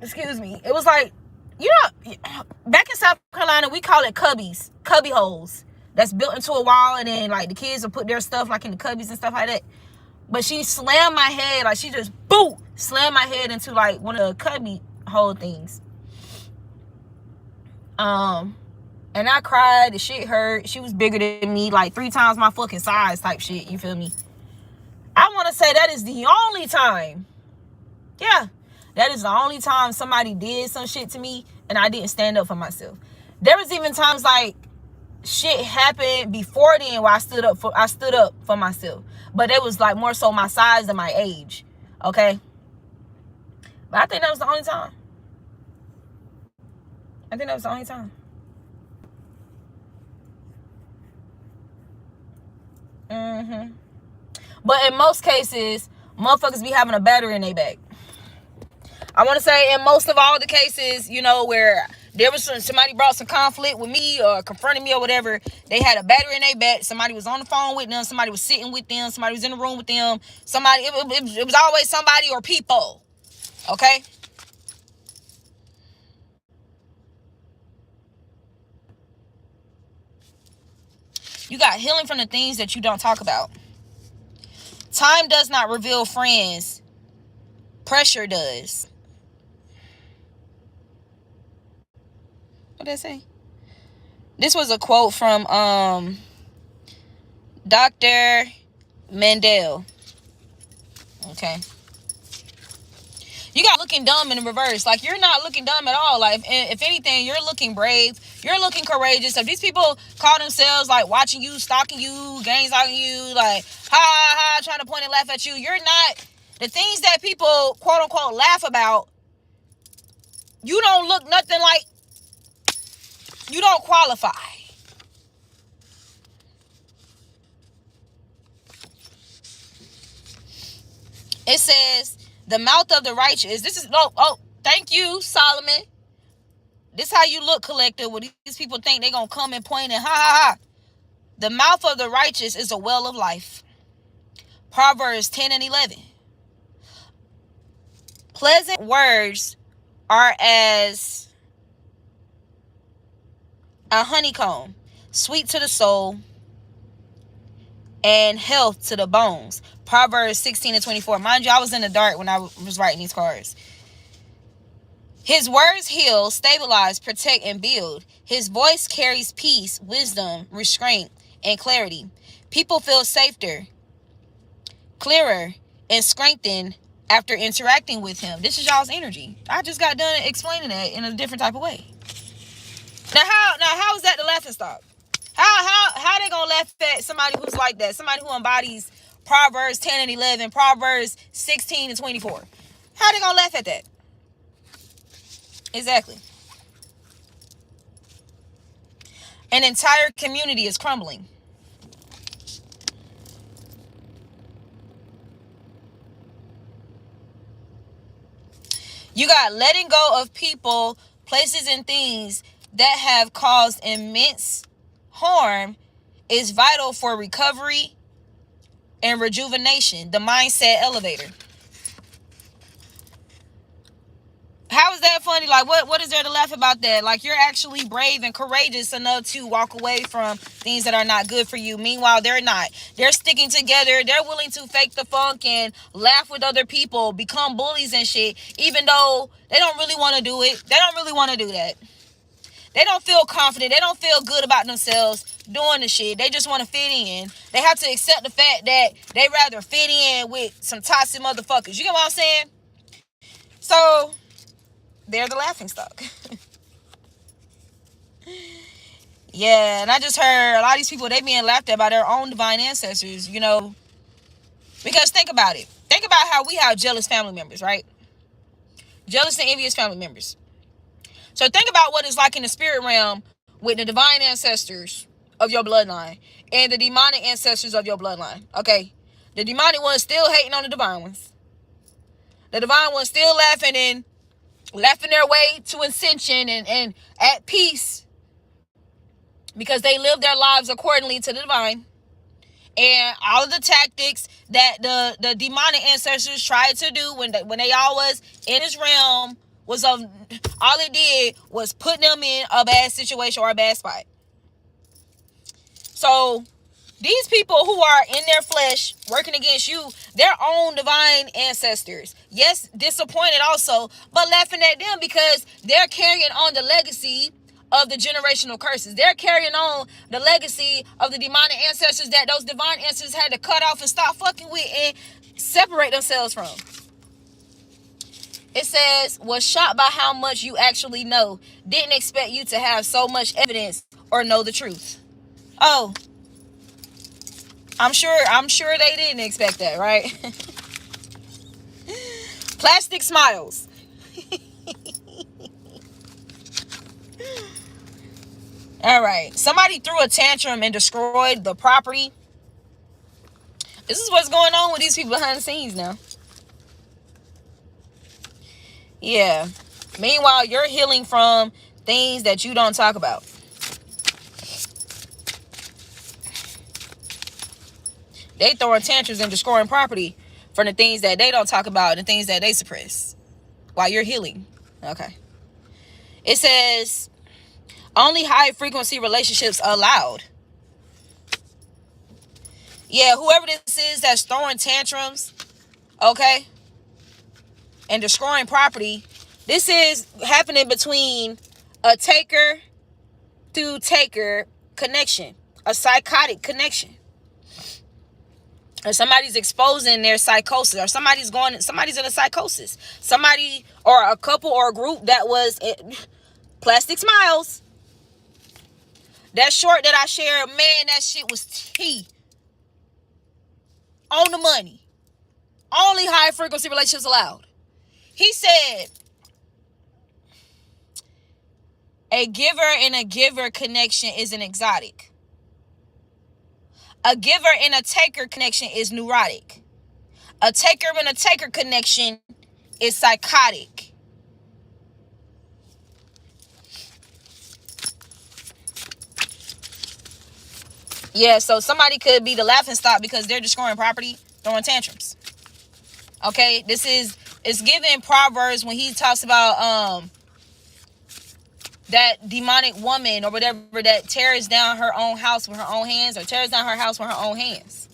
excuse me. It was like, back in South Carolina, we call it cubby holes. That's built into a wall, and then like the kids will put their stuff like in the cubbies and stuff like that. But she slammed my head, like she just slammed my head into like one of the cubby hole things. And I cried. The shit hurt. She was bigger than me, like 3 times my fucking size type shit. You feel me? I want to say that is the only time. Yeah, that is the only time somebody did some shit to me and I didn't stand up for myself. There was even times like shit happened before then where I stood up for myself. But it was like more so my size than my age. Okay? But I think that was the only time. But in most cases, motherfuckers be having a battery in their back. I want to say in most of all the cases, where there was somebody brought some conflict with me or confronted me or whatever, they had a battery in their back. Somebody was on the phone with them. Somebody was sitting with them. Somebody was in the room with them. It was always somebody or people. Okay? You got healing from the things that you don't talk about. Time does not reveal friends. Pressure does. What did I say? This was a quote from Dr. Mandel. Okay. You got looking dumb in the reverse. Like, you're not looking dumb at all. Like, if anything, you're looking brave. You're looking courageous. If these people call themselves, like, watching you, stalking you, gang stalking you, like, ha, ha, ha, trying to point and laugh at you, you're not. The things that people, quote, unquote, laugh about, you don't look nothing like, you don't qualify. It says, the mouth of the righteous. This is, thank you, Solomon. This how you look, collective, when these people think they're going to come and point and ha, ha, ha. The mouth of the righteous is a well of life. Proverbs 10 and 11. Pleasant words are as a honeycomb, sweet to the soul and health to the bones. Proverbs 16 and 24. Mind you, I was in the dark when I was writing these cards. His words heal, stabilize, protect, and build. His voice carries peace, wisdom, restraint, and clarity. People feel safer, clearer, and strengthened after interacting with him. This is y'all's energy. I just got done explaining that in a different type of way. Now how is that the laughing stock? How they gonna laugh at somebody who's like that? Somebody who embodies Proverbs 10 and 11, Proverbs 16 and 24. How they gonna laugh at that? Exactly. An entire community is crumbling. You got letting go of people, places, and things that have caused immense harm is vital for recovery and rejuvenation. The mindset elevator. How is that funny? Like, what is there to laugh about that? Like, you're actually brave and courageous enough to walk away from things that are not good for you. Meanwhile, they're not. They're sticking together. They're willing to fake the funk and laugh with other people, become bullies and shit, even though they don't really want to do it. They don't really want to do that. They don't feel confident. They don't feel good about themselves doing the shit. They just want to fit in. They have to accept the fact that they rather fit in with some toxic motherfuckers. You get what I'm saying? So they're the laughing stock. Yeah, and I just heard a lot of these people, they being laughed at by their own divine ancestors, you know. Because think about it. Think about how we have jealous family members, right? Jealous and envious family members. So think about what it's like in the spirit realm with the divine ancestors of your bloodline and the demonic ancestors of your bloodline. Okay? The demonic ones still hating on the divine ones. The divine ones still laughing their way to ascension and at peace because they live their lives accordingly to the divine. And all of the tactics that the demonic ancestors tried to do when they all was in this realm was all it did was put them in a bad situation or a bad spot. So these people who are in their flesh working against you, their own divine ancestors, yes, disappointed also, but laughing at them because they're carrying on the legacy of the generational curses. They're carrying on the legacy of the demonic ancestors that those divine ancestors had to cut off and stop fucking with and separate themselves from. It says, was shocked by how much you actually know. Didn't expect you to have so much evidence or know the truth. Oh, I'm sure they didn't expect that, right? Plastic smiles. All right. Somebody threw a tantrum and destroyed the property. This is what's going on with these people behind the scenes now. Yeah. Meanwhile, you're healing from things that you don't talk about. They throwing tantrums and destroying property from the things that they don't talk about and the things that they suppress while you're healing. Okay. It says, only high frequency relationships allowed. Yeah, whoever this is that's throwing tantrums, okay, and destroying property, this is happening between a taker through taker connection, a psychotic connection. Or somebody's exposing their psychosis, or somebody's in a psychosis. Somebody or a couple or a group that was plastic smiles. That short that I shared, man, that shit was tea. On the money. Only high frequency relationships allowed. He said, a giver and a giver connection is an exotic. A giver and a taker connection is neurotic. A taker and a taker connection is psychotic. Yeah, so somebody could be the laughing stock because they're destroying property, throwing tantrums. Okay, it's given Proverbs when he talks about that demonic woman or whatever that tears down her own house with her own hands, or tears down her house with her own hands.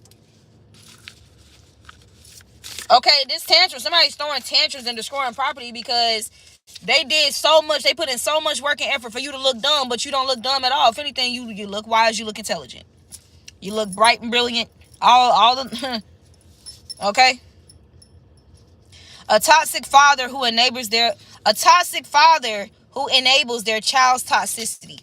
Okay, this tantrum, somebody's throwing tantrums and destroying property because they did so much, they put in so much work and effort for you to look dumb, but you don't look dumb at all. If anything, you look wise, you look intelligent. You look bright and brilliant. All the okay. A toxic father who enables their child's toxicity.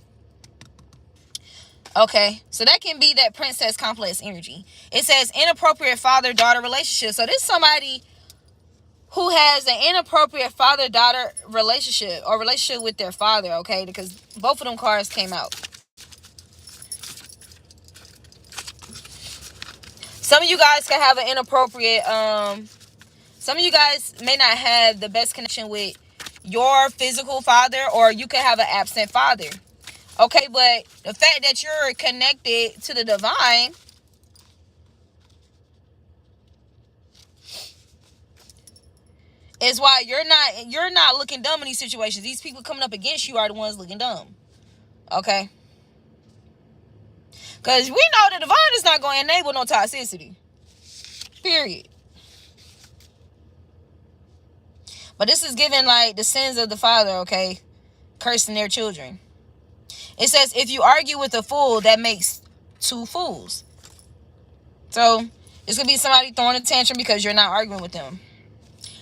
Okay, so that can be that princess complex energy. It says inappropriate father-daughter relationship. So this is somebody who has an inappropriate father-daughter relationship or relationship with their father, okay? Because both of them cards came out. Some of you guys can have an inappropriate, some of you guys may not have the best connection with your physical father, or you could have an absent father. Okay, but the fact that you're connected to the divine is why you're not looking dumb in these situations. These people coming up against you are the ones looking dumb. Okay? Because we know the divine is not going to enable no toxicity. Period. But this is given like the sins of the father, okay? Cursing their children. It says, if you argue with a fool, that makes two fools. So, it's going to be somebody throwing a tantrum because you're not arguing with them.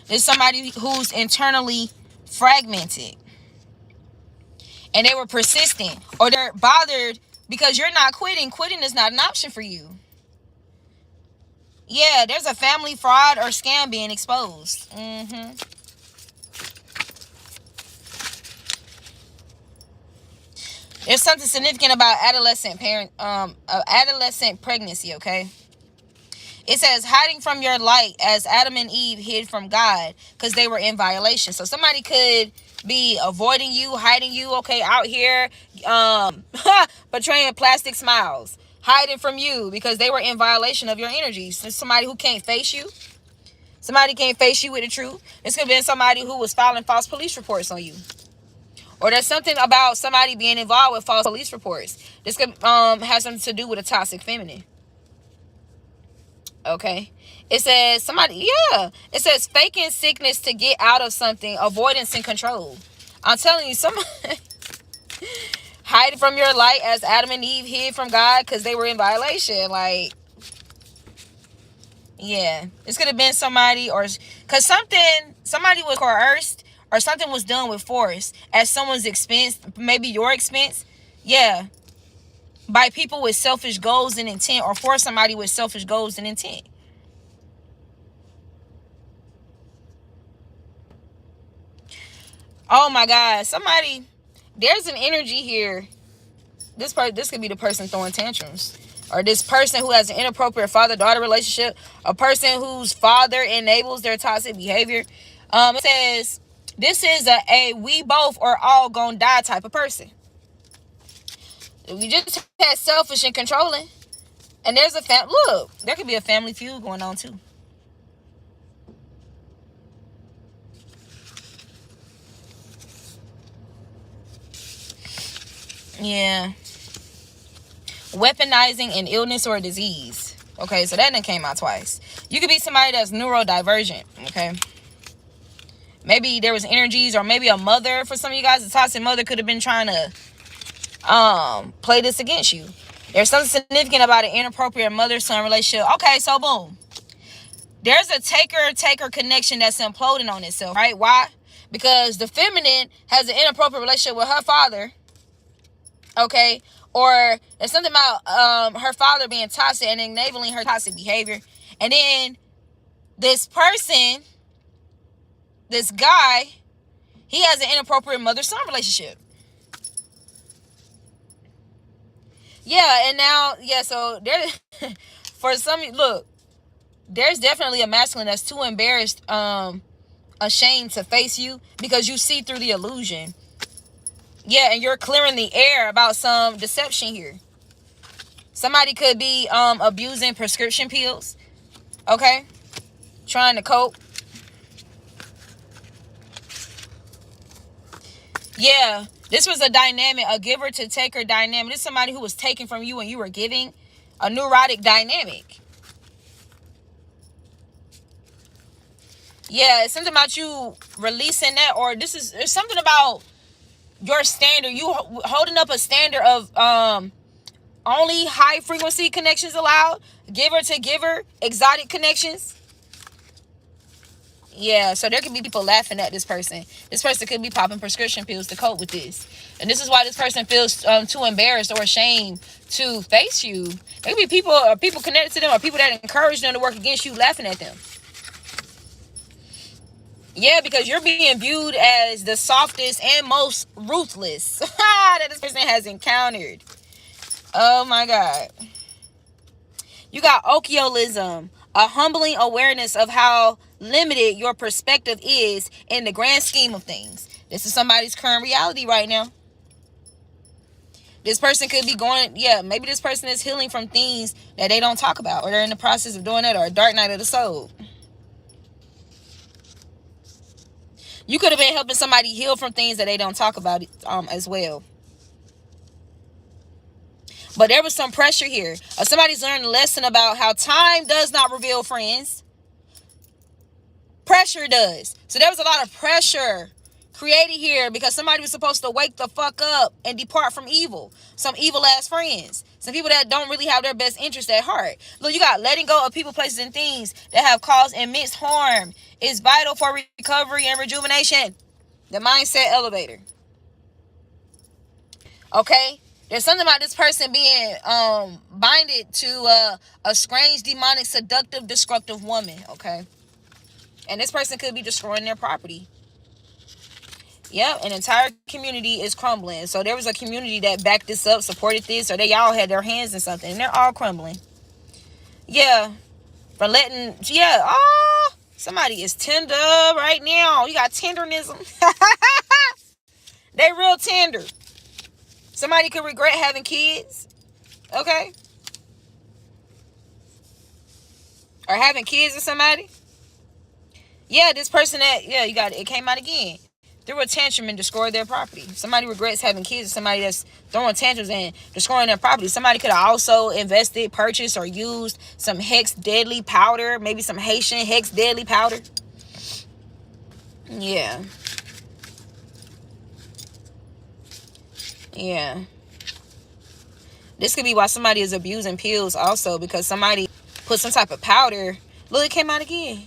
There's somebody who's internally fragmented. And they were persistent. Or they're bothered because you're not quitting. Quitting is not an option for you. Yeah, there's a family fraud or scam being exposed. There's something significant about adolescent pregnancy, okay? It says hiding from your light as Adam and Eve hid from God because they were in violation. So somebody could be avoiding you, hiding you, okay, out here, portraying plastic smiles, hiding from you because they were in violation of your energies. So somebody who can't face you. Somebody can't face you with the truth. This could have been somebody who was filing false police reports on you. Or there's something about somebody being involved with false police reports. This could have something to do with a toxic feminine. Okay. It says it says faking sickness to get out of something, avoidance and control. I'm telling you, somebody hiding from your light as Adam and Eve hid from God because they were in violation. Like, yeah, this could have been somebody, or because somebody was coerced, or something was done with force at someone's expense, maybe your expense. Yeah. By people with selfish goals and intent, or for somebody with selfish goals and intent. Oh my God. There's an energy here. This could be the person throwing tantrums. Or this person who has an inappropriate father-daughter relationship. A person whose father enables their toxic behavior. It says, this is a we both or all gonna die type of person. We just had selfish and controlling. And there's there could be a family feud going on too. Yeah. Weaponizing an illness or a disease. Okay, so that done came out twice. You could be somebody that's neurodivergent, okay? Maybe there was energies, or maybe a mother for some of you guys. A toxic mother could have been trying to play this against you. There's something significant about an inappropriate mother-son relationship. Okay, so boom. There's a taker connection that's imploding on itself, right? Why? Because the feminine has an inappropriate relationship with her father, okay? Or there's something about her father being toxic and enabling her toxic behavior. And then this person, this guy, he has an inappropriate mother-son relationship. Yeah, and now, yeah, so there, for some, look, there's definitely a masculine that's too embarrassed, ashamed to face you because you see through the illusion. Yeah, and you're clearing the air about some deception here. Somebody could be abusing prescription pills, okay? Trying to cope. Yeah, this was a dynamic, a giver to taker dynamic. This is somebody who was taking from you and you were giving, a neurotic dynamic. Yeah, it's something about you releasing that, or there's something about your standard. You holding up a standard of only high frequency connections allowed, giver to giver, exotic connections. Yeah, so there could be people laughing at this person. This person could be popping prescription pills to cope with this. And this is why this person feels too embarrassed or ashamed to face you. There could be people connected to them, or people that encourage them to work against you, laughing at them. Yeah, because you're being viewed as the softest and most ruthless that this person has encountered. Oh my God. You got oculism, a humbling awareness of how limited your perspective is in the grand scheme of things. This is somebody's current reality right now. This person could be going, yeah, maybe this person is healing from things that they don't talk about, or they're in the process of doing that, or a dark night of the soul. You could have been helping somebody heal from things that they don't talk about as well. But there was some pressure here. Somebody's learned a lesson about how time does not reveal friends. Pressure does. So there was a lot of pressure created here because somebody was supposed to wake the fuck up and depart from evil. Some evil ass friends. Some people that don't really have their best interest at heart. Look, you got letting go of people, places, and things that have caused immense harm is vital for recovery and rejuvenation. The mindset elevator. Okay? There's something about this person being binded to a strange, demonic, seductive, destructive woman. Okay? And this person could be destroying their property. Yep, an entire community is crumbling. So there was a community that backed this up, supported this, or they all had their hands in something, and they're all crumbling. Yeah, for letting, yeah, oh, somebody is tender right now. You got tendernism. They real tender. Somebody could regret having kids, okay? Or having kids with somebody. Yeah, this person that, yeah, you got it. It came out again. Threw a tantrum and destroyed their property. Somebody regrets having kids with somebody that's throwing tantrums and destroying their property. Somebody could have also invested, purchased, or used some Hex deadly powder. Maybe some Haitian Hex deadly powder. Yeah. Yeah. This could be why somebody is abusing pills also, because somebody put some type of powder. Look, it came out again.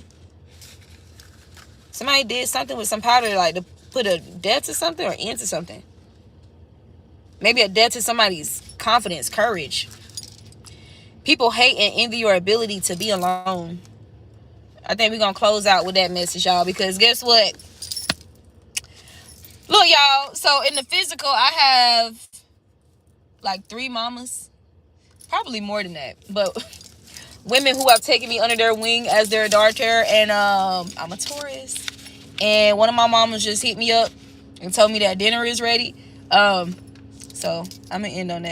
Somebody did something with some powder, like to put a death to something or end to something. Maybe a death to somebody's confidence, courage. People hate and envy your ability to be alone. I think we're going to close out with that message, y'all, because guess what? Look, y'all, so in the physical, I have like 3 mamas. Probably more than that. But women who have taken me under their wing as their daughter. And I'm a Taurus. And one of my mamas just hit me up and told me that dinner is ready. So I'm going to end on that.